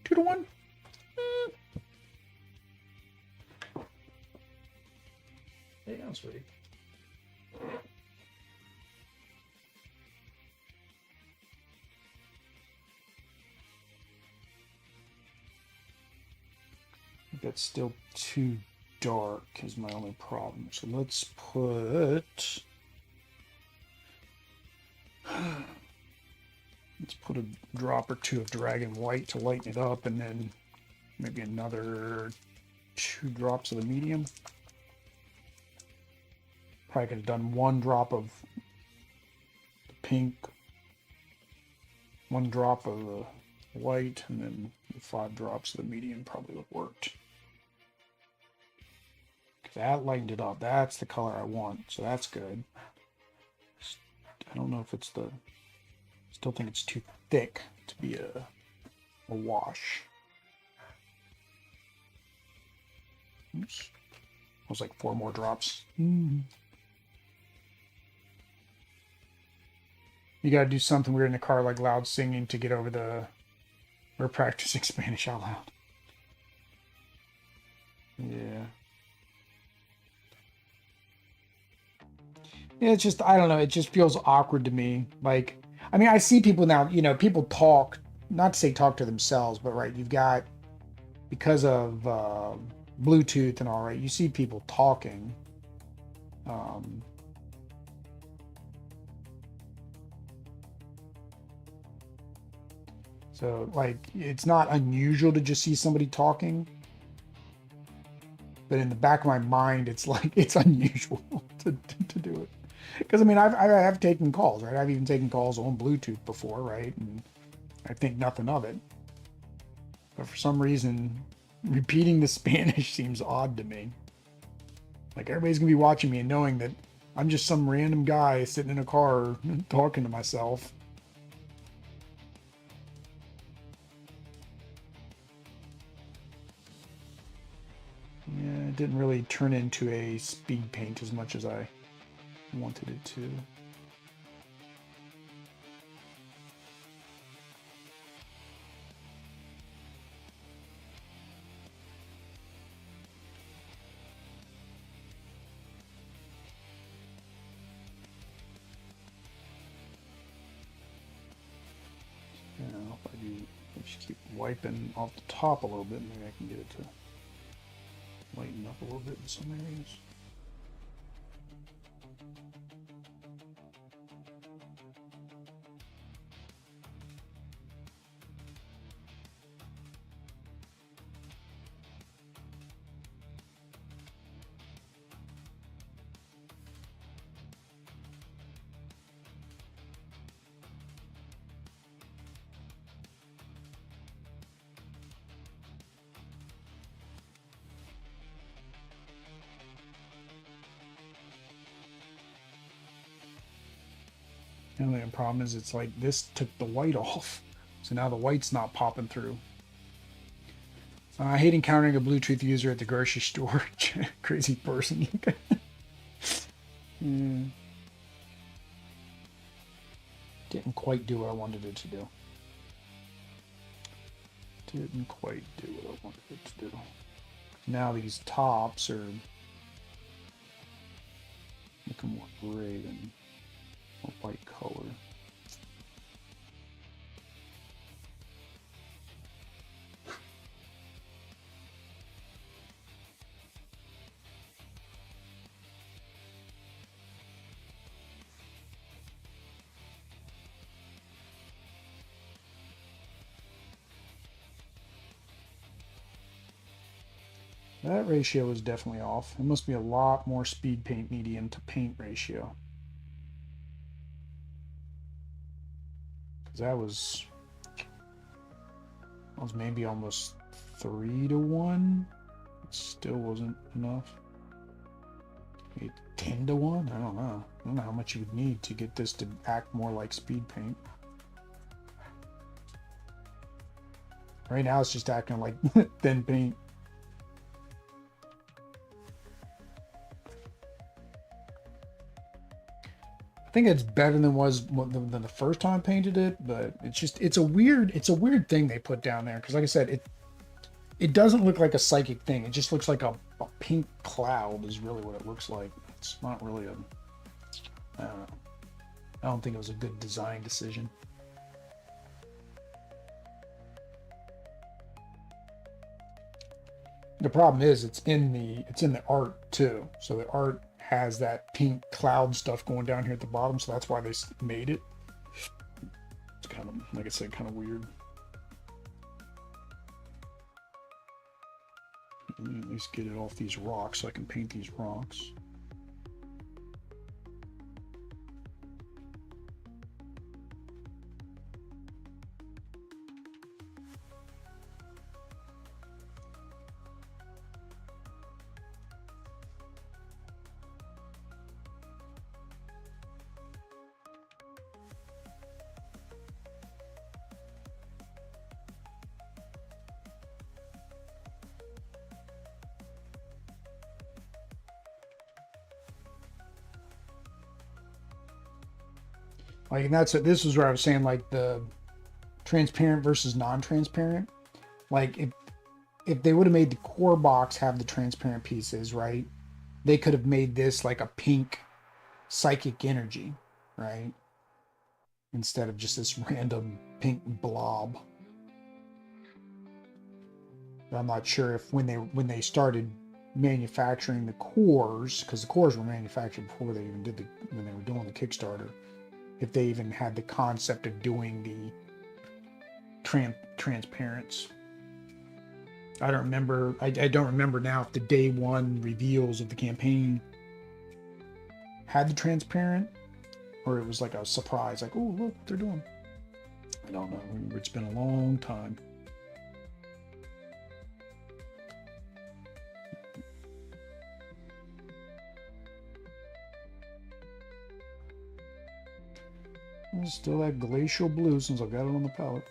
2 to 1. Hey, I'm sweetie. That's still too dark is my only problem. So let's put a drop or 2 of Dragon White to lighten it up, and then maybe another 2 drops of the medium. Probably could have done 1 drop of the pink, 1 drop of the white, and then 5 drops of the medium probably would have worked. That lightened it up. That's the color I want, so that's good. I don't know if it's the... Still think it's too thick to be a wash. Oops. It was like 4 more drops. You gotta do something weird in the car, like loud singing, to get over the... We're practicing Spanish out loud. Yeah. Yeah, it's just, I don't know, it just feels awkward to me. Like, I mean, I see people now, you know, people talk, not to say talk to themselves, but right, you've got, because of Bluetooth and all, right, you see people talking. So, like, it's not unusual to just see somebody talking. But in the back of my mind, it's like, it's unusual to do it. Because, I mean, I've taken calls, right? I've even taken calls on Bluetooth before, right? And I think nothing of it. But for some reason, repeating the Spanish seems odd to me. Like, everybody's going to be watching me and knowing that I'm just some random guy sitting in a car talking to myself. Yeah, it didn't really turn into a speed paint as much as I wanted it to. Now, if I do, just keep wiping off the top a little bit, maybe I can get it to lighten up a little bit in some areas. The only problem is it's like this took the white off. So now the white's not popping through. I hate encountering a Bluetooth user at the grocery store. Crazy person. Didn't quite do what I wanted it to do. Didn't quite do what I wanted it to do. Now these tops are looking more gray than a white color. That ratio is definitely off. It must be a lot more speed paint medium to paint ratio. Because that was maybe almost 3-to-1. It still wasn't enough. Maybe 10-to-1? I don't know. I don't know how much you would need to get this to act more like speed paint. Right now it's just acting like thin paint. I think it's better than the first time I painted it, but it's a weird thing they put down there, because like I said, it doesn't look like a psychic thing. It just looks like a pink cloud is really what it looks like. It's not really I don't know. I don't think it was a good design decision. The problem is it's in the art too. So the art has that pink cloud stuff going down here at the bottom, so that's why they made it. It's kind of, like I said, kind of weird. Let me at least get it off these rocks so I can paint these rocks. Like, and this was where I was saying, like, the transparent versus non-transparent. Like, if they would have made the core box have the transparent pieces, right? They could have made this like a pink psychic energy, right? Instead of just this random pink blob. But I'm not sure if when they started manufacturing the cores, because the cores were manufactured before they even did when they were doing the Kickstarter, if they even had the concept of doing the transparents. I don't remember. I don't remember now if the day one reveals of the campaign had the transparent, or it was like a surprise, like, oh, look what they're doing. I don't know. It's been a long time. Still that glacial blue since I got it on the palette.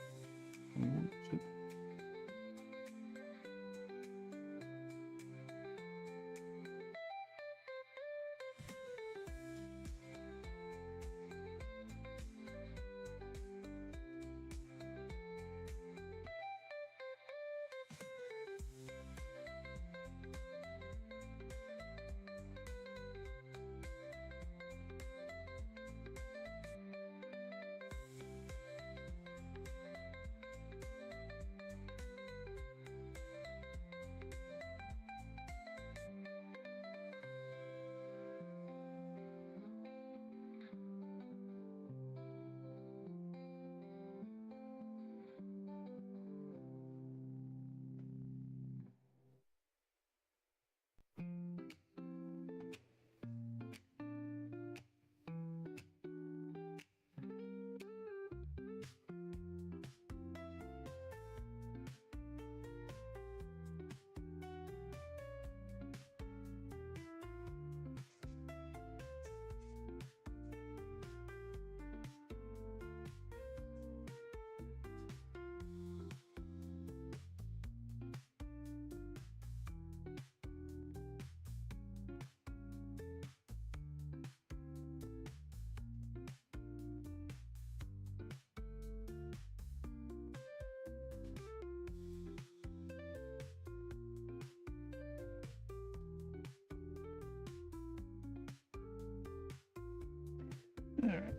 All right.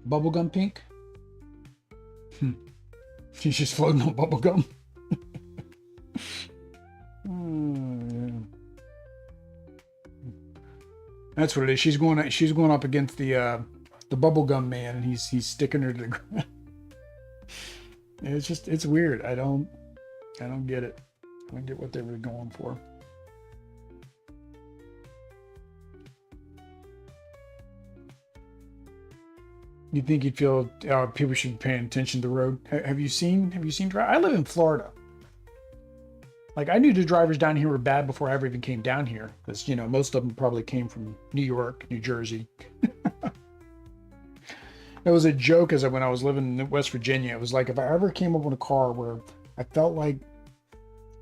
Bubblegum pink. She's just floating on bubblegum. Yeah. That's what it is. She's going up against the bubblegum man, and he's sticking her to the ground. It's weird. I don't get it. I don't get what they were going for. You think you'd feel people should be paying attention to the road? Have you seen drive? I live in Florida. Like, I knew the drivers down here were bad before I ever even came down here, because most of them probably came from New York, New Jersey. It was a joke when I was living in West Virginia. It was like, if I ever came up in a car where I felt like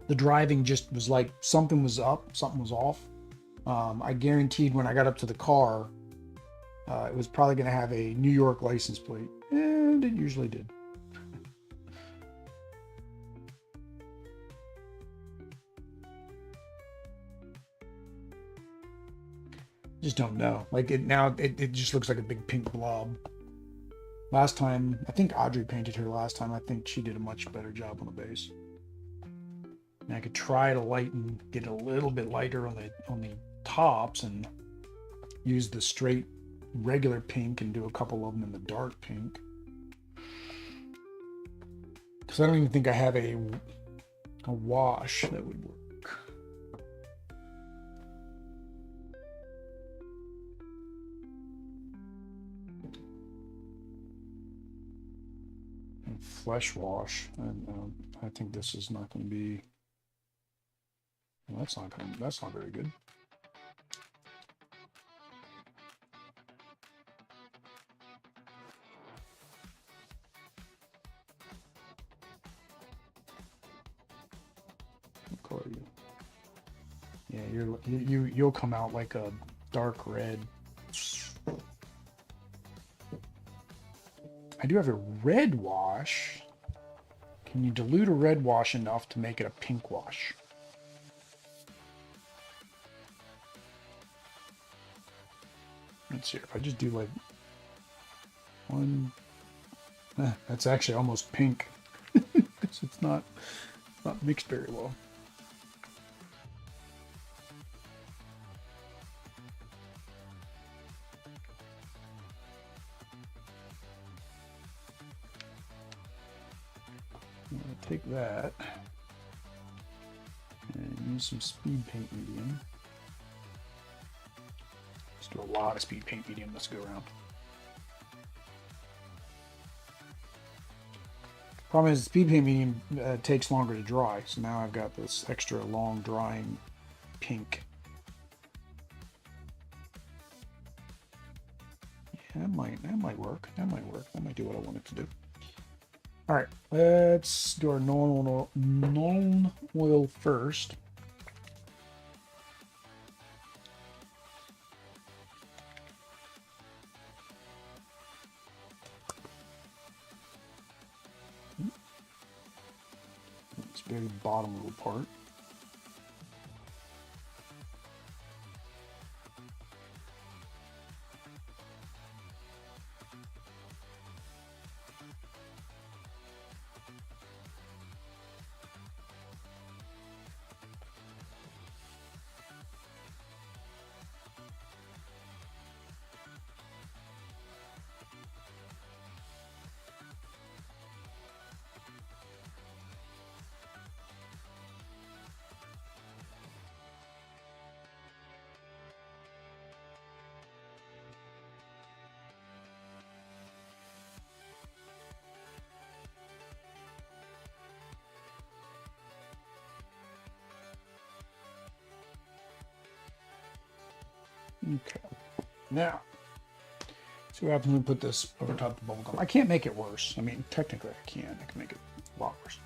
the driving just was like something was up, something was off, I guaranteed when I got up to the car, it was probably going to have a New York license plate, and it usually did. Just don't know. Like, it just looks like a big pink blob. Last time, I think Audrey painted her last time. I think she did a much better job on the base. And I could try to get it a little bit lighter on the tops and use the straight regular pink and do a couple of them in the dark pink. Because I don't even think I have a wash that would work. And flesh wash, and I think this is not going to be. Well, that's not very good. What color are you? Yeah, you'll come out like a dark red. I do have a red wash. Can you dilute a red wash enough to make it a pink wash? Let's see if I just do like one. That's actually almost pink because it's not mixed very well. I'm going to take that and use some speed paint medium. Let's do a lot of speed paint medium. Let's go around. Problem is, speed paint medium takes longer to dry, so now I've got this extra long drying pink. Yeah, that might work. That might work. That might do what I want it to do. All right, let's do our non-oil first. This very bottom little part. Okay, now, see what happens when we put this over top of the bubble gum. I can't make it worse. I mean, technically I can. I can make it a lot worse.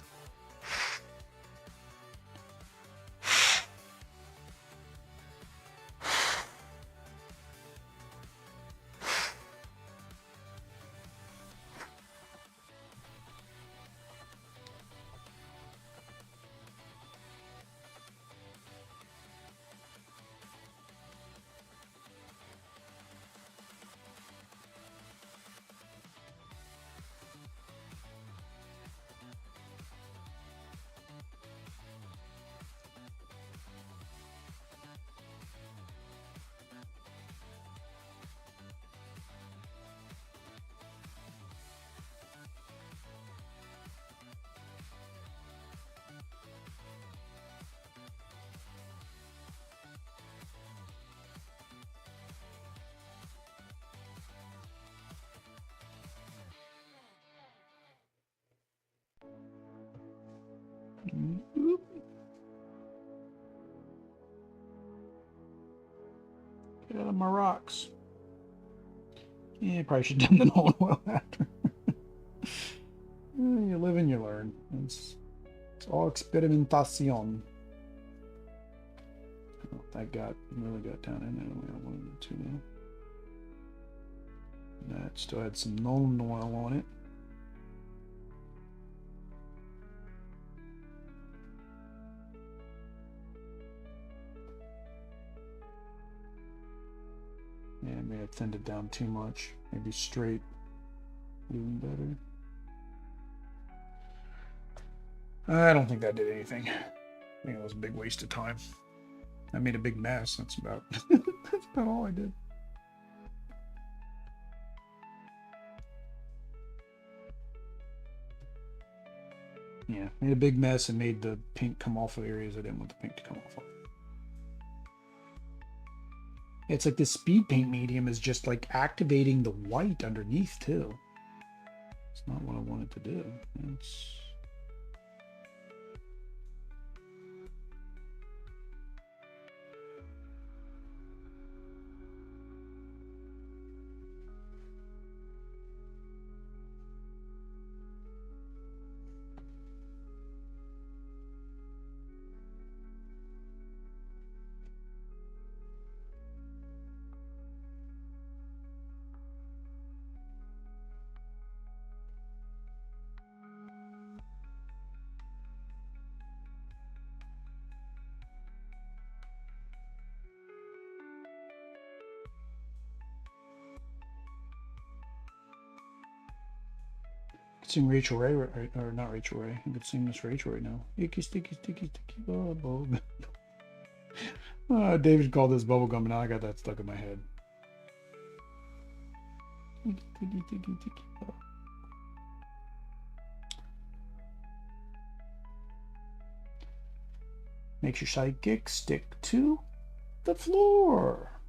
Get out of my rocks. Yeah, probably should have done the non-oil after. You live and you learn. It's all experimentation. Oh, that really got down in there the way I wanted it to now. That still had some non-oil on it. Yeah, maybe I thinned it down too much. Maybe straight even better. I don't think that did anything. I think it was a big waste of time. I made a big mess. That's about that's about all I did. Yeah, made a big mess and made the pink come off of areas I didn't want the pink to come off of. It's like the speed paint medium is just like activating the white underneath too. It's not what I wanted to do. It's Sing Rachel Ray, or not Rachel Ray. I could sing Miss Rachel right now. Icky, sticky, sticky, sticky, bubble. David called this bubble gum, and now I got that stuck in my head. Sticky, sticky, sticky, sticky, bubble. Makes your sidekick stick to the floor.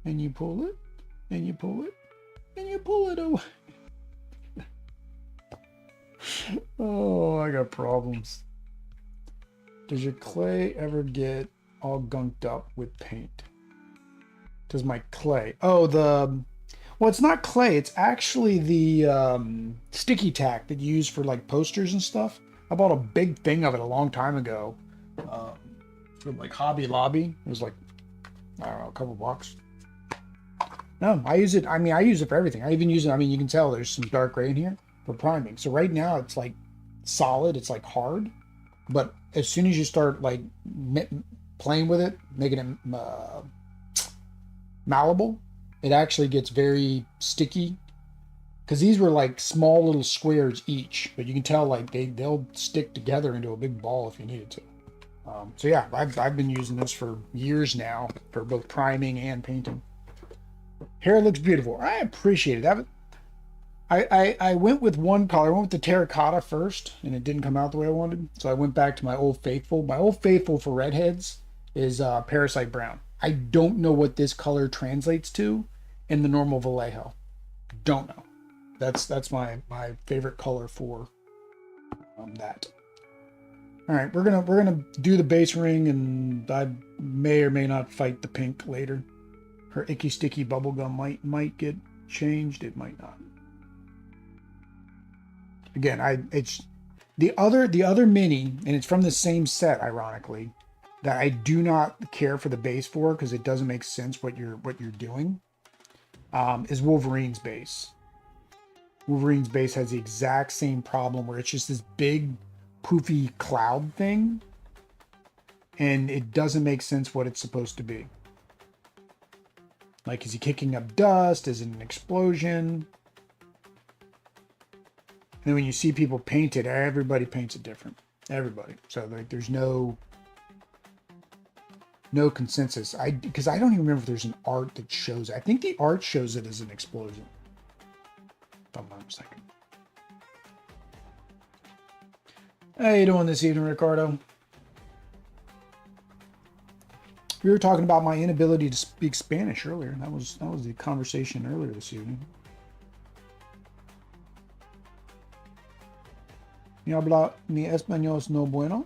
And you pull it, and you pull it, and you pull it away. Oh, I got problems. Does your clay ever get all gunked up with paint? Does my clay? Oh, well, it's not clay. It's actually the sticky tack that you use for like posters and stuff. I bought a big thing of it a long time ago from like Hobby Lobby. It was like, I don't know, a couple bucks. No, I use it. I mean, I use it for everything. I even use it. I mean, you can tell there's some dark gray in here for priming. So right now it's like solid. It's like hard. But as soon as you start like playing with it, making it malleable, it actually gets very sticky. Because these were like small little squares each, but you can tell like they'll stick together into a big ball if you needed to. So yeah, I've been using this for years now for both priming and painting. Hair looks beautiful. I appreciate it. I went with one color. I went with the terracotta first, and it didn't come out the way I wanted. So I went back to my old faithful. My old faithful for redheads is Parasite Brown. I don't know what this color translates to in the normal Vallejo. Don't know. That's my favorite color for that. All right, we're gonna do the base ring, and I may or may not fight the pink later. Her icky sticky bubblegum might get changed. It might not. Again, it's the other mini, and it's from the same set, ironically, that I do not care for the base for because it doesn't make sense what you're doing. Is Wolverine's base. Wolverine's base has the exact same problem where it's just this big poofy cloud thing, and it doesn't make sense what it's supposed to be. Like, is he kicking up dust? Is it an explosion? And then when you see people paint it, everybody paints it different. Everybody. So like, there's no consensus. Because I don't even remember if there's an art that shows it. I think the art shows it as an explosion, if I'm not mistaken. How you doing this evening, Ricardo? We were talking about my inability to speak Spanish earlier. That was the conversation earlier this evening. Mi habla mi español es no bueno.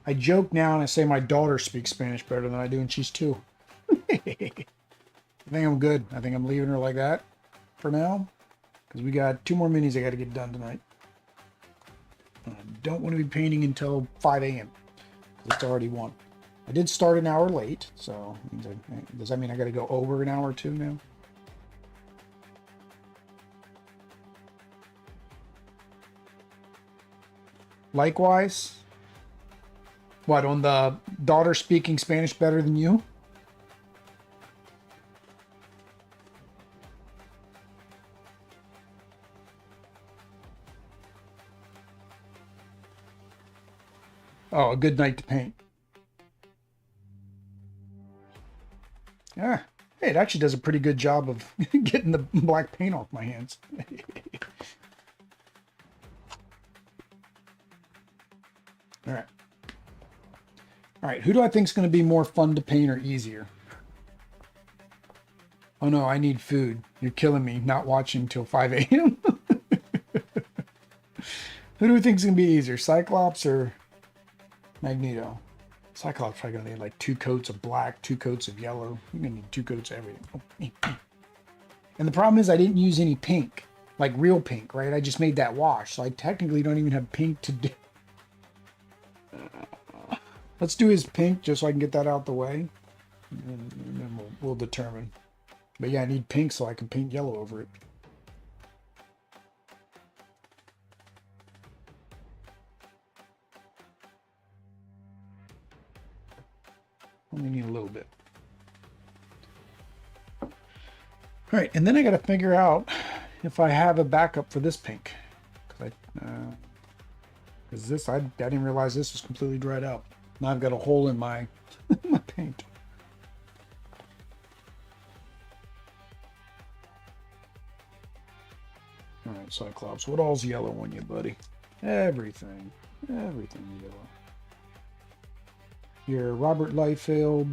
I joke now and I say my daughter speaks Spanish better than I do, and she's 2. I think I'm good. I think I'm leaving her like that for now, because we got 2 more minis I got to get done tonight. I don't want to be painting until 5 a.m. It's already 1. I did start an hour late, so does that mean I got to go over an hour or 2 now? Likewise. What, on the daughter speaking Spanish better than you? Oh, a good night to paint. Yeah, hey, it actually does a pretty good job of getting the black paint off my hands. All right. All right, who do I think is going to be more fun to paint or easier? Oh no, I need food. You're killing me not watching till 5 a.m. Who do we think is going to be easier, Cyclops or Magneto? Cyclops probably going to need like 2 coats of black, 2 coats of yellow. You're going to need 2 coats of everything. And the problem is I didn't use any pink, like real pink, right? I just made that wash, so I technically don't even have pink to do. Let's do his pink just so I can get that out the way, and then we'll determine. But yeah, I need pink so I can paint yellow over it. Only need a little bit. All right, and then I got to figure out if I have a backup for this pink. Because this, I didn't realize this was completely dried out. Now I've got a hole in my, my paint. All right, Cyclops, what all's yellow on you, buddy? Everything. Everything yellow. Your Robert Leafield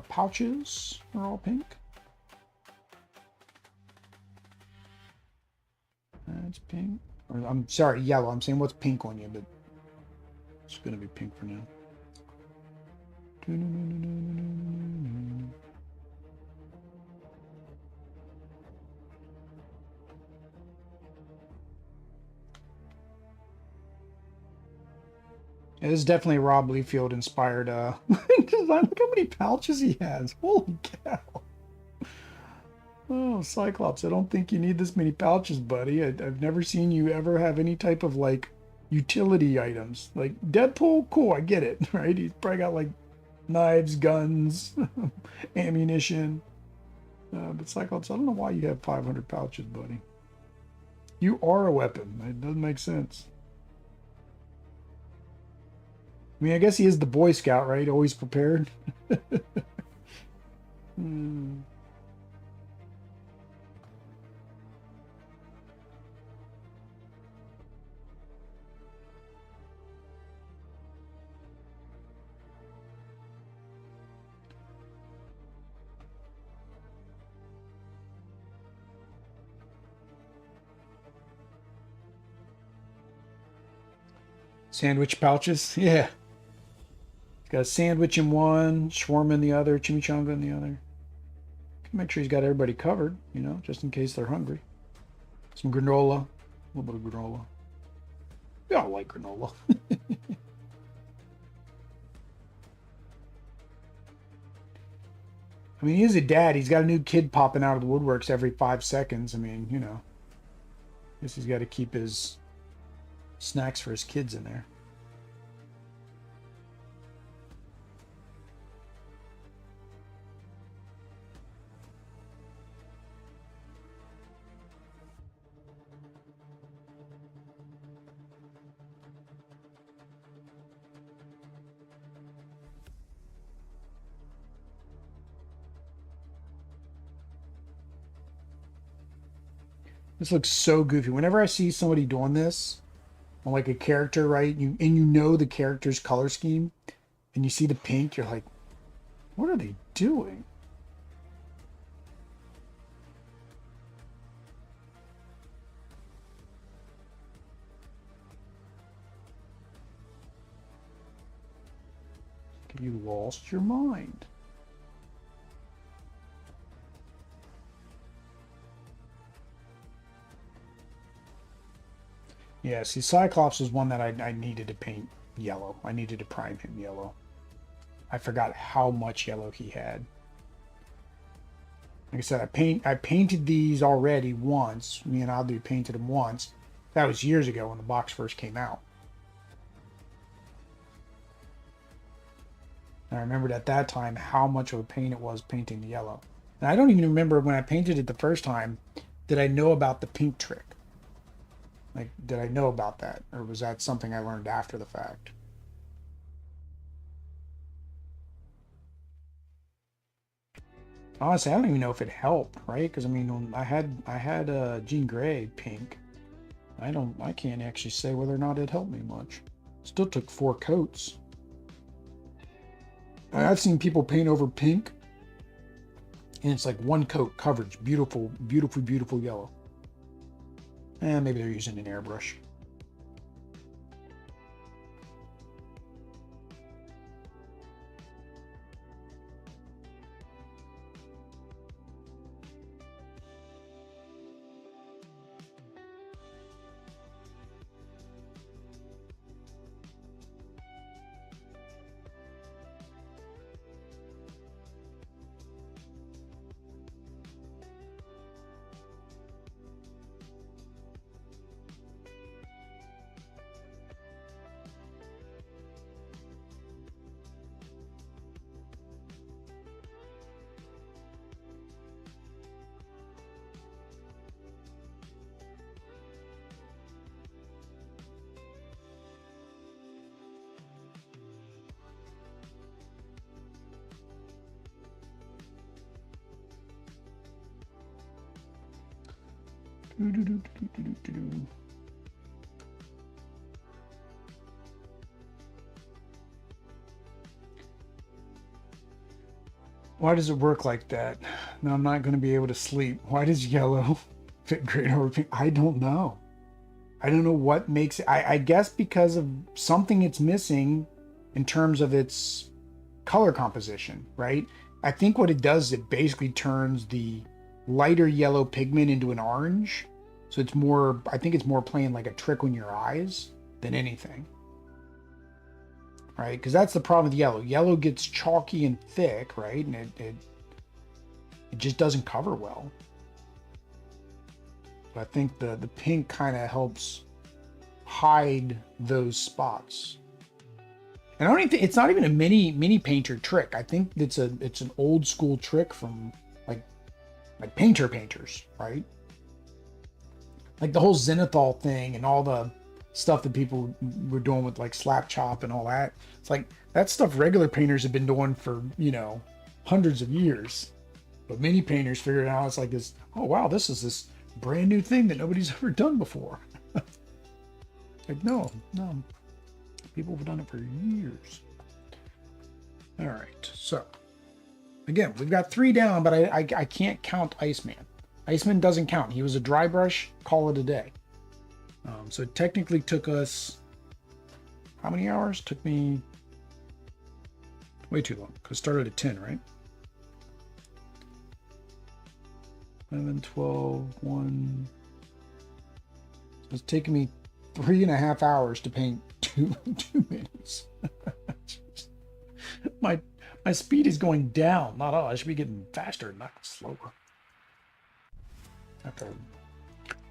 pouches are all pink. That's pink. Or, I'm sorry, yellow. I'm saying what's pink on you, but it's going to be pink for now. It is definitely Rob Liefeld inspired design. Look how many pouches he has. Holy cow. Oh, Cyclops, I don't think you need this many pouches, buddy. I've never seen you ever have any type of, like, utility items. Like, Deadpool, cool, I get it, right? He's probably got, like, knives, guns, ammunition. But Cyclops, I don't know why you have 500 pouches, buddy. You are a weapon. It doesn't make sense. I mean, I guess he is the Boy Scout, right? Always prepared. Sandwich pouches? Yeah. He's got a sandwich in one, shawarma in the other, chimichanga in the other. Make sure he's got everybody covered, you know, just in case they're hungry. Some granola. A little bit of granola. We all like granola. I mean, he's a dad. He's got a new kid popping out of the woodworks every 5 seconds. I mean, you know. I guess he's got to keep his snacks for his kids in there. This looks so goofy. Whenever I see somebody doing this on like a character, right? You know the character's color scheme, and you see the pink, you're like, what are they doing? You lost your mind. Yeah, see, Cyclops was one that I needed to paint yellow. I needed to prime him yellow. I forgot how much yellow he had. Like I said, I painted these already once. Me and Audrey painted them once. That was years ago when the box first came out. And I remembered at that time how much of a pain it was painting the yellow. And I don't even remember when I painted it the first time, did I know about the pink trick? Like, did I know about that? Or was that something I learned after the fact? Honestly, I don't even know if it helped, right? Because I mean, I had Jean Grey pink. I can't actually say whether or not it helped me much. Still took 4 coats. I've seen people paint over pink, and it's like 1 coat coverage, beautiful, beautiful, beautiful yellow. And maybe they're using an airbrush. Why does it work like that? No, I'm not going to be able to sleep. Why does yellow fit great over pink? I don't know. I don't know what makes it. I guess because of something it's missing in terms of its color composition, right? I think what it does is it basically turns the lighter yellow pigment into an orange. So it's more, I think it's more playing like a trick on your eyes than anything. Right? Because that's the problem with yellow. Yellow gets chalky and thick, right? And it just doesn't cover well. But I think the pink kind of helps hide those spots. And I don't even think, it's not even a mini painter trick. I think it's an old school trick from like painters, right? Like the whole zenithal thing and all the stuff that people were doing with like slap chop and all that. It's like that stuff regular painters have been doing for, you know, hundreds of years. But mini painters figured out it's like this, oh wow, this is this brand new thing that nobody's ever done before. Like, no. People have done it for years. All right, so again, we've got 3 down, but I can't count Iceman. Iceman doesn't count. He was a dry brush, call it a day. So it technically took us, how many hours? Took me way too long, because it started at 10, right? 11, 12, 1. So it's taking me 3.5 hours to paint two minis. my speed is going down, not up. I should be getting faster, not slower. After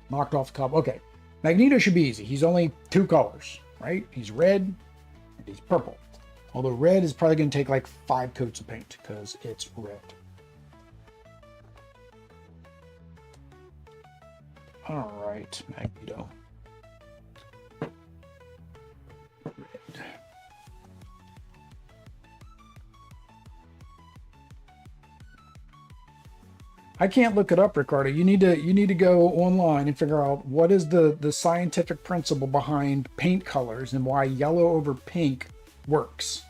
knocked off the top. Okay, Magneto should be easy. He's only 2 colors, right? He's red and he's purple. Although red is probably going to take like 5 coats of paint because it's red. All right, Magneto. Red. I can't look it up, Ricardo. You need to go online and figure out what is the scientific principle behind paint colors and why yellow over pink works.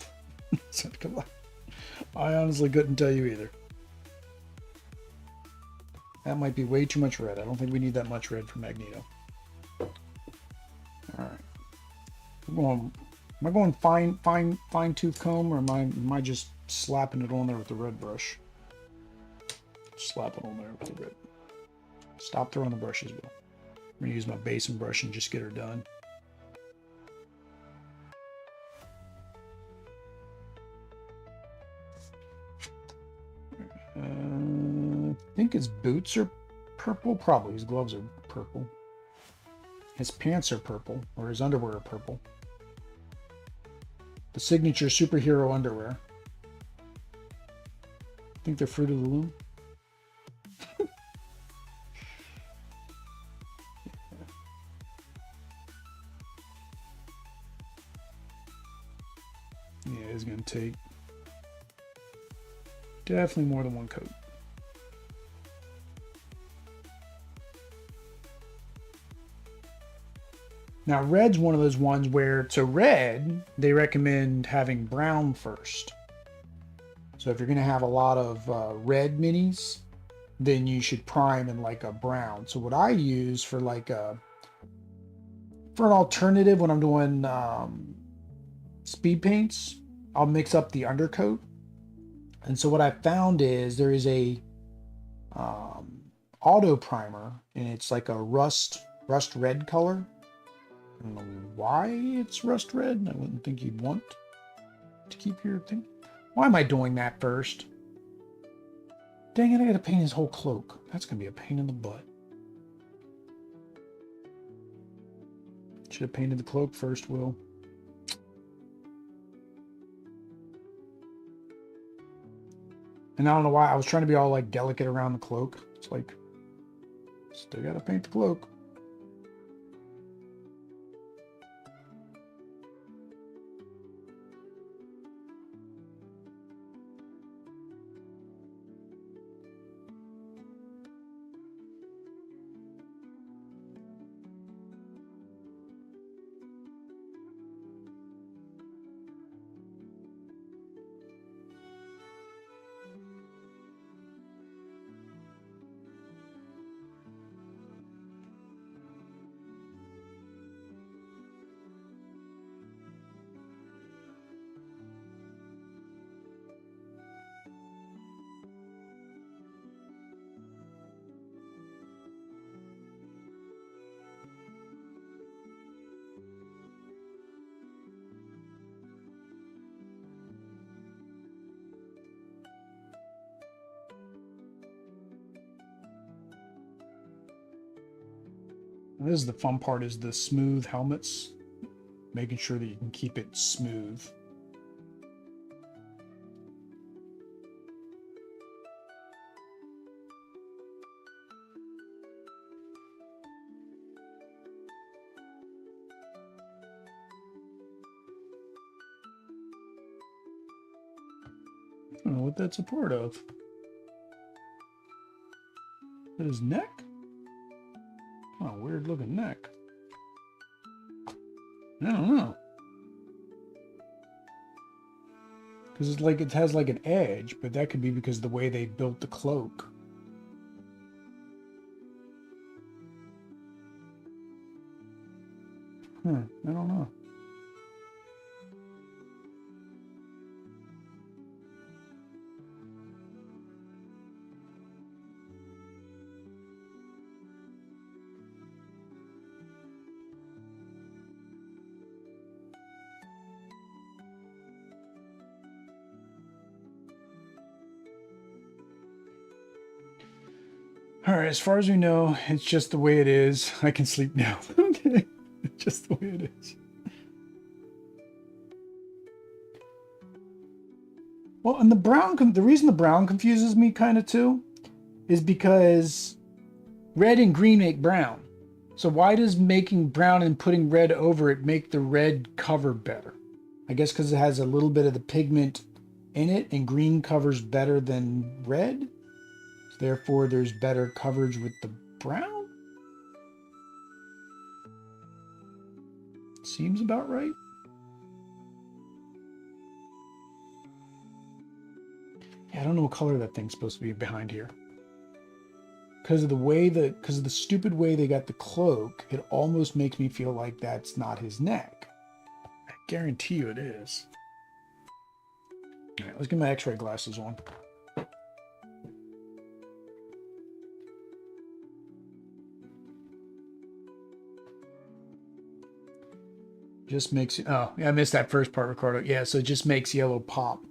I honestly couldn't tell you either. That might be way too much red. I don't think we need that much red for Magneto. All right. Am I going fine tooth comb, or am I just slapping it on there with the red brush? Slap it on there with the red. Stop throwing the brushes, Will. I'm gonna use my base and brush and just get her done. I think his boots are purple. Probably his gloves are purple. His pants are purple, or his underwear are purple. The signature superhero underwear. I think they're Fruit of the Loom. Yeah, it's going to take definitely more than 1 coat. Now, red's one of those ones where, so red, they recommend having brown first. So if you're going to have a lot of red minis, then you should prime in like a brown. So what I use for like for an alternative when I'm doing speed paints, I'll mix up the undercoat. And so what I found is there is a auto primer, and it's like a rust red color. I don't know why it's rust red. I wouldn't think you'd want to keep your thing. Why am I doing that first? Dang it, I gotta paint his whole cloak. That's gonna be a pain in the butt. Should have painted the cloak first, Will. And I don't know why I was trying to be all like delicate around the cloak. It's like, still gotta paint the cloak. This is the fun part, is the smooth helmets. Making sure that you can keep it smooth. I don't know what that's a part of. Is that his neck? Oh, weird looking neck. I don't know. Because it's like it has like an edge, but that could be because of the way they built the cloak. I don't know. All right, as far as we know, it's just the way it is. I can sleep now. Okay, it's just the way it is. Well, and the reason the brown confuses me kind of too is because red and green make brown. So why does making brown and putting red over it make the red cover better? I guess because it has a little bit of the pigment in it, and green covers better than red. Therefore, there's better coverage with the brown? Seems about right. Yeah, I don't know what color that thing's supposed to be behind here. Because of the stupid way they got the cloak, it almost makes me feel like that's not his neck. I guarantee you it is. All right, let's get my x-ray glasses on. Just makes, oh, yeah, I missed that first part, Ricardo. Yeah, so it just makes yellow pop.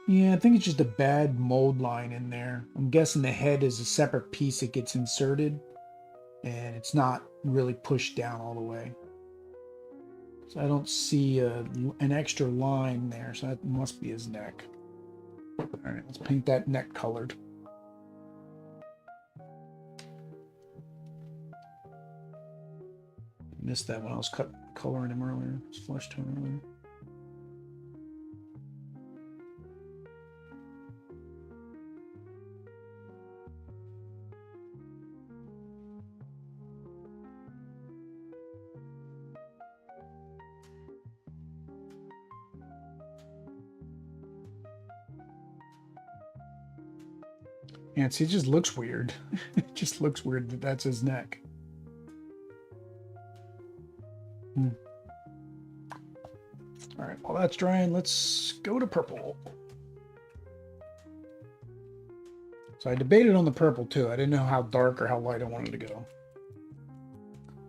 Yeah, I think it's just a bad mold line in there. I'm guessing the head is a separate piece that gets inserted, and it's not really pushed down all the way. So I don't see an extra line there, so that must be his neck. All right, let's paint that neck colored. Missed that when I was coloring him earlier. It's flesh tone earlier. Yeah, see, it just looks weird. It just looks weird that that's his neck. All right, while that's drying, let's go to purple. So I debated on the purple too. I didn't know how dark or how light I wanted to go.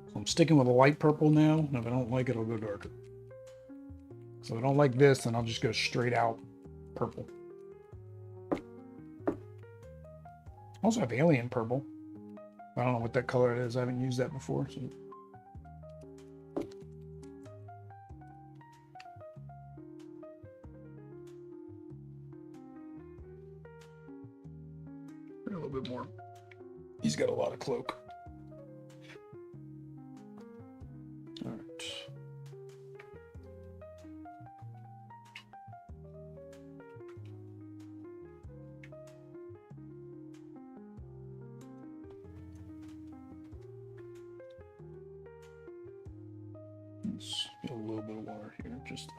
So I'm sticking with a light purple now, and if I don't like it, I'll go darker. So if I don't like this, then I'll just go straight out purple. I also have alien purple. I don't know what that color it is. I haven't used that before. So. A little bit more. He's got a lot of cloak. All right. Let's get a little bit of water here, just.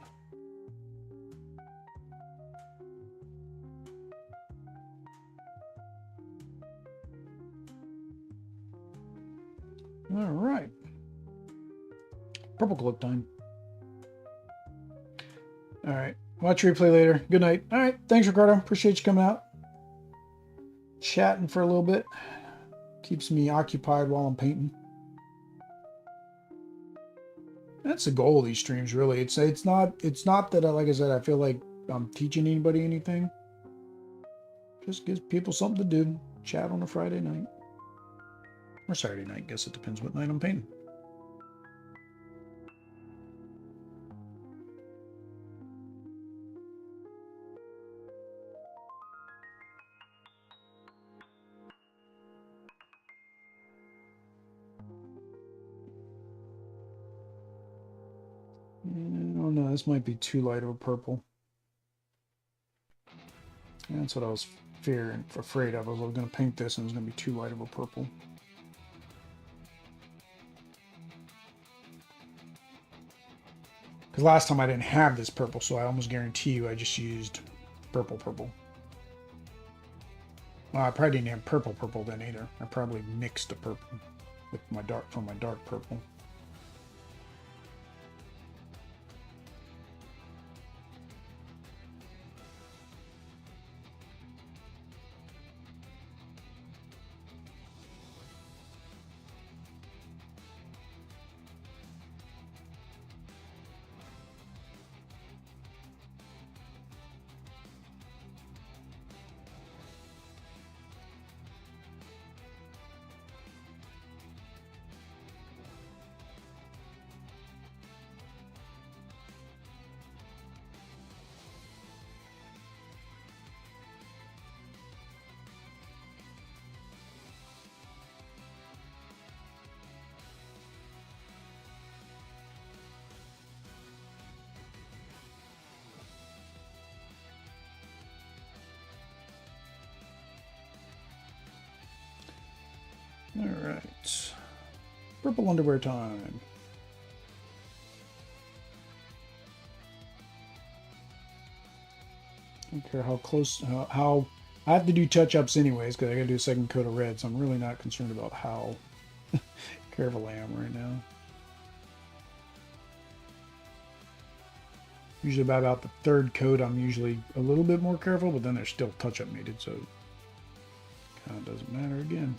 All right. Purple cloak time. All right. Watch replay later. Good night. All right. Thanks, Ricardo. Appreciate you coming out. Chatting for a little bit. Keeps me occupied while I'm painting. That's the goal of these streams, really. It's not that, like I said, I feel like I'm teaching anybody anything. Just gives people something to do. Chat on a Friday night. Or Saturday night. Guess it depends what night I'm painting. Oh no, this might be too light of a purple. Yeah, that's what I was afraid of. I was going to paint this and it was going to be too light of a purple. Because last time I didn't have this purple, so I almost guarantee you I just used purple. Well, I probably didn't have purple then either. I probably mixed the purple with my dark purple. Alright. Purple underwear time. I don't care how close, how I have to do touch-ups anyways because I got to do a second coat of red, so I'm really not concerned about how careful I am right now. Usually about the third coat, I'm usually a little bit more careful, but then there's still touch-up needed, so it kind of doesn't matter again.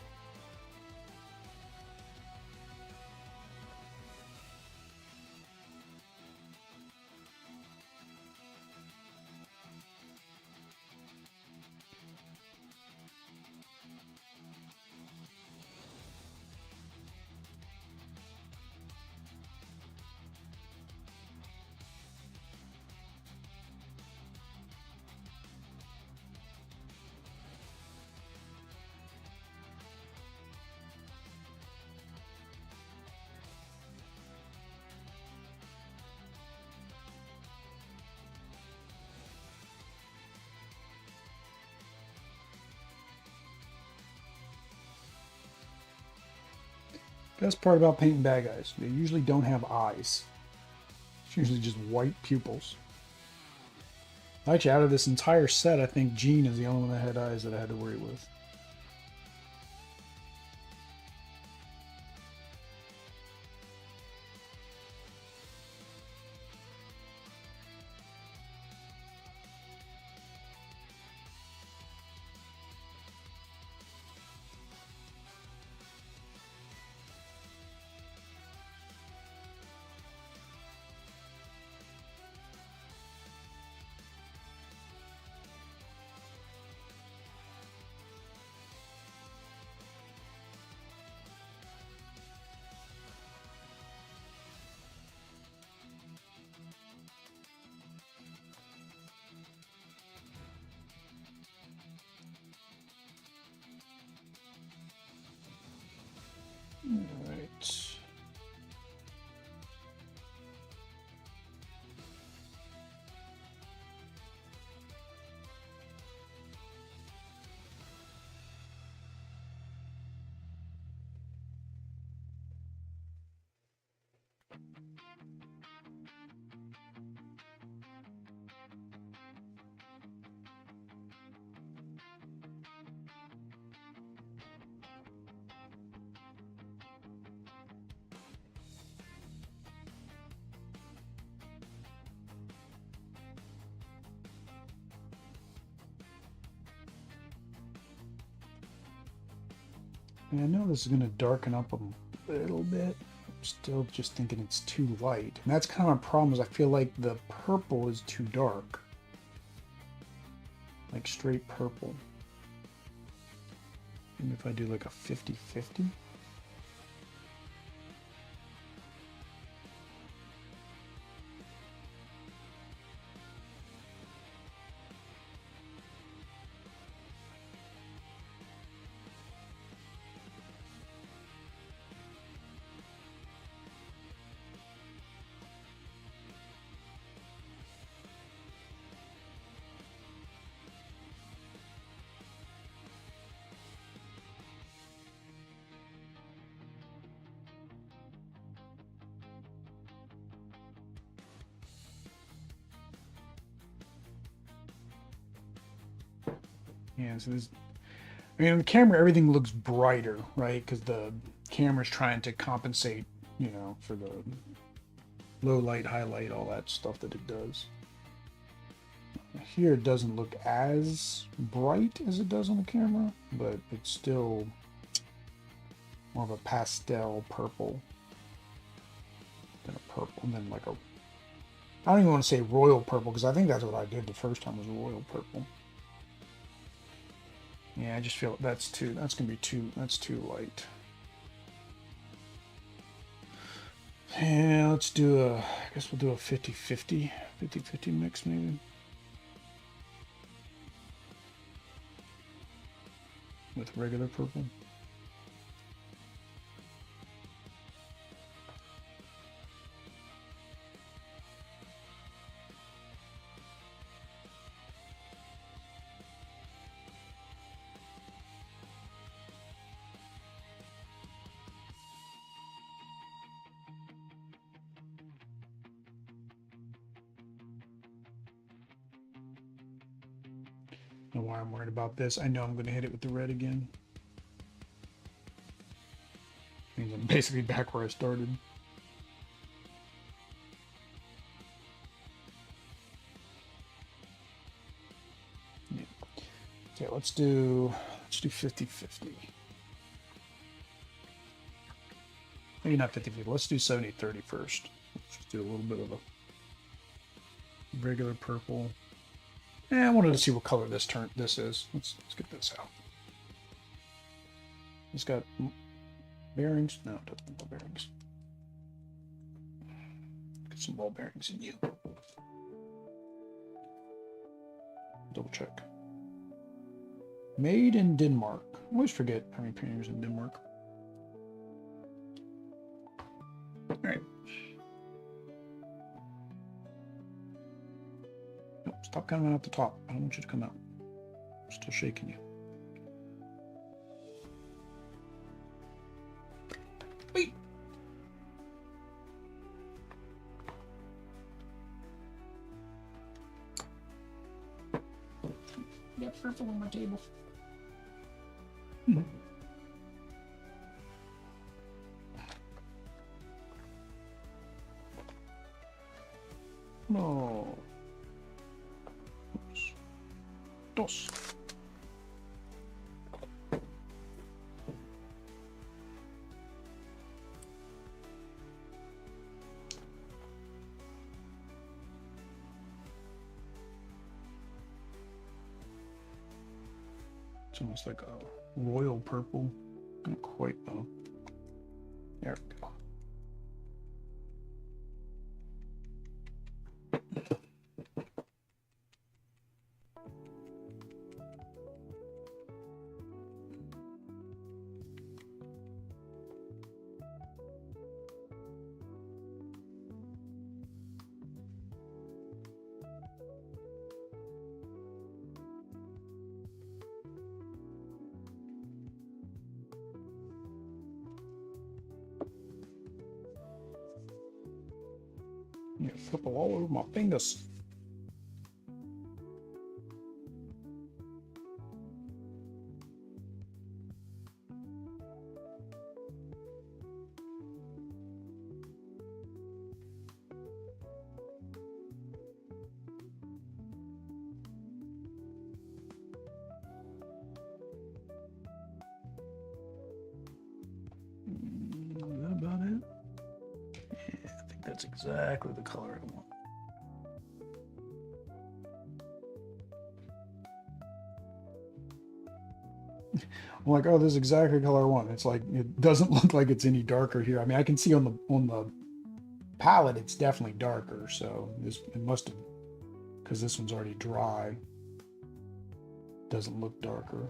Best part about painting bad guys, they usually don't have eyes. It's usually just white pupils. Actually, out of this entire set, I think Jean is the only one that had eyes that I had to worry with. Alright. And I know this is going to darken up a little bit. I'm still just thinking it's too light. And that's kind of my problem is I feel like the purple is too dark. Like straight purple. Maybe if I do like a 50-50. Yeah, so this, I mean, on the camera, everything looks brighter, right? Because the camera's trying to compensate, you know, for the low light, highlight, all that stuff that it does. Here, it doesn't look as bright as it does on the camera, but it's still more of a pastel purple than a purple, and then like a, I don't even want to say royal purple, because I think that's what I did the first time was royal purple. Yeah, I just feel that's gonna be that's too light. Yeah, let's do a, I guess we'll do a 50-50 mix maybe. With regular purple. Know why I'm worried about this. I know I'm going to hit it with the red again. Means I'm basically back where I started. Yeah. Okay, let's do 50-50. Maybe not 50-50. Let's do 70-30 first. Let's just do a little bit of a regular purple. I wanted to see what color this is. Let's get this out. It's got bearings. No, it doesn't have bearings. Get some ball bearings in you. Double check. Made in Denmark. I always forget how many painters in Denmark. All right. Nope, stop coming out the top. I don't want you to come out. I'm still shaking you. Wait. Got purple on my table. No. Oops. Dos. It's almost like a royal purple. Not quite though. There we go. Yeah, purple all over my fingers. Is that about it? Yeah, I think that's exactly the color I want. I'm like, oh, this is exactly the color I want. It's like, it doesn't look like it's any darker here. I mean, I can see on the palette, it's definitely darker. So it must have, because this one's already dry, doesn't look darker.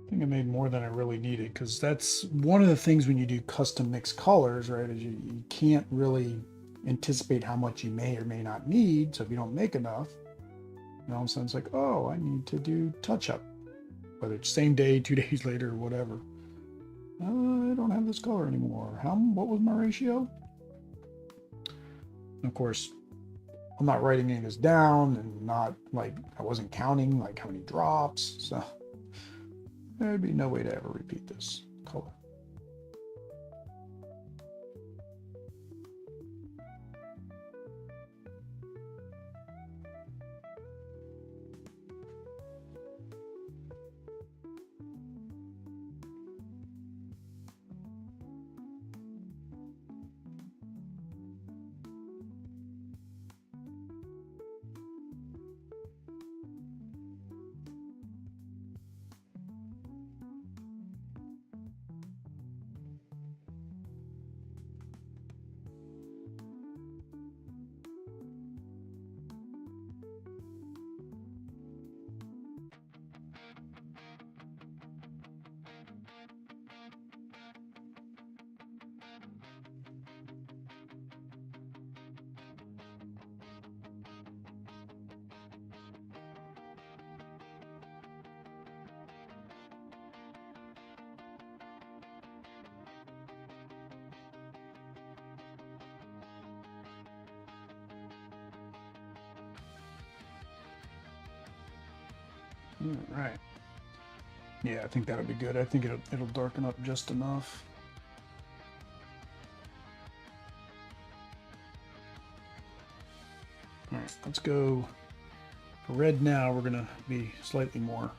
I think I made more than I really needed, because that's one of the things when you do custom mixed colors, right? Is you can't really anticipate how much you may or may not need. So if you don't make enough, and all of a sudden it's like, oh, I need to do touch up, whether it's same day, 2 days later, or whatever. I don't have this color anymore. What was my ratio? And of course, I'm not writing any of this down, and not like I wasn't counting like how many drops. So there'd be no way to ever repeat this color. All right. Yeah, I think that'll be good. I think it'll darken up just enough. All right, let's go for red now. We're gonna be slightly more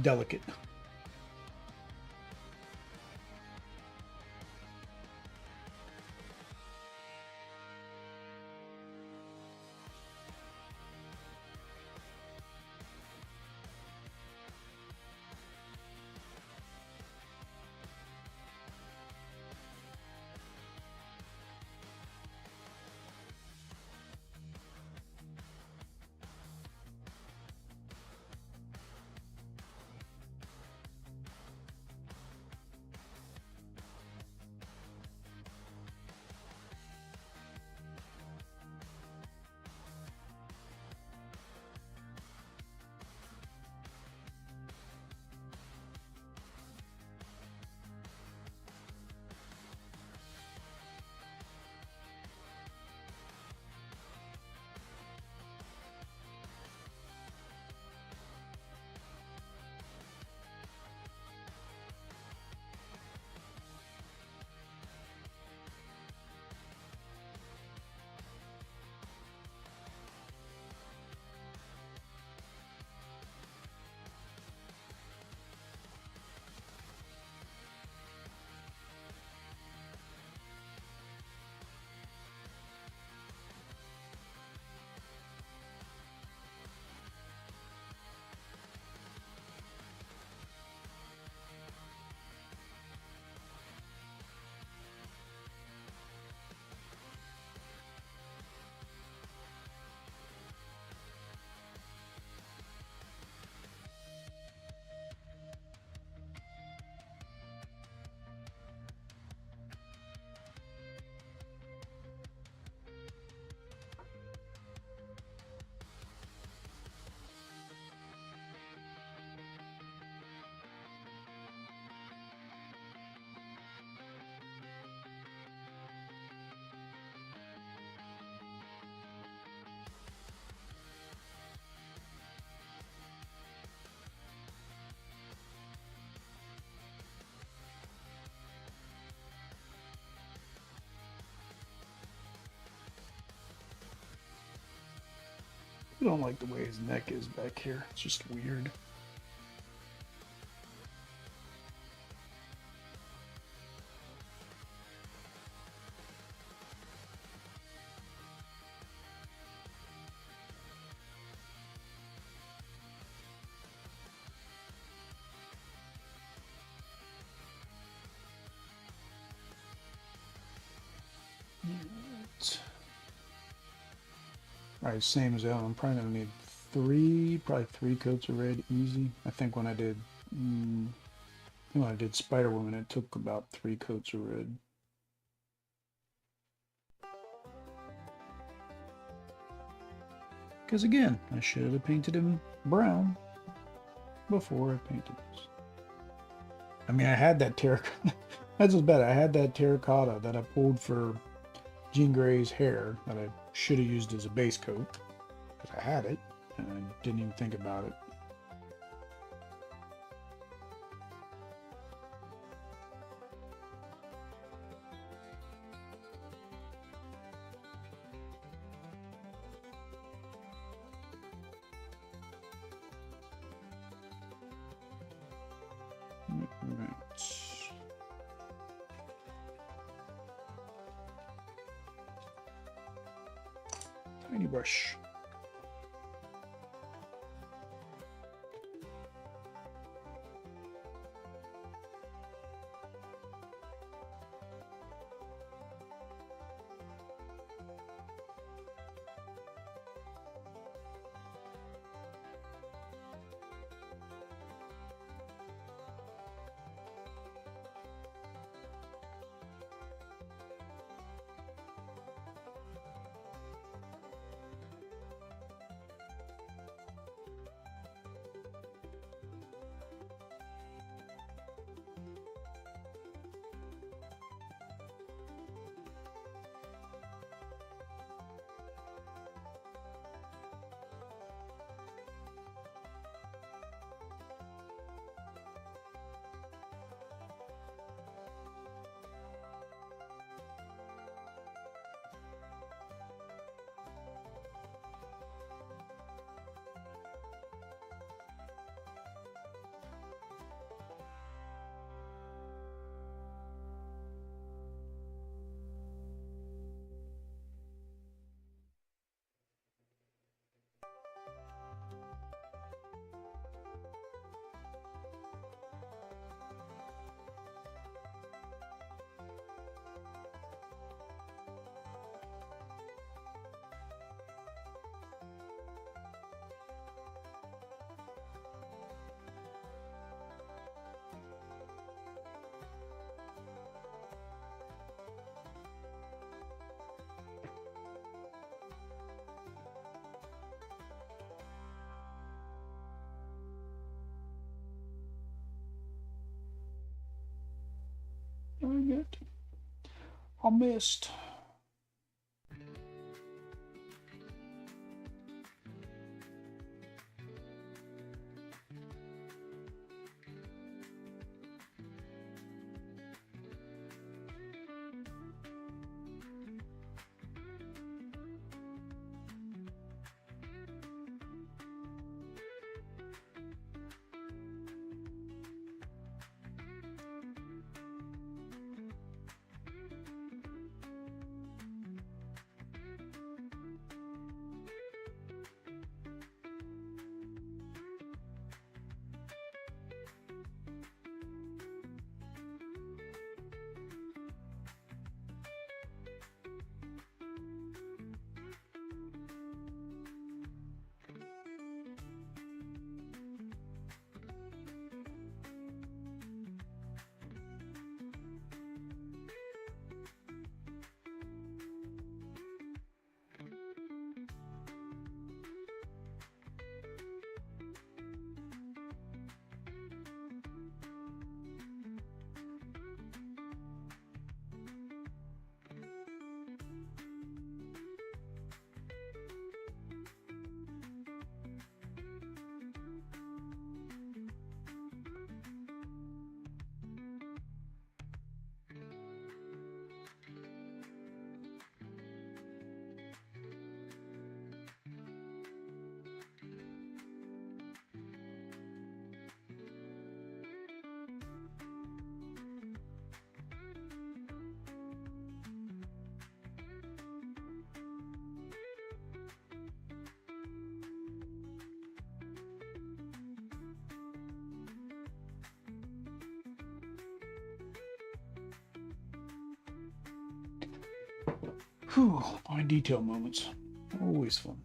delicate. I don't like the way his neck is back here. It's just weird. Alright, same as that. I'm probably gonna need probably three coats of red easy. I think when I did Spider Woman, it took about 3 coats of red. Because again, I should have painted him brown before I painted this. I mean, I had that terracotta. That's what's bad. I had that terracotta that I pulled for Jean Grey's hair that I should have used as a base coat. Because I had it, and I didn't even think about it. Tiny brush. Dang it. I missed. Whew, fine detail moments. Always fun.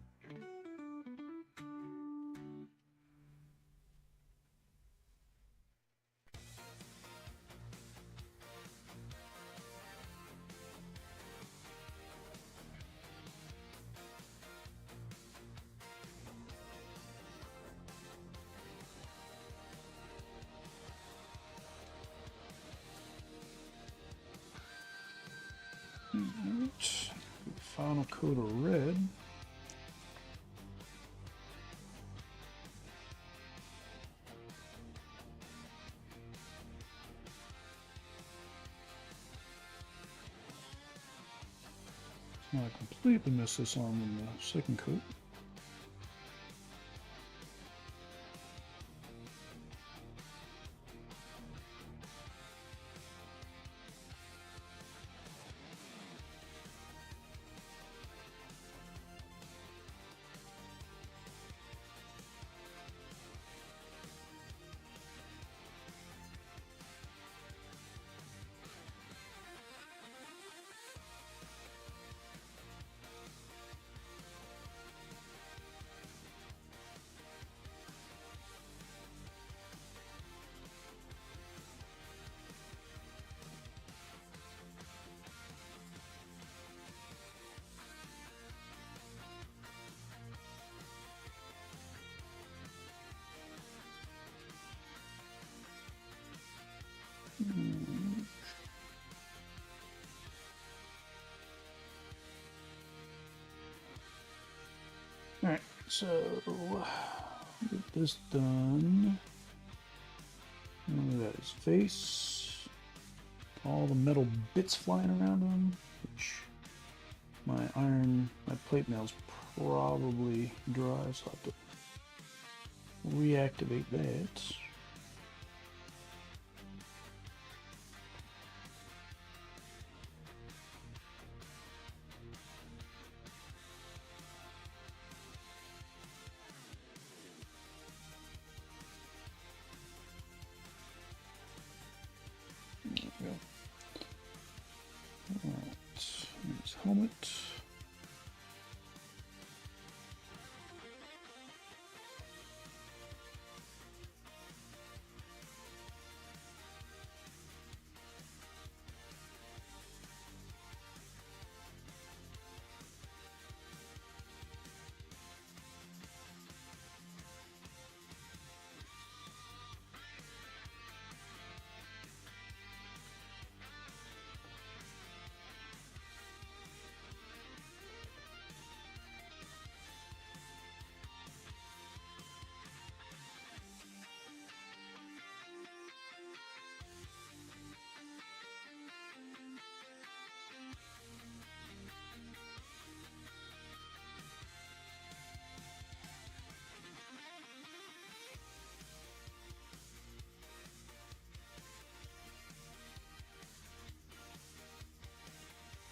Alright, final coat of red. I completely missed this arm in the second coat. Alright, so get this done. That is face. All the metal bits flying around him, which my plate mail's probably dry, so I'll have to reactivate that. Helmet.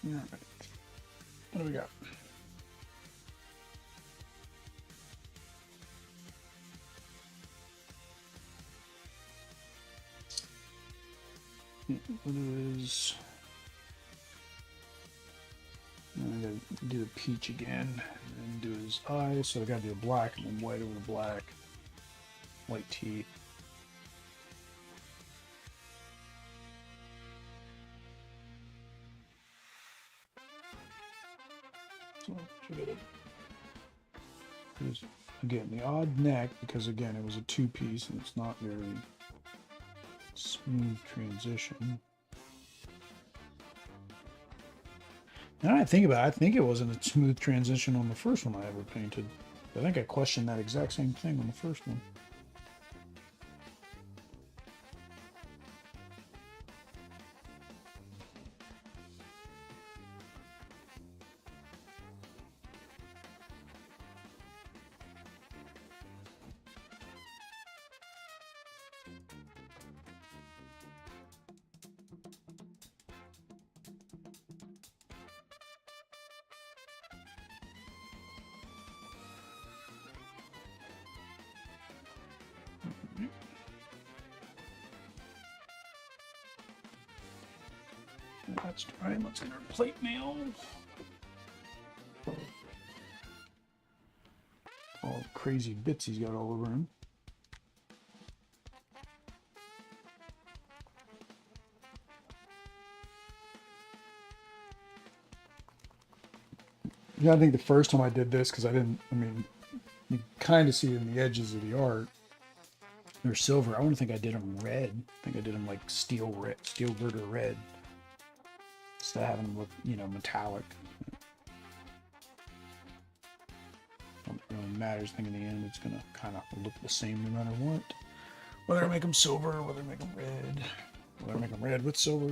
All right. What do we got? What is? I gotta do the peach again and do his eyes. So I gotta do a black and then white over the black. White teeth. So there's, again, the odd neck, because again, it was a two-piece and it's not very smooth transition. Now I think about it, I think it wasn't a smooth transition on the first one I ever painted. I think I questioned that exact same thing on the first one. That's right. Let's get our plate mail. all the crazy bits he's got all over him. Yeah, I think the first time I did this, because I mean, you kind of see it in the edges of the art. They're silver. I want to think I did them red. I think I did them like steel red, steel girder red. Instead of having them look, you know, metallic. Don't really matters. I think in the end it's gonna kind of look the same no matter what. Whether I make them silver, whether I make them red, whether I make them red with silver.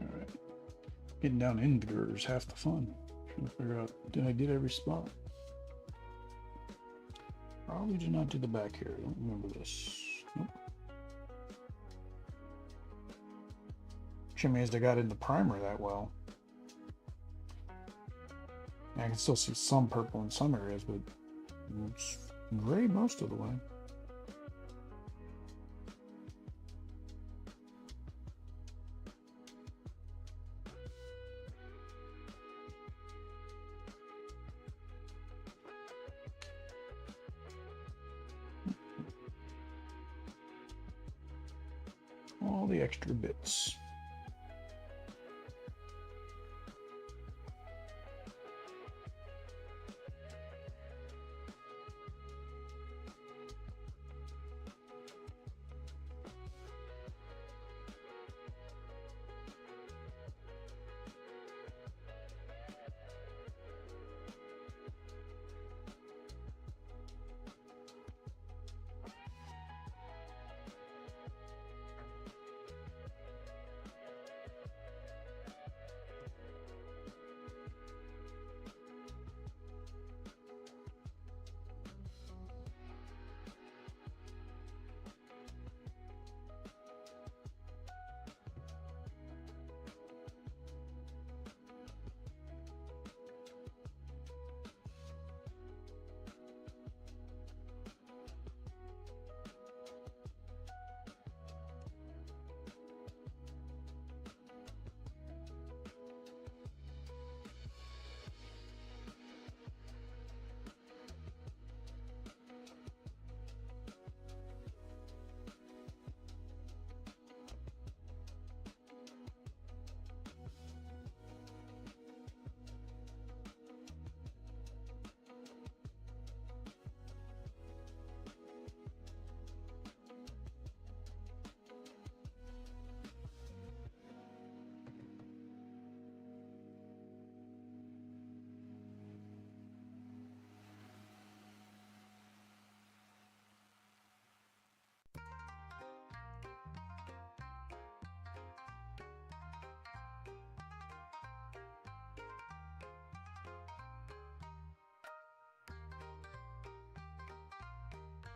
Alright. Getting down into the girders half the fun. Trying to figure out, did I get every spot? Probably did not do the back here. I don't remember this. Nope. Actually amazed I got in the primer that well. I can still see some purple in some areas, but it's gray most of the way. All the extra bits.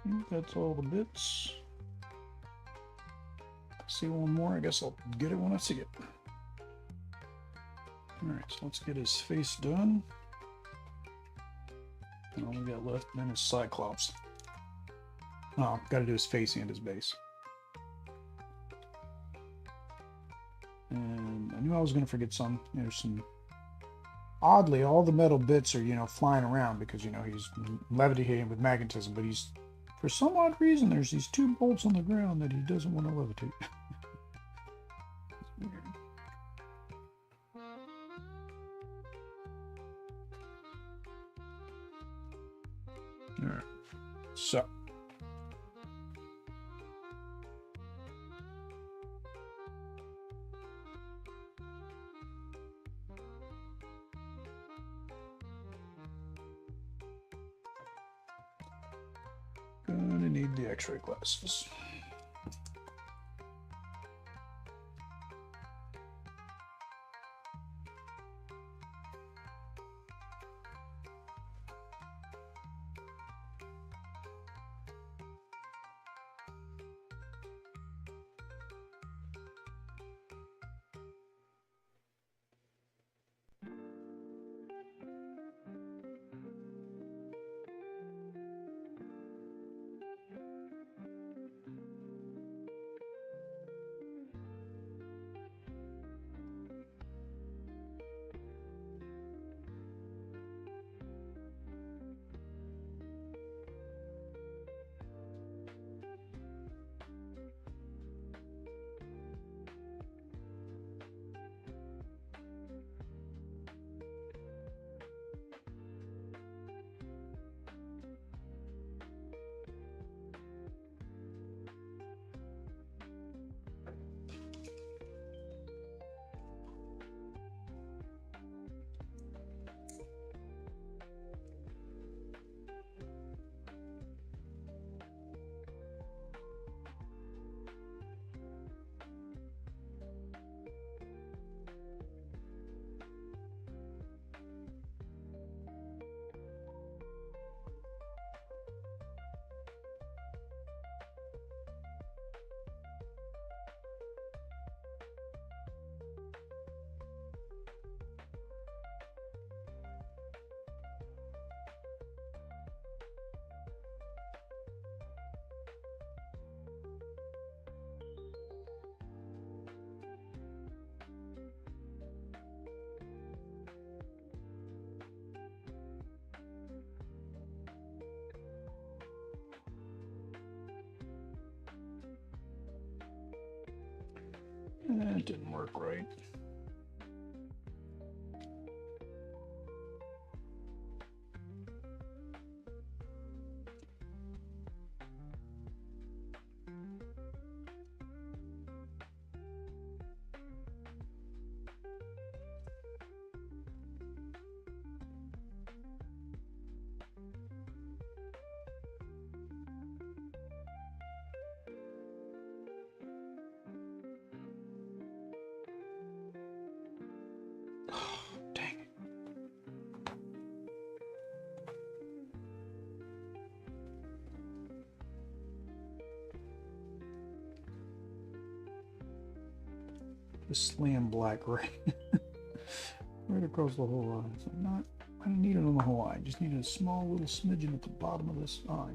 I think that's all the bits. See one more, I guess I'll get it when I see it. Alright, so let's get his face done. And all we got left then is Cyclops. Oh, got to do his face and his base. And I knew I was going to forget some. There's some... Oddly, all the metal bits are, you know, flying around because, you know, he's levitating with magnetism, but he's... For some odd reason, there's these two bolts on the ground that he doesn't want to levitate. It's weird. Alright, so gonna need the X-ray glasses. It didn't work right. Dang it. Just slam black right, right across the whole eye. So I don't need it on the whole eye. I just need a small little smidgen at the bottom of this eye.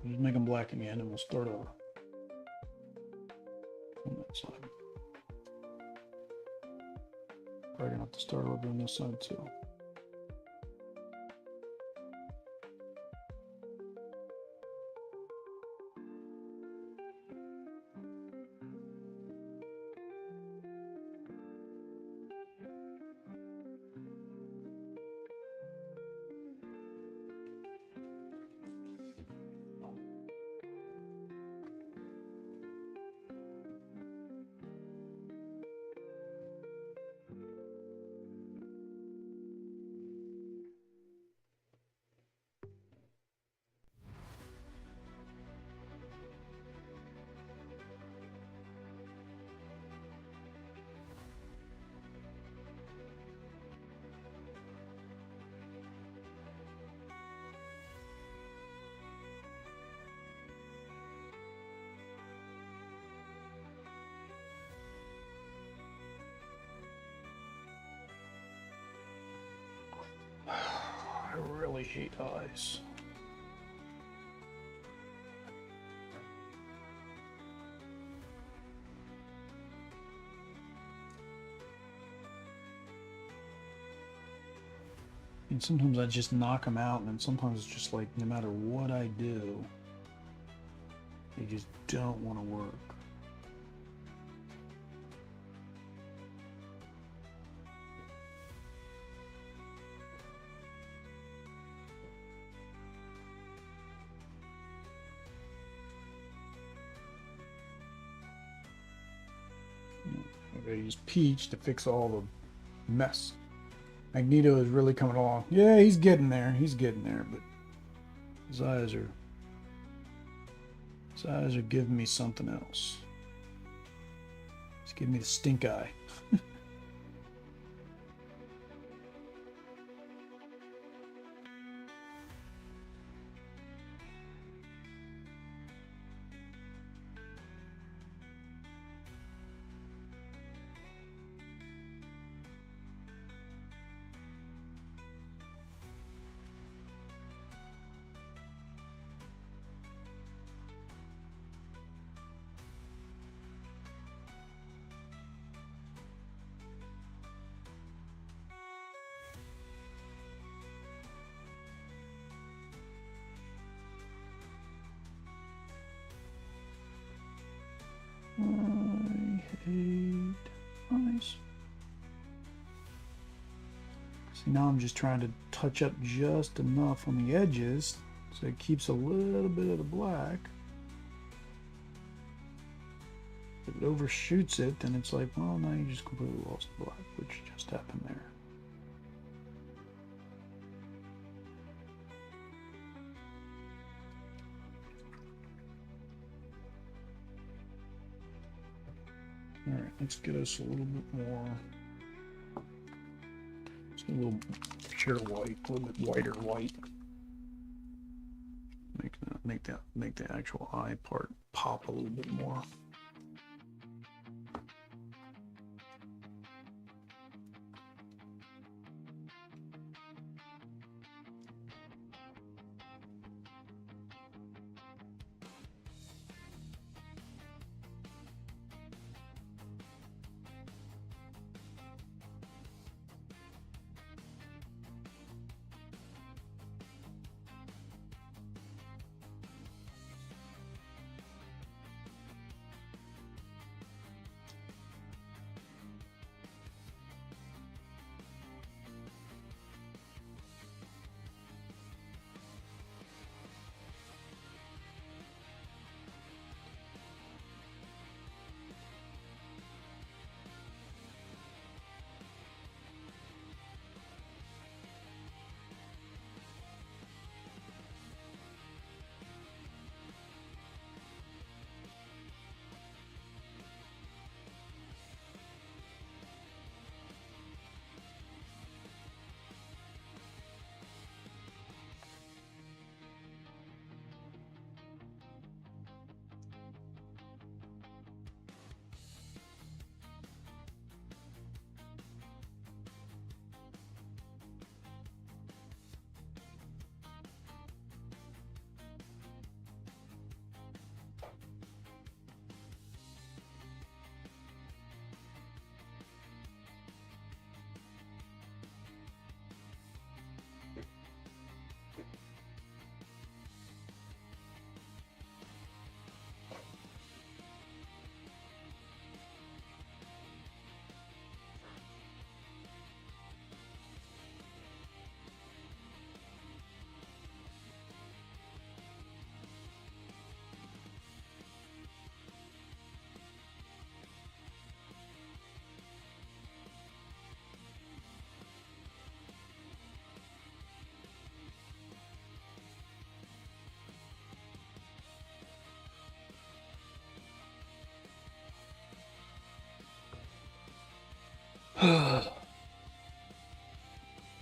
Just make them black again and we'll start over on that side. Probably gonna have to start over on this side too. really hate eyes. And sometimes I just knock them out, and then sometimes it's just like, no matter what I do, they just don't want to work. I gotta use Peach to fix all the mess. Magneto is really coming along. Yeah, he's getting there. He's getting there, but his eyes are giving me something else. He's giving me the stink eye. I hate eyes. See, now I'm just trying to touch up just enough on the edges so it keeps a little bit of the black. If it overshoots it, then it's like, well, now you just completely lost the black, which just happened there. All right, let's get us a little bit more. Just a little pure white, a little bit whiter white. Make the actual eye part pop a little bit more.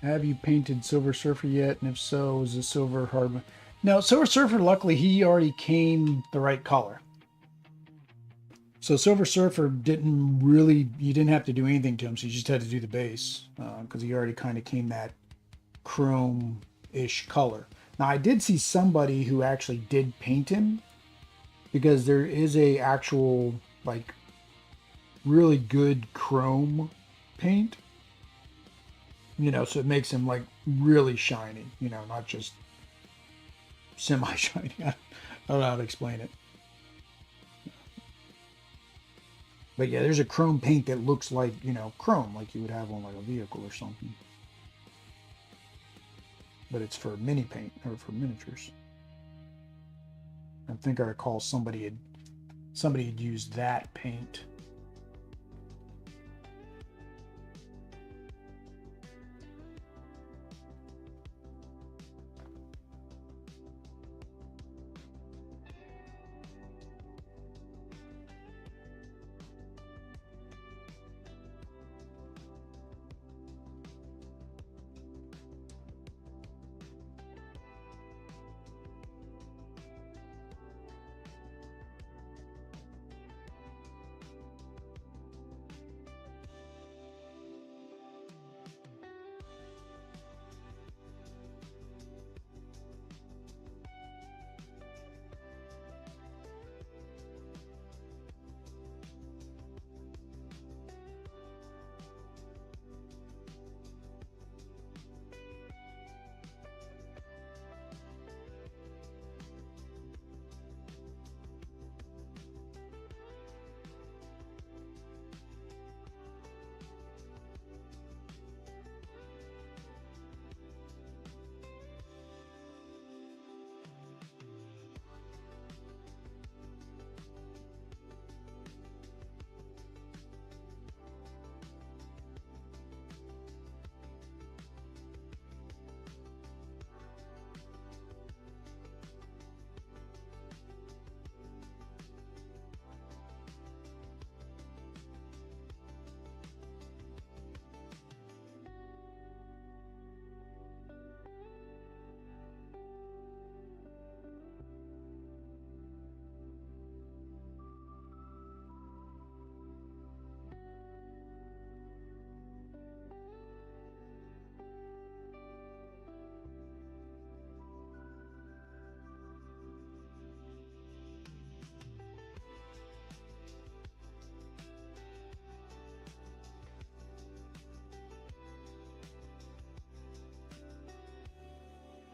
Have you painted Silver Surfer yet? And if so, is the silver hard? Now, Silver Surfer, luckily, he already came the right color. So Silver Surfer didn't really, you didn't have to do anything to him. So you just had to do the base because he already kind of came that chrome ish color. Now I did see somebody who actually did paint him, because there is a actual like really good chrome paint, you know, so it makes him like really shiny, you know, not just semi shiny. I don't know how to explain it. But yeah, there's a chrome paint that looks like, you know, chrome, like you would have on like a vehicle or something. But it's for mini paint or for miniatures. I think I recall somebody had used that paint.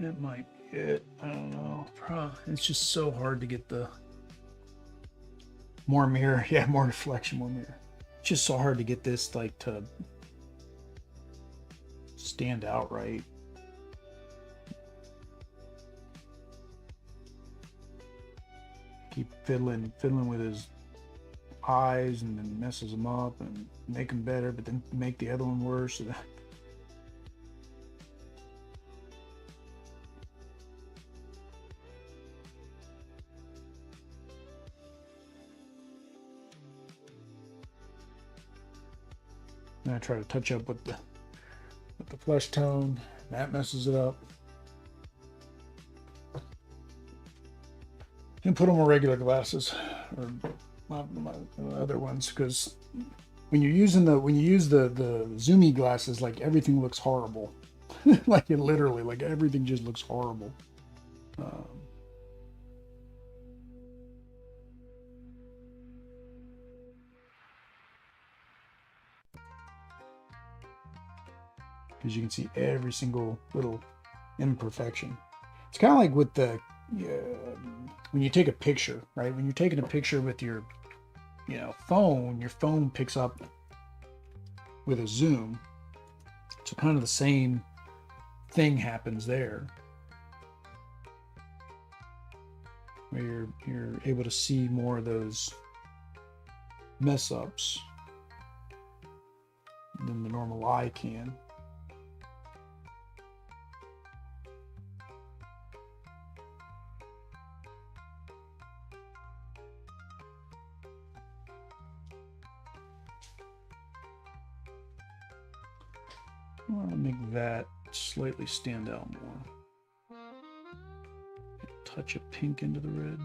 It might be it. I don't know. It's just so hard to get the more mirror. Yeah, more reflection, more mirror. It's just so hard to get this like to stand out right. Keep fiddling with his eyes, and then messes them up and make them better, but then make the other one worse. So that and I try to touch up with the flesh tone. That messes it up. And put on my regular glasses, or my other ones, because when you're using when you use the zoomy glasses, like everything looks horrible. Like it literally, like everything just looks horrible. Because you can see every single little imperfection. It's kind of like with the when you take a picture, right? When you're taking a picture with your phone, your phone picks up with a zoom. So kind of the same thing happens there, where you're able to see more of those mess ups than the normal eye can. I want to make that slightly stand out more. Touch of pink into the red.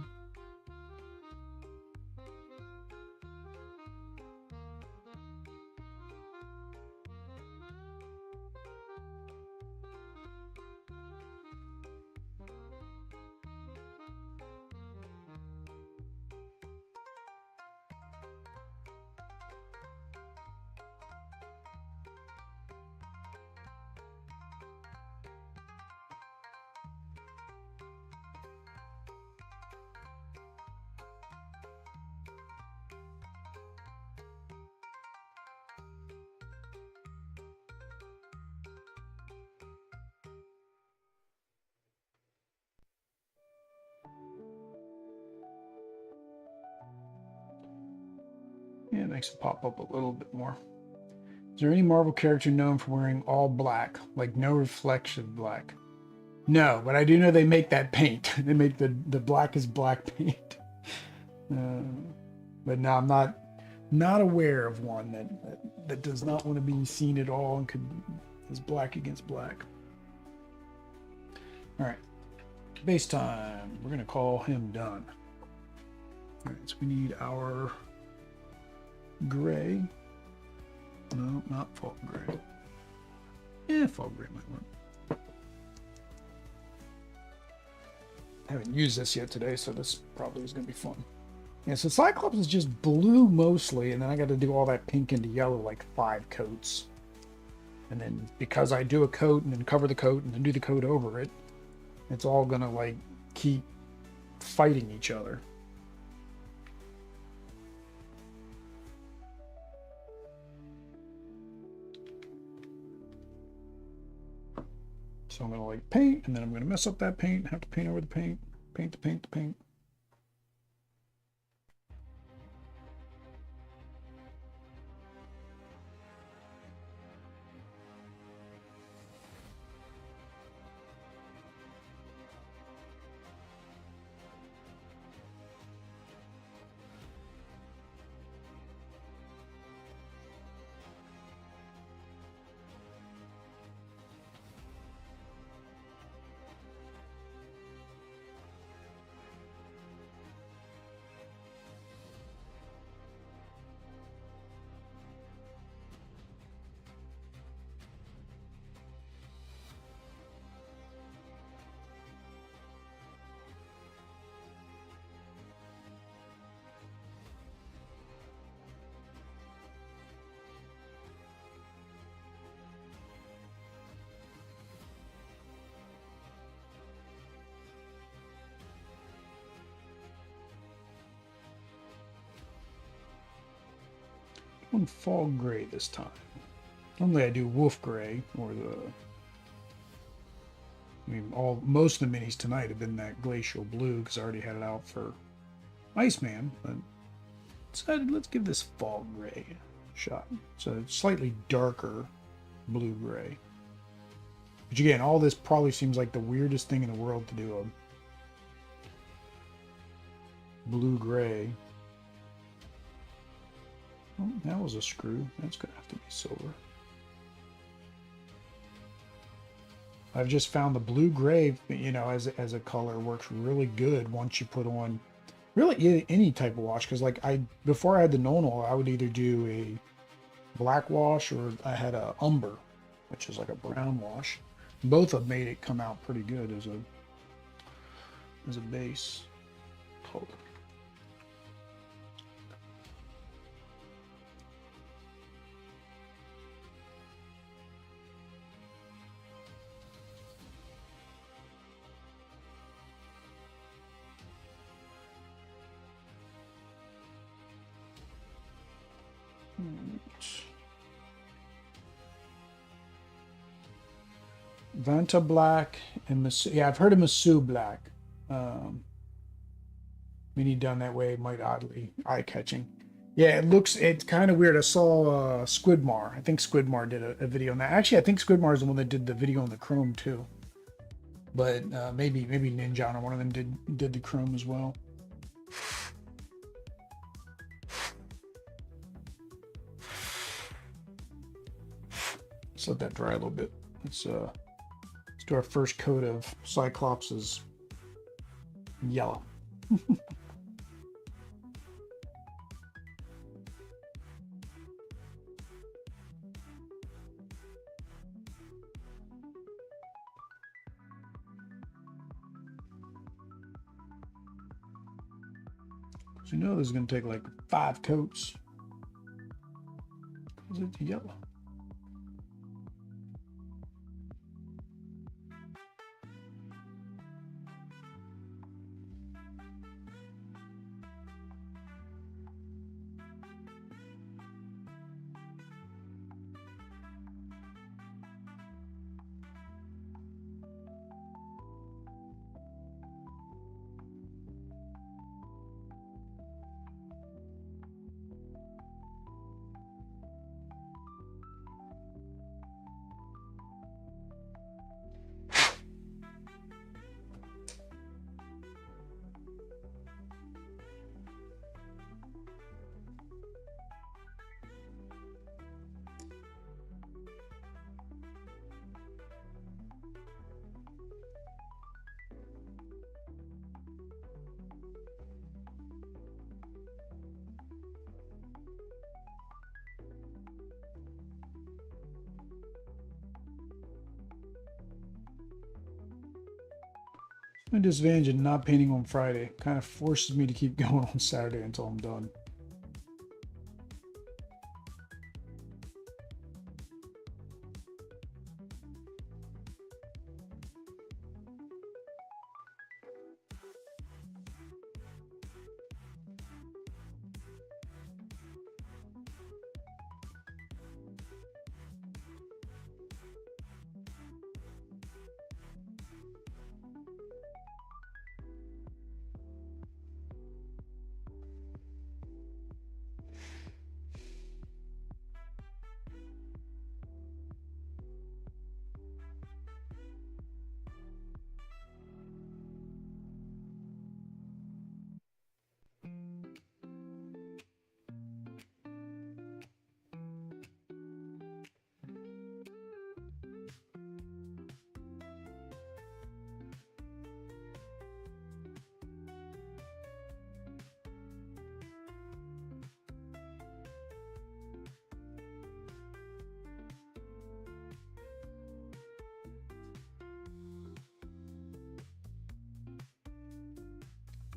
Yeah, it makes it pop up a little bit more. Is there any Marvel character known for wearing all black, like no reflection black? No, but I do know they make that paint. They make the black is black paint. But no, I'm not aware of one that does not want to be seen at all and is black against black. All right, base time. We're gonna call him done. All right, so we need our gray. No, not fog gray. Yeah, fog gray might work. I haven't used this yet today, so this probably is going to be fun. Yeah, so Cyclops is just blue mostly, and then I got to do all that pink into yellow, like 5 coats. And then because I do a coat and then cover the coat and then do the coat over it, it's all going to like keep fighting each other. So I'm going to like paint, and then I'm going to mess up that paint, have to paint over the paint, paint the paint, the paint. One fog gray this time. Normally I do wolf gray or most of the minis tonight have been that glacial blue because I already had it out for Iceman, but decided let's give this fog gray a shot. So slightly darker blue gray. Which again, all this probably seems like the weirdest thing in the world to do a blue gray. Oh, that was a screw. That's gonna have to be silver. I've just found the blue gray, as a color works really good once you put on really any type of wash. Because like before I had the Nonal, I would either do a black wash or I had a umber, which is like a brown wash. Both have made it come out pretty good as a base color. Vanta black and Masu. Yeah, I've heard of Masu black. Mini done that way might oddly eye-catching. Yeah, it's kind of weird. I saw Squidmar. I think Squidmar did a video on that. Actually, I think Squidmar is the one that did the video on the Chrome too. But maybe Ninja or one of them did the Chrome as well. Let's let that dry a little bit. Let's do our first coat of Cyclops' yellow. So you know this is going to take like 5 coats because it's yellow. The disadvantage of not painting on Friday kind of forces me to keep going on Saturday until I'm done.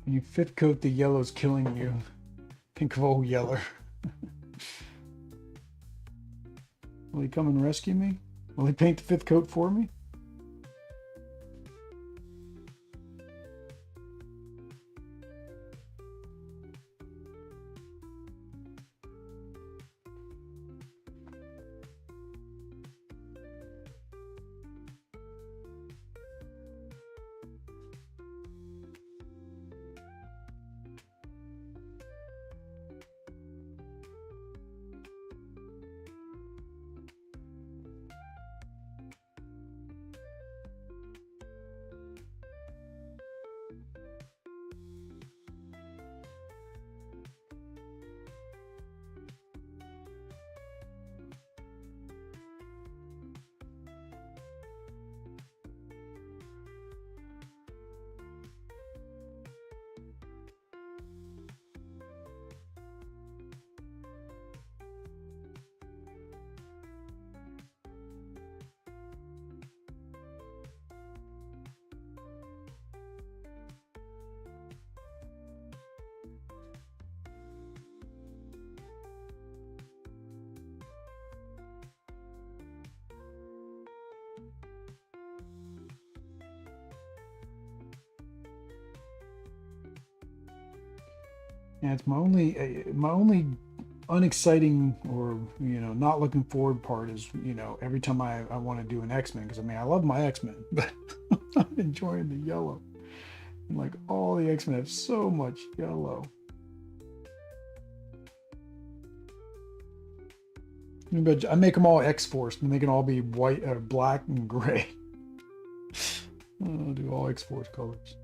When you fifth coat, the yellow's killing you. Think of old Yeller. Will he come and rescue me? Will he paint the fifth coat for me? Yeah, it's my only unexciting or not looking forward part is every time I want to do an X-Men, because I mean I love my X-Men, but I'm enjoying the yellow. And like all the X-Men have so much yellow. But I make them all X-Force and they can all be white or black and gray. I'll do all X-Force colors.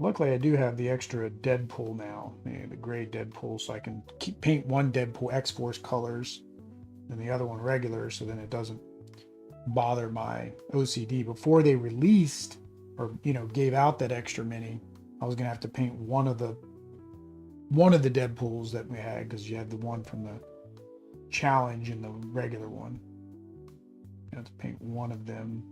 Luckily, I do have the extra Deadpool now, the gray Deadpool, so I can paint one Deadpool X-Force colors and the other one regular, so then it doesn't bother my OCD. Before they released or gave out that extra mini, I was gonna have to paint one of the Deadpools that we had, because you had the one from the challenge and the regular one. You have to paint one of them.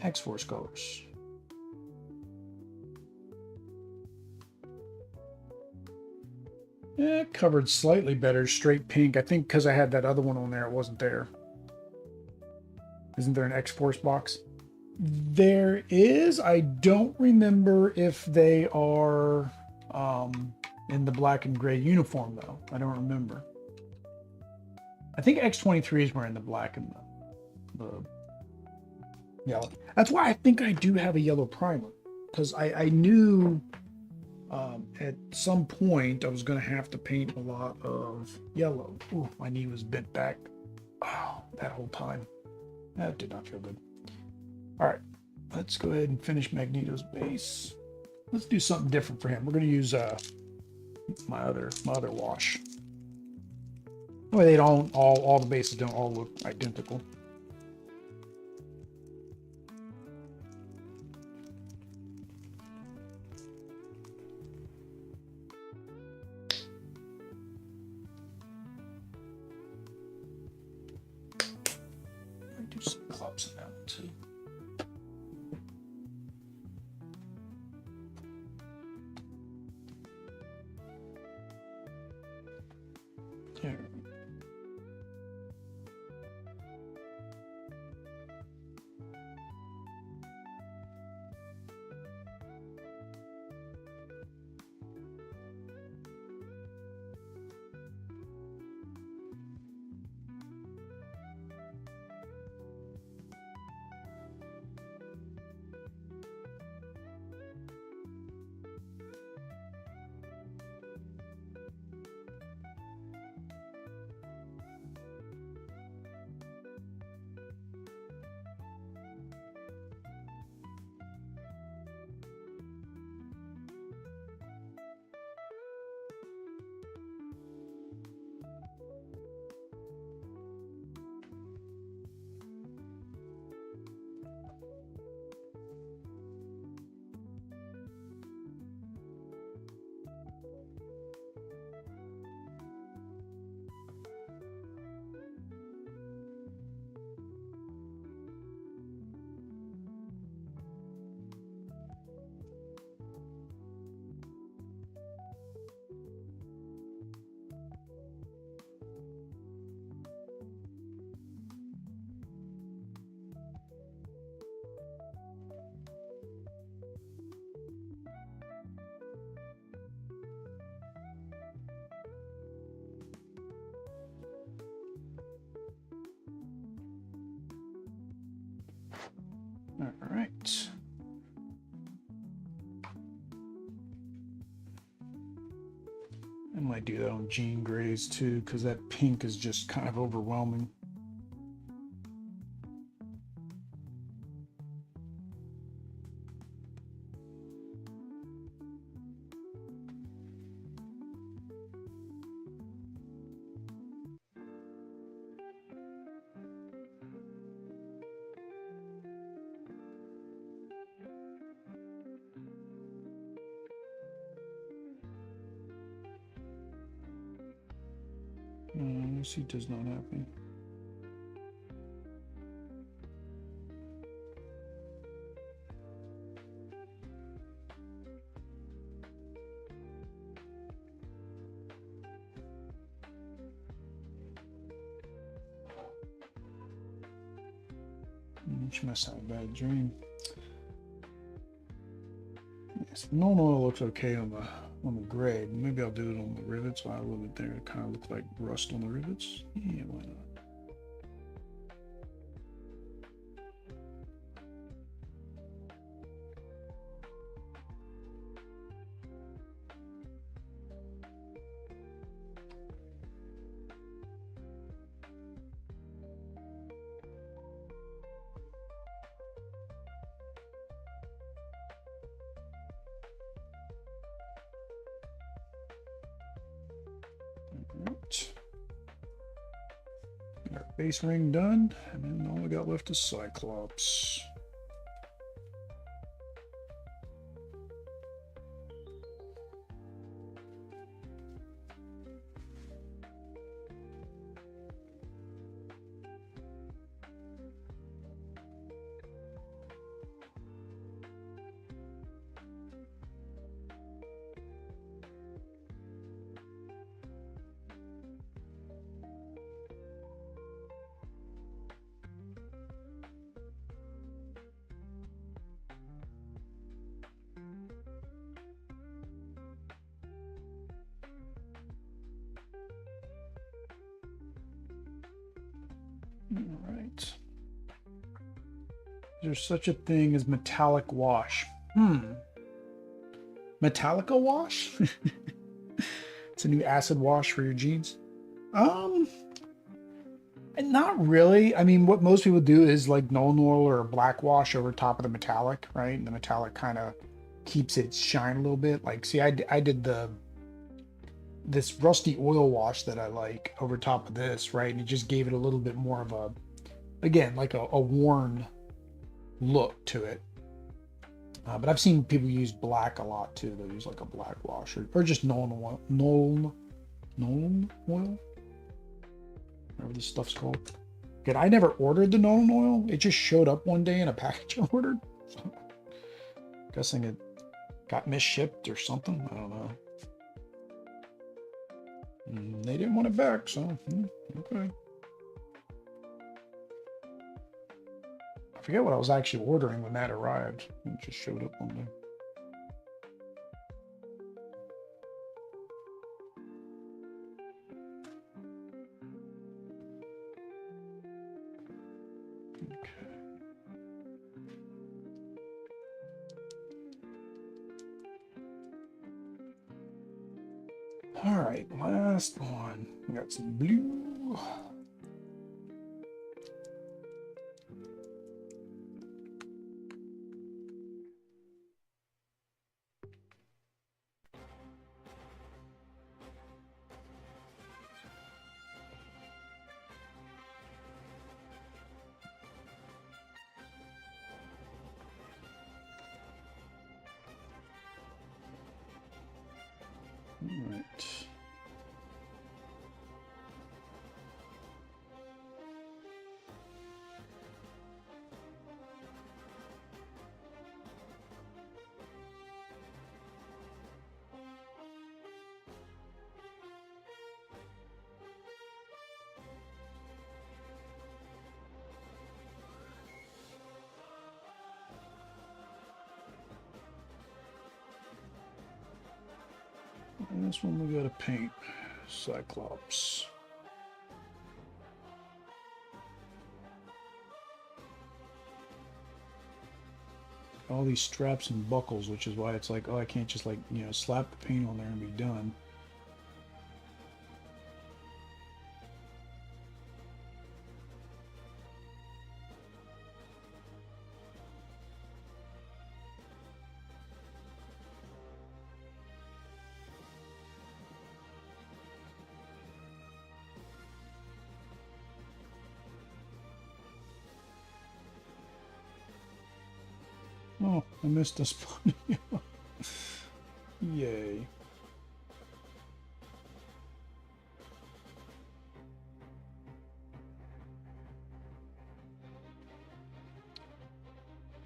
X-Force colors. Yeah, covered slightly better, straight pink. I think because I had that other one on there, it wasn't there. Isn't there an X-Force box? There is. I don't remember if they are in the black and gray uniform, though. I don't remember. I think X-23s were in the black and the yellow. That's why I think I do have a yellow primer, because I knew at some point I was going to have to paint a lot of yellow. Ooh, my knee was bent back. Oh, that whole time. That did not feel good. All right, let's go ahead and finish Magneto's base. Let's do something different for him. We're going to use my other wash. That way they don't all the bases don't all look identical. I do Cyclops in that one too. There. All right. I might do that on Jean Grey's too, because that pink is just kind of overwhelming. He does not have me. She must have a bad dream. Yes, normal looks okay on the gray. Maybe I'll do it on the rivets. While a little bit there, it kind of looks like rust on the rivets. Yeah, why not? Got our base ring done, and then all we got left is Cyclops. All right. There's such a thing as metallic wash. Metallica wash? It's a new acid wash for your jeans. Not really. I mean, what most people do is like Nuln Oil or a black wash over top of the metallic, right? And the metallic kind of keeps it shine a little bit. Like, see, I did the this rusty oil wash that I like over top of this, right? And it just gave it a little bit more of a, again, like a worn look to it. But I've seen people use black a lot too. They'll use like a black wash or just Nuln oil, Nuln oil, whatever this stuff's called. Again, I never ordered the Nuln oil. It just showed up one day in a package I ordered. So, guessing it got misshipped or something. I don't know. They didn't want it back, so okay. I forget what I was actually ordering when that arrived. It just showed up one day. All right, last one. We got some blue. All right. And this one we gotta paint. Cyclops. All these straps and buckles, which is why it's like, oh, I can't just like, you know, slap the paint on there and be done. Oh, I missed a spot. Yay.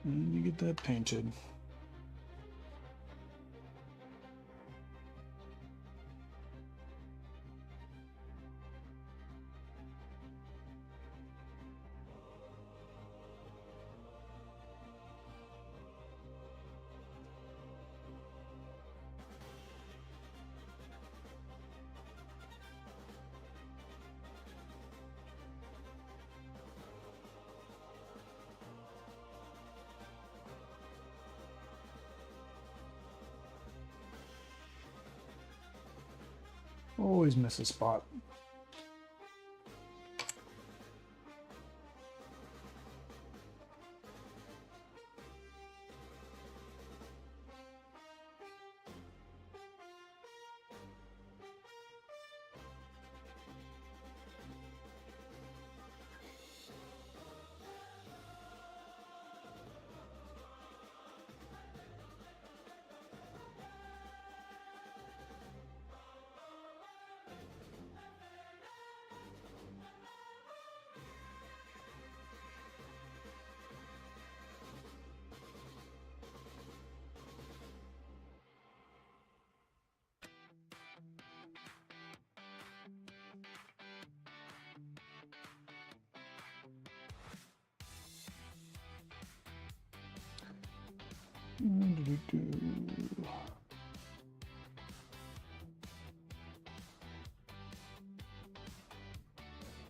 And you get that painted. Always miss a spot.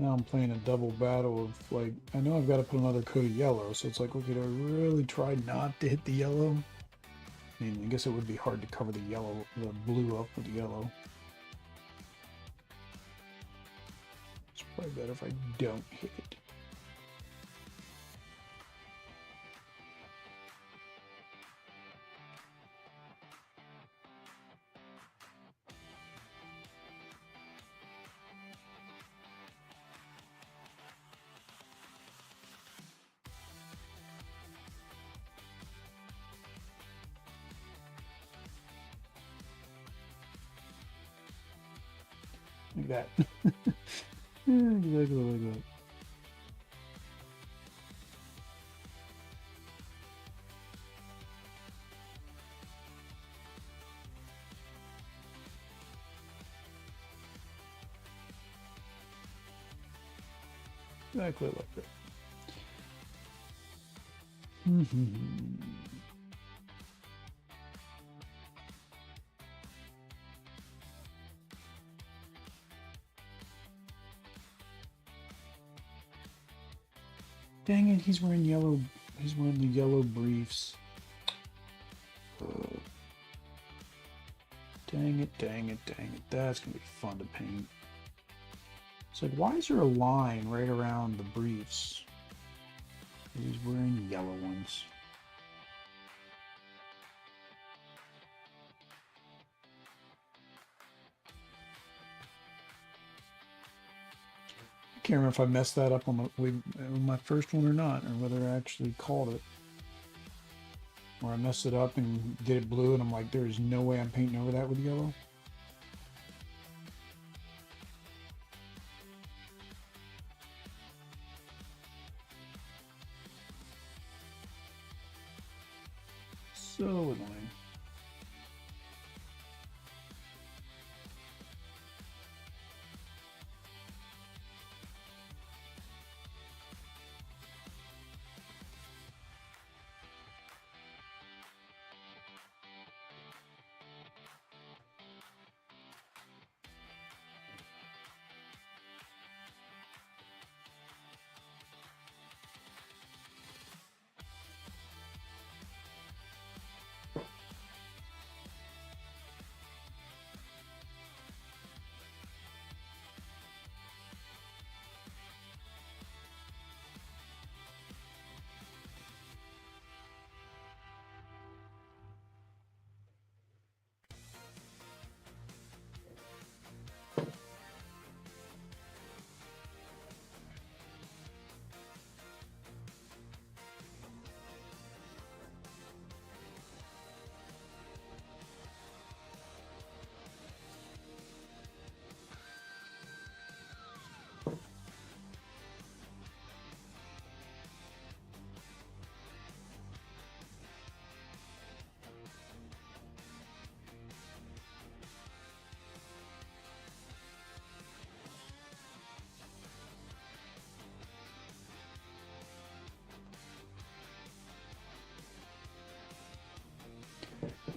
Now I'm playing a double battle of like, I know I've got to put another coat of yellow, so it's like, okay, do I really try not to hit the yellow? I mean, I guess it would be hard to cover the yellow, the blue up with the yellow. It's probably better if I don't hit it. like that. Yeah, exactly like that. Exactly like that. Dang it, he's wearing yellow. He's wearing the yellow briefs. Dang it, dang it, dang it. That's going to be fun to paint. It's like, why is there a line right around the briefs? He's wearing yellow ones. I can't remember if I messed that up on my first one or not, or whether I actually called it. Or I messed it up and did it blue, and I'm like, there is no way I'm painting over that with yellow. So annoying.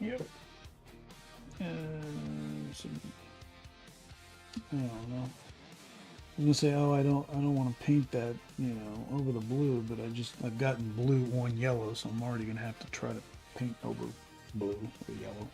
Yep. I don't know. I was gonna say, oh, I don't want to paint that, over the blue, but I've gotten blue on yellow, so I'm already gonna have to try to paint over blue or yellow.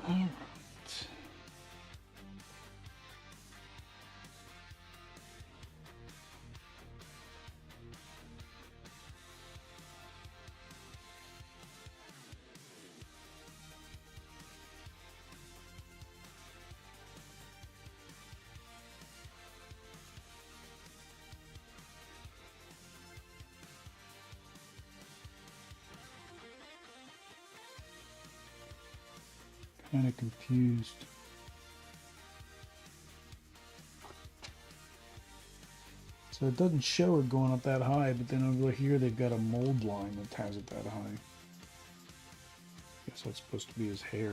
All right. Kind of confused. So it doesn't show it going up that high, but then over here they've got a mold line that has it that high. Guess that's supposed to be his hair.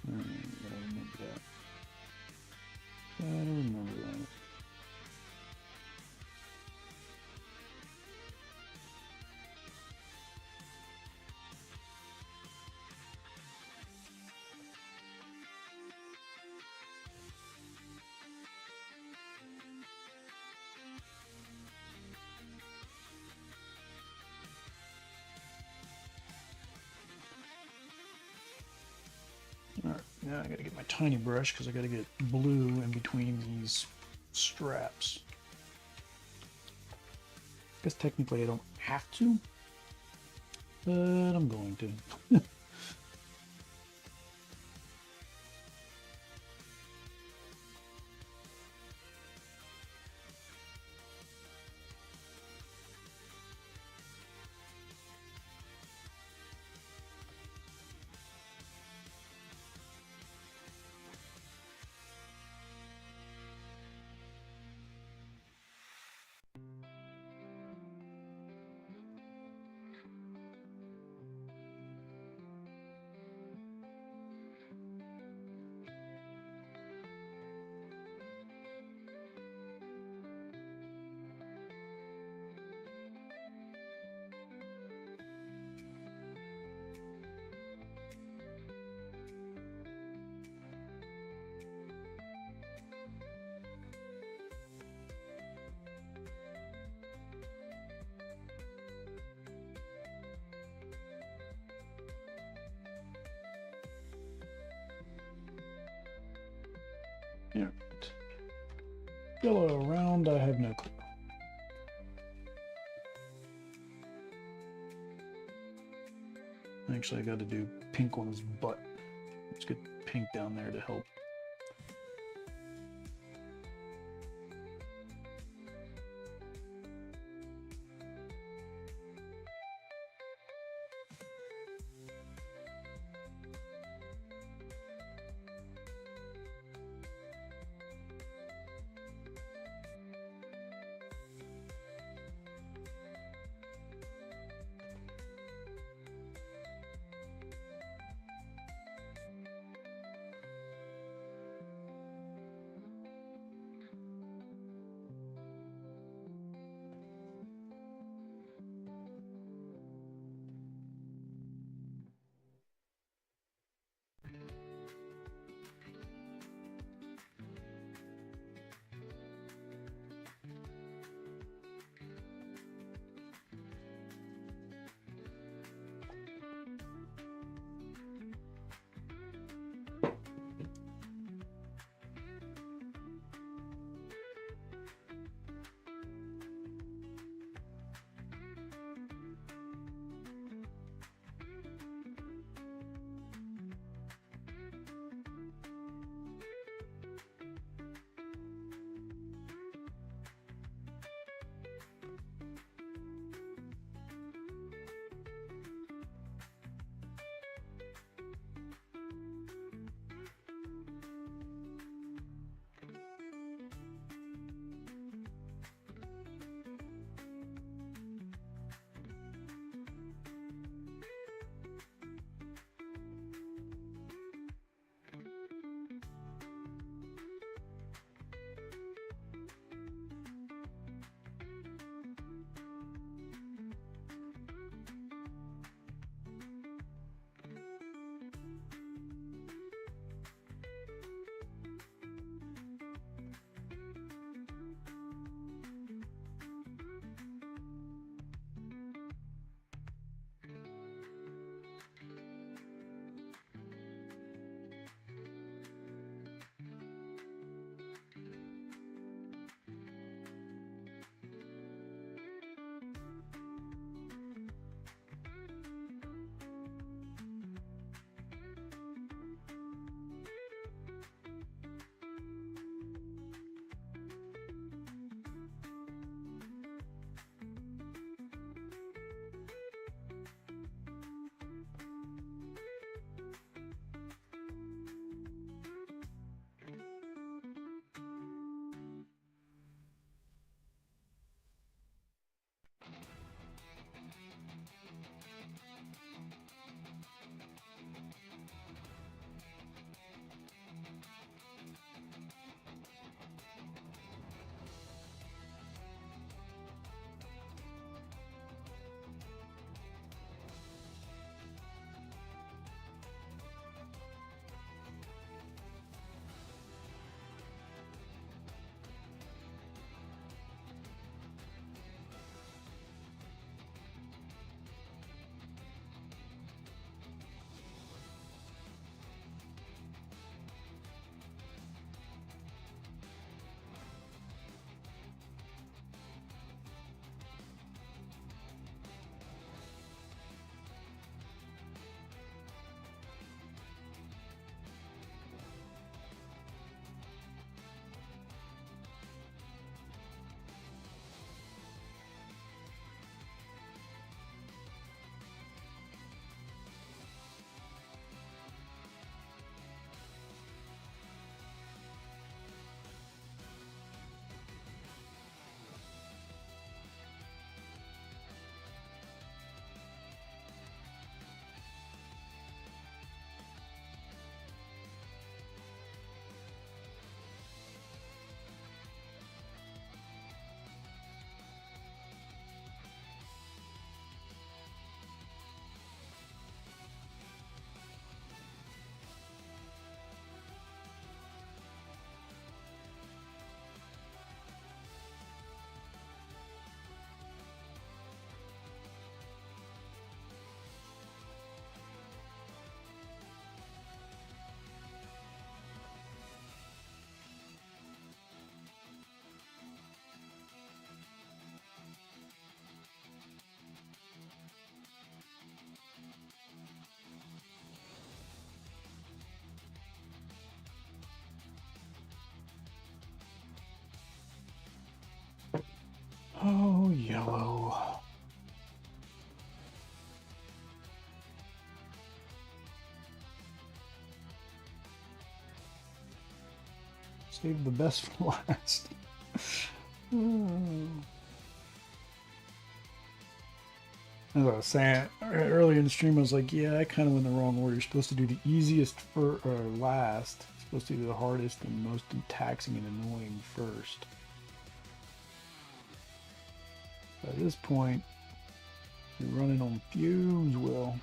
Alright, gotta remember that. Gotta remember that. Now I gotta get my tiny brush because I gotta get blue in between these straps. I guess technically I don't have to, but I'm going to. Yeah. Yellow around, I have no clue. Actually, I got to do pink on his butt. Let's get pink down there to help. yellow. Save the best for last. As I was saying earlier in the stream, I was like, yeah, I kind of went in the wrong order. You're supposed to do the easiest for or last. You're supposed to do the hardest and most taxing and annoying first. At this point, you're running on fumes, Will.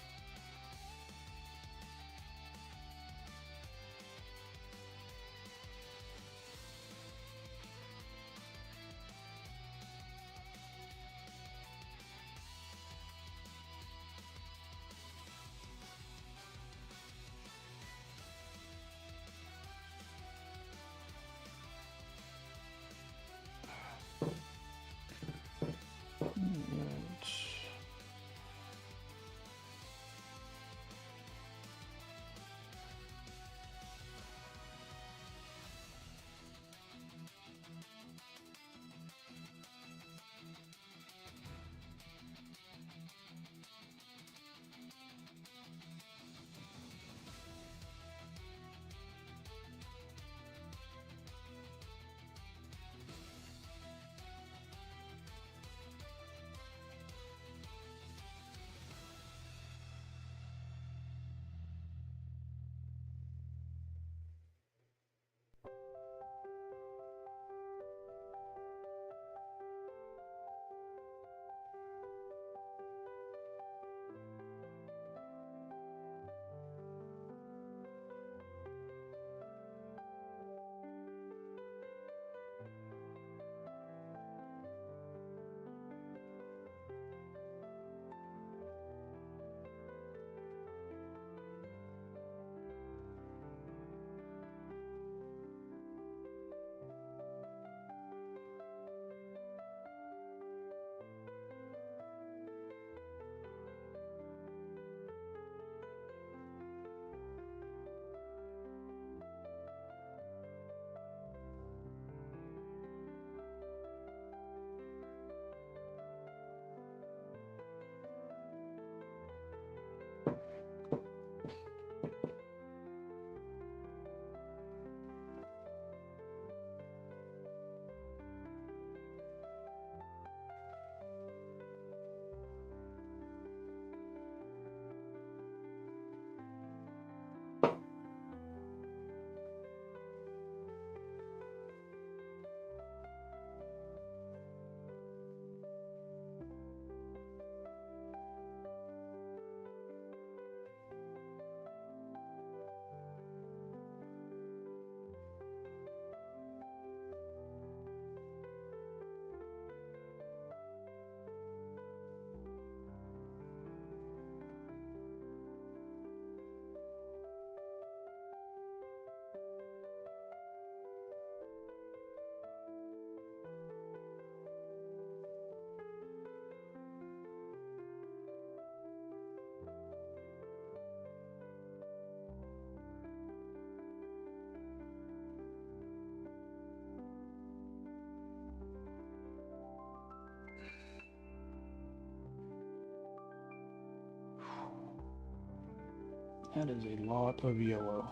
That is a lot of yellow.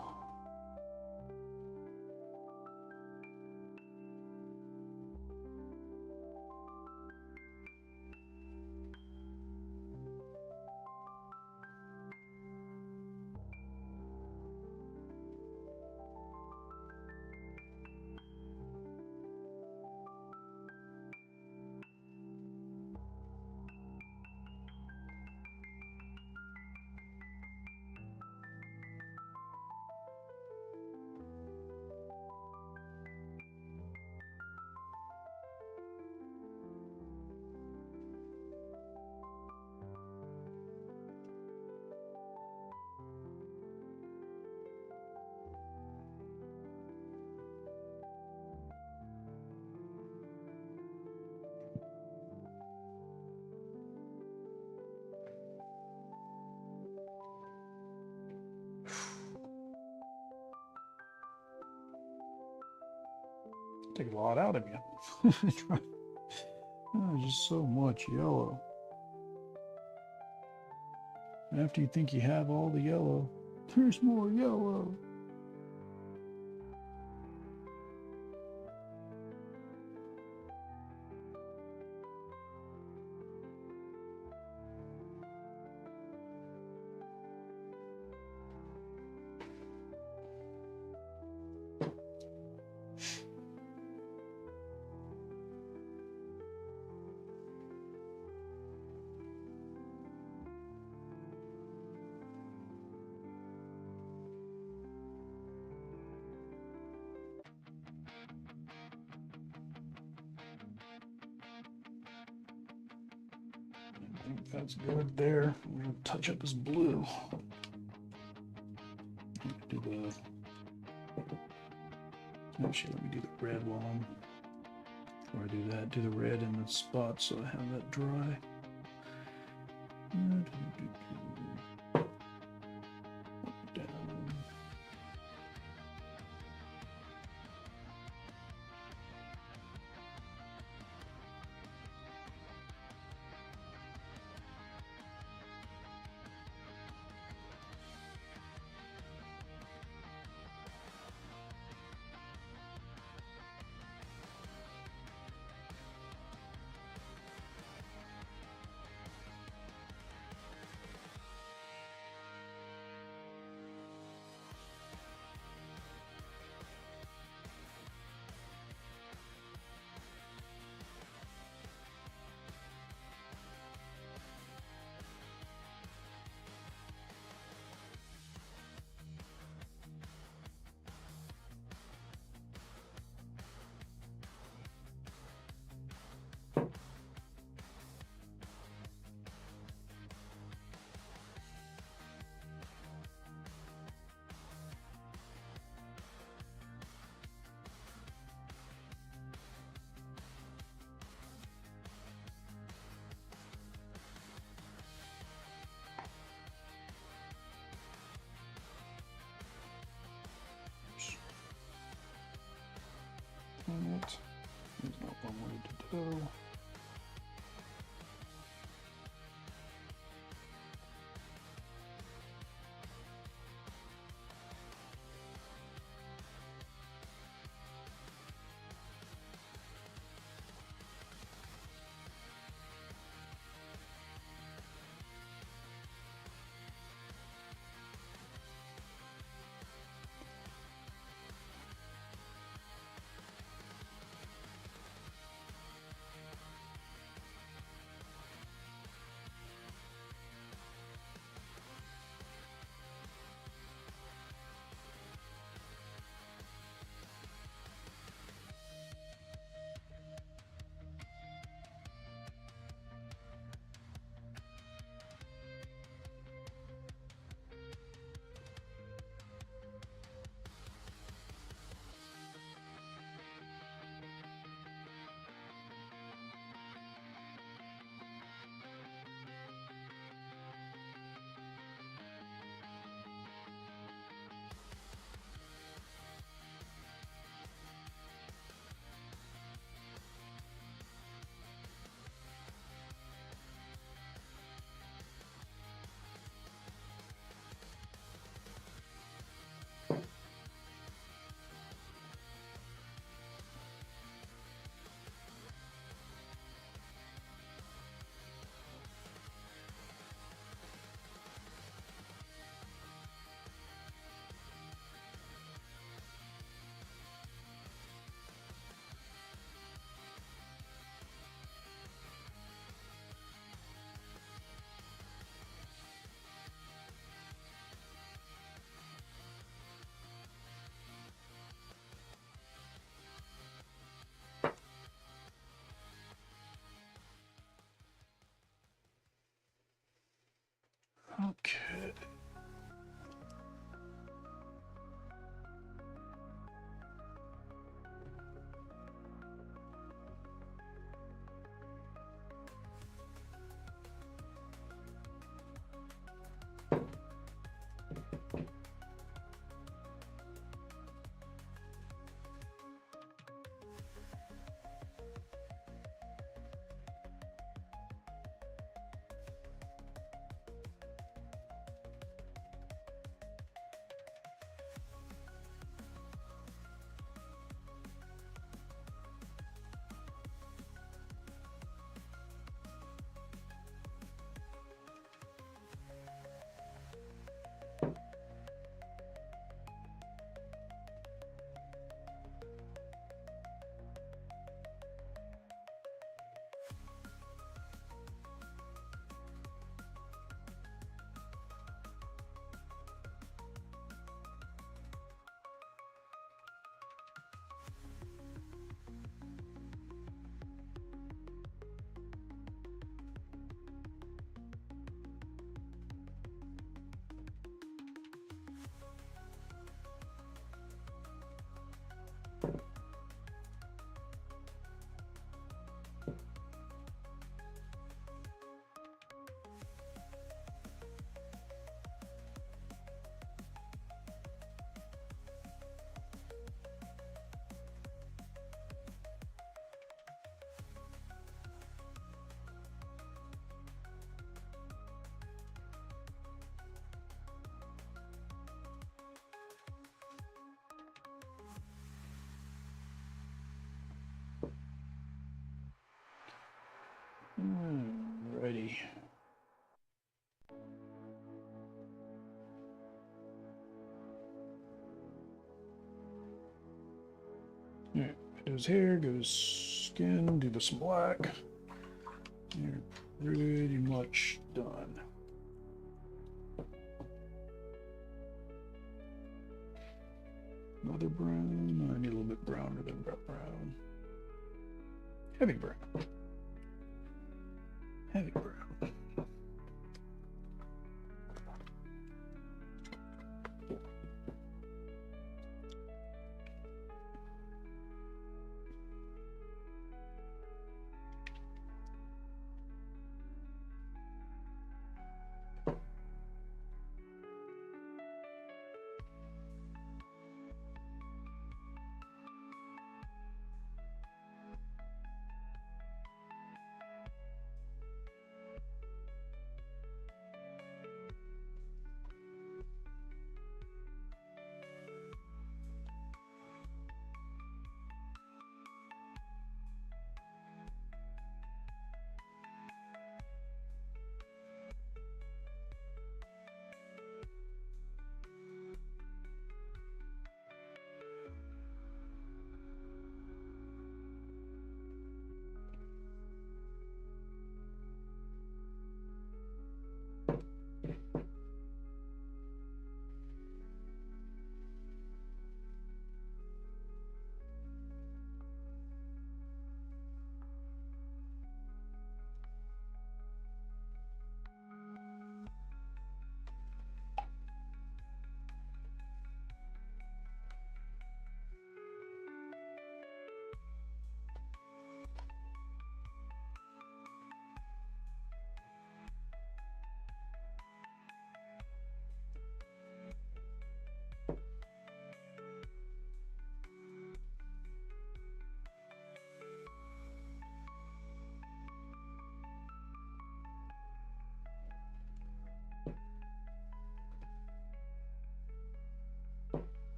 Take a lot out of you. Oh, just so much yellow. After you think you have all the yellow, there's more yellow. I think that's good there. I'm going to touch up his blue. Do the. Actually, let me do the red while I'm. Before I do that, do the red in the spot so I have that dry. Down. It. There's not one way to go. Okay. Alrighty. Alright, goes hair, goes skin, do this black. You're pretty much done. Another brown. I need a little bit browner than brown. Heavy brown. Heavy brown.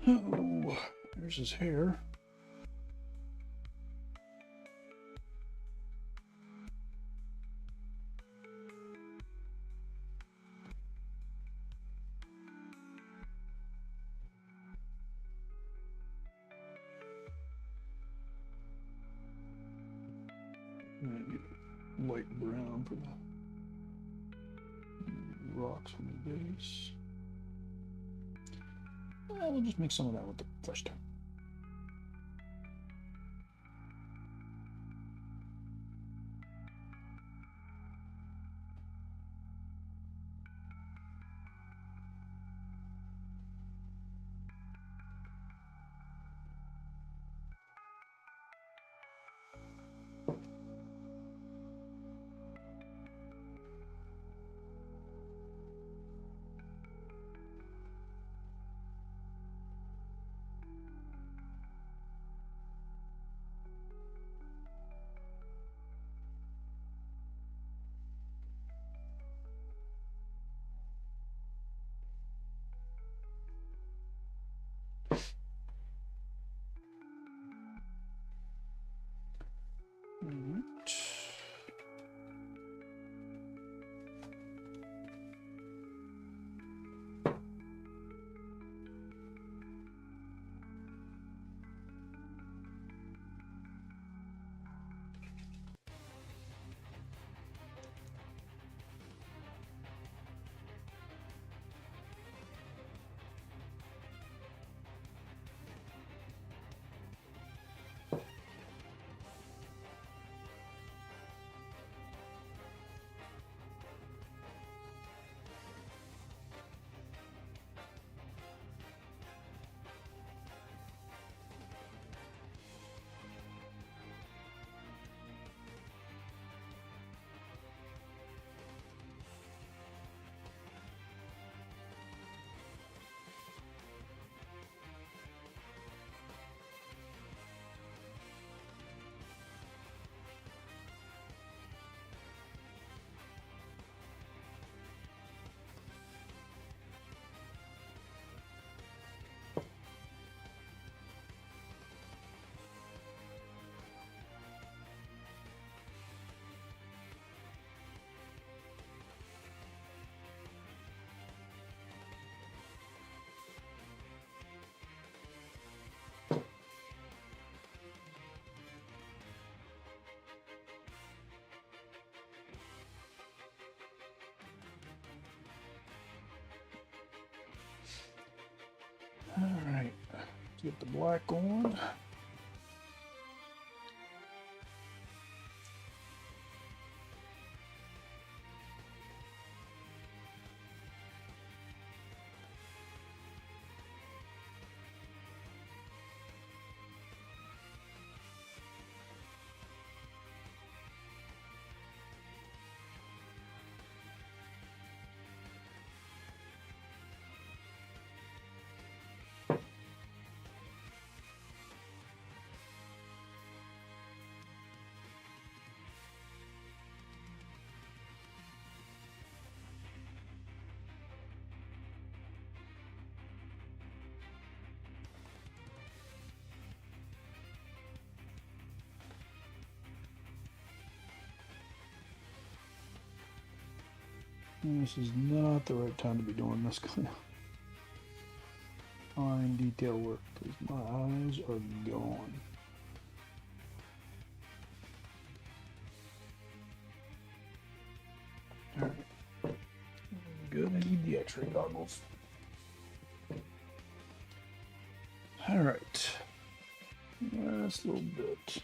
Oh, there's his hair. Light brown for the rocks from the base. We'll just mix some of that with the flesh tone. Let's get the black on. This is not the right time to be doing this kind of fine detail work because my eyes are gone. All right, good. I need the X-ray goggles. All right, last little bit.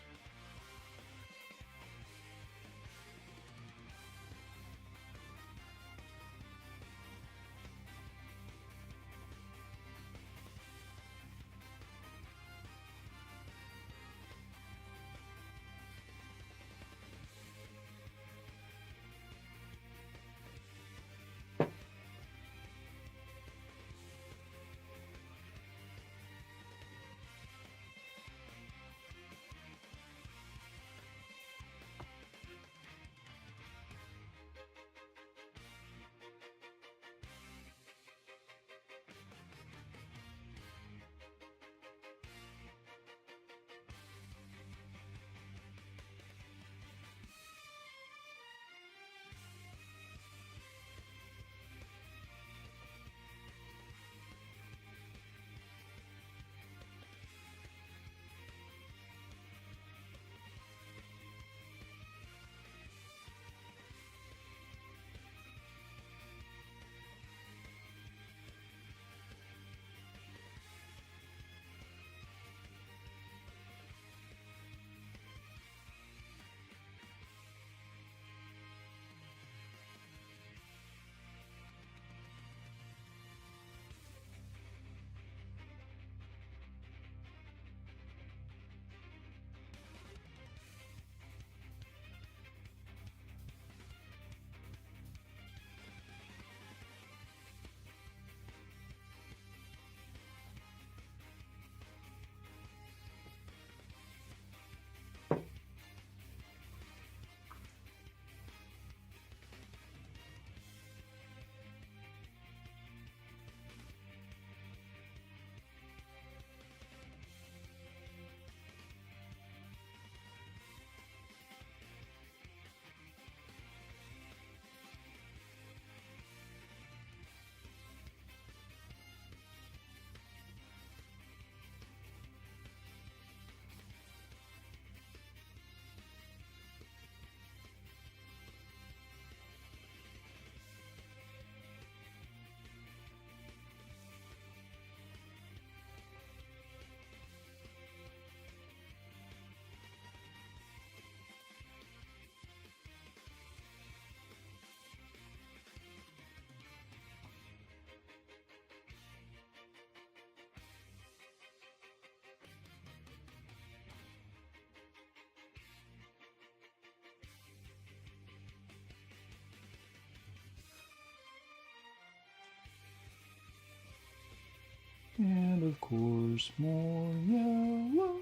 And of course, more yellow.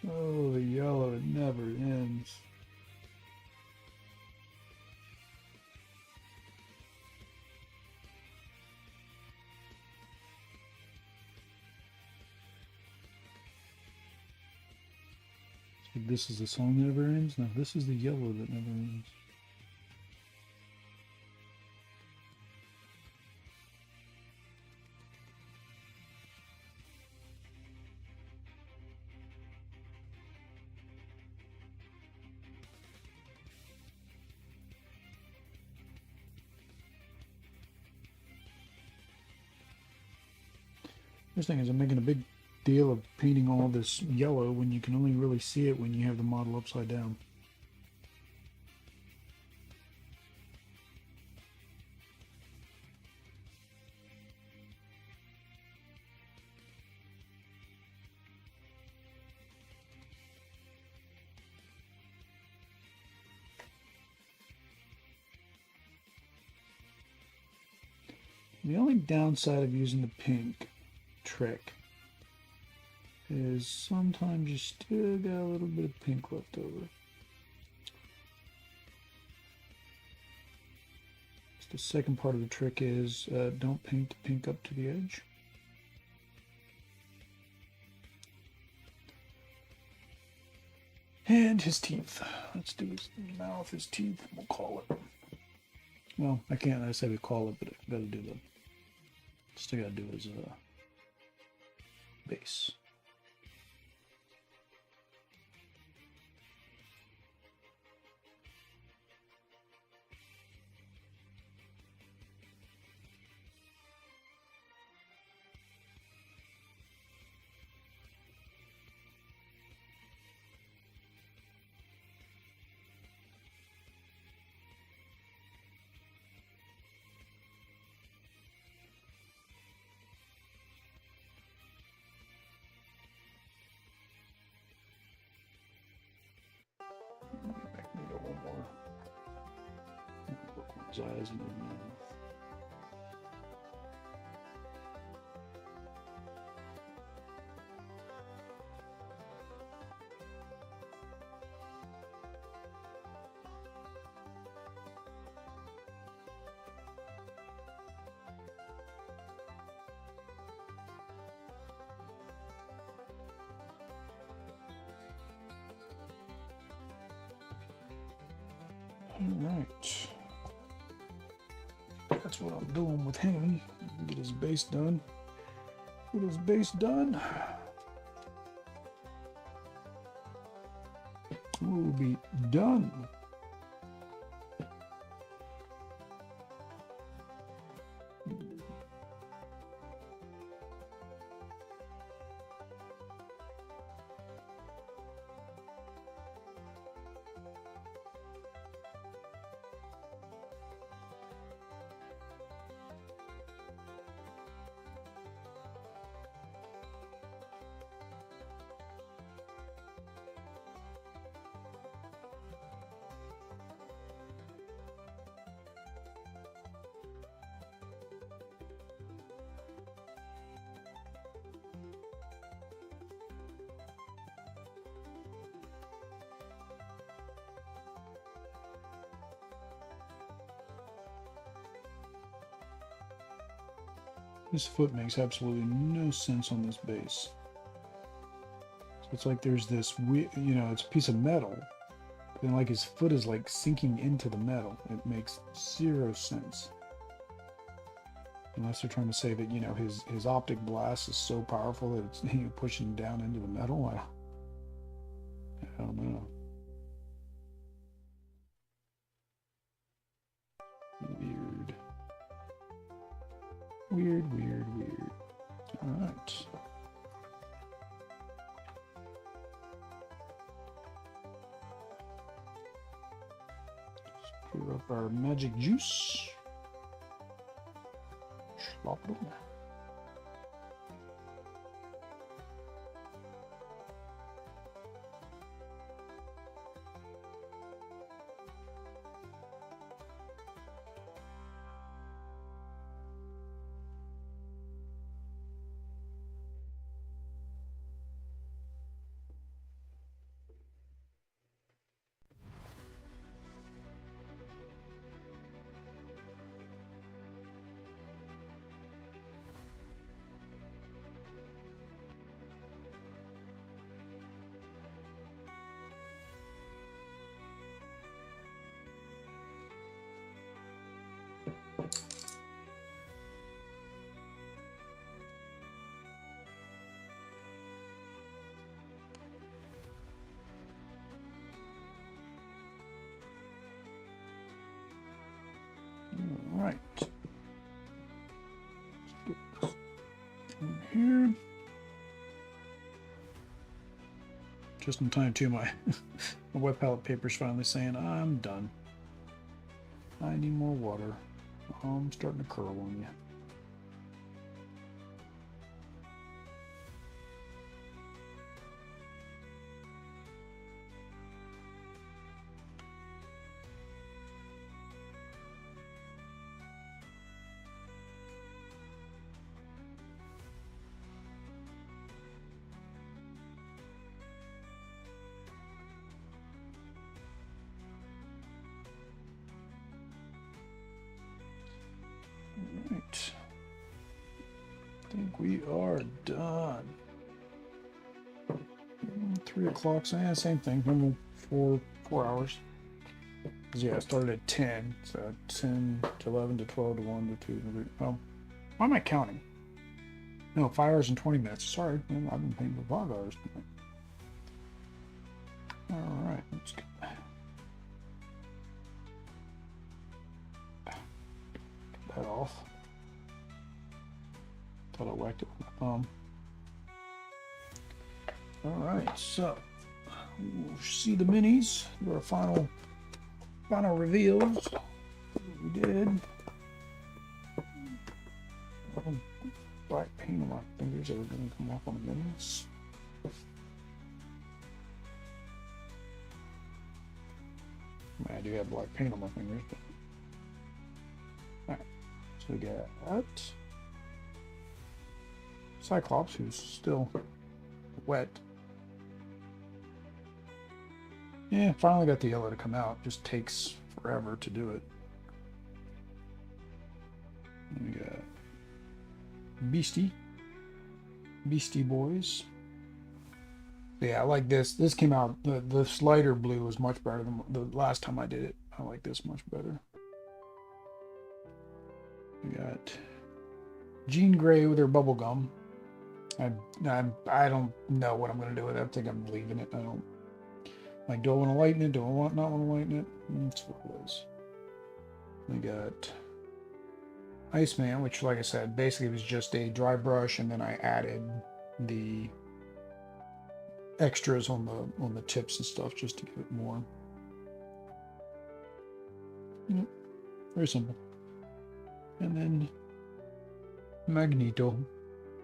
Oh, the yellow, it never ends. Like this is the song that never ends? No, this is the yellow that never ends. This thing is I'm making a big deal of painting all this yellow when you can only really see it when you have the model upside down. The only downside of using the pink trick is sometimes you still got a little bit of pink left over. So the second part of the trick is don't paint the pink up to the edge. And his teeth. Let's do his mouth, his teeth, we'll call it. Well, I can't, I say we call it, but I gotta do the, still gotta do his base. Magneto one more. Look his eyes and his mouth. Alright. That's what I'm doing with him. Get his base done. Get his base done. We'll be done. This foot makes absolutely no sense on this base. So it's like there's this, you know, it's a piece of metal, but then like his foot is like sinking into the metal. It makes zero sense. Unless they're trying to say that, you know, his optic blast is so powerful that it's, you know, pushing down into the metal. I don't know. Weird. Weird, weird, weird. All right. Let's pour up our magic juice. Slop it in. just in time too. My my wet palette paper's finally saying I'm done. I need more water. I'm starting to curl on you. Right. I think we are done. 3 o'clock, same thing. Remember, 4 hours. Yeah, I started at 10. So 10 to 11 to 12 to 1 to 2 to 3. Oh, why am I counting? No, 5 hours and 20 minutes. Sorry, man, I've been paying for 5 hours. All right, let's get that off. Thought I whacked it with my thumb. All right, so we'll see the minis. Do our final reveals. We did. Black paint on my fingers are going to come off on the minis. I do have black paint on my fingers. But... all right, so we got Cyclops, who's still wet. Yeah, finally got the yellow to come out. Just takes forever to do it. We got Beastie Boys. Yeah, I like this. This came out, the lighter blue was much better than the last time I did it. I like this much better. We got Jean Grey with her bubble gum. I don't know what I'm gonna do with it. I think I'm leaving it. I don't like. Do I want to lighten it? Do I not want to lighten it? That's what it is. We got Iceman, which, like I said, basically was just a dry brush, and then I added the extras on the tips and stuff just to give it more. Very simple. And then Magneto.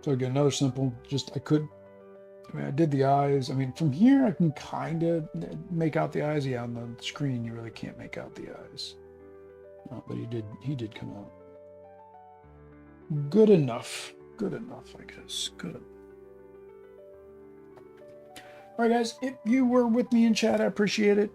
So again, another simple. I did the eyes. I mean, from here I can kind of make out the eyes. Yeah, on the screen you really can't make out the eyes. But he did come out good enough. Good enough, I guess. Good enough. All right, guys, if you were with me in chat, I appreciate it.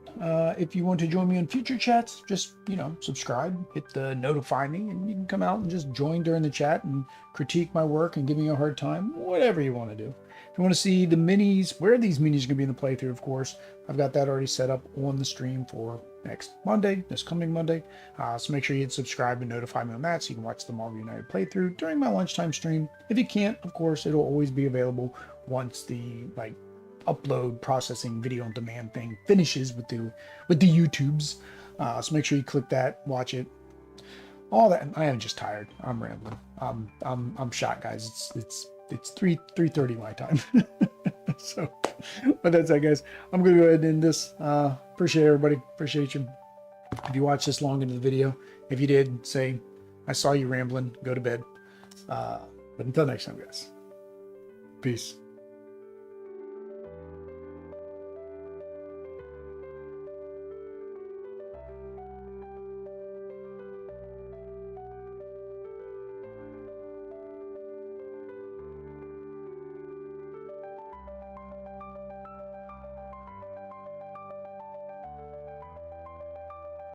If you want to join me on future chats, just, subscribe, hit the notify me, and you can come out and just join during the chat and critique my work and give me a hard time, whatever you want to do. If you want to see the minis, where these minis are going to be in the playthrough, of course, I've got that already set up on the stream for this coming Monday. So make sure you hit subscribe and notify me on that so you can watch the Marvel United playthrough during my lunchtime stream. If you can't, of course, it'll always be available once the, upload processing video on demand thing finishes with the YouTubes. So make sure you click that, watch it, all that. I am just tired. I'm rambling. I'm shot, guys. It's 3:30 my time. So, but that's that, guys. I'm gonna go ahead and end this. Appreciate everybody. Appreciate you. If you watched this long into the video, if you did, say I saw you rambling. Go to bed. But until next time, guys. Peace.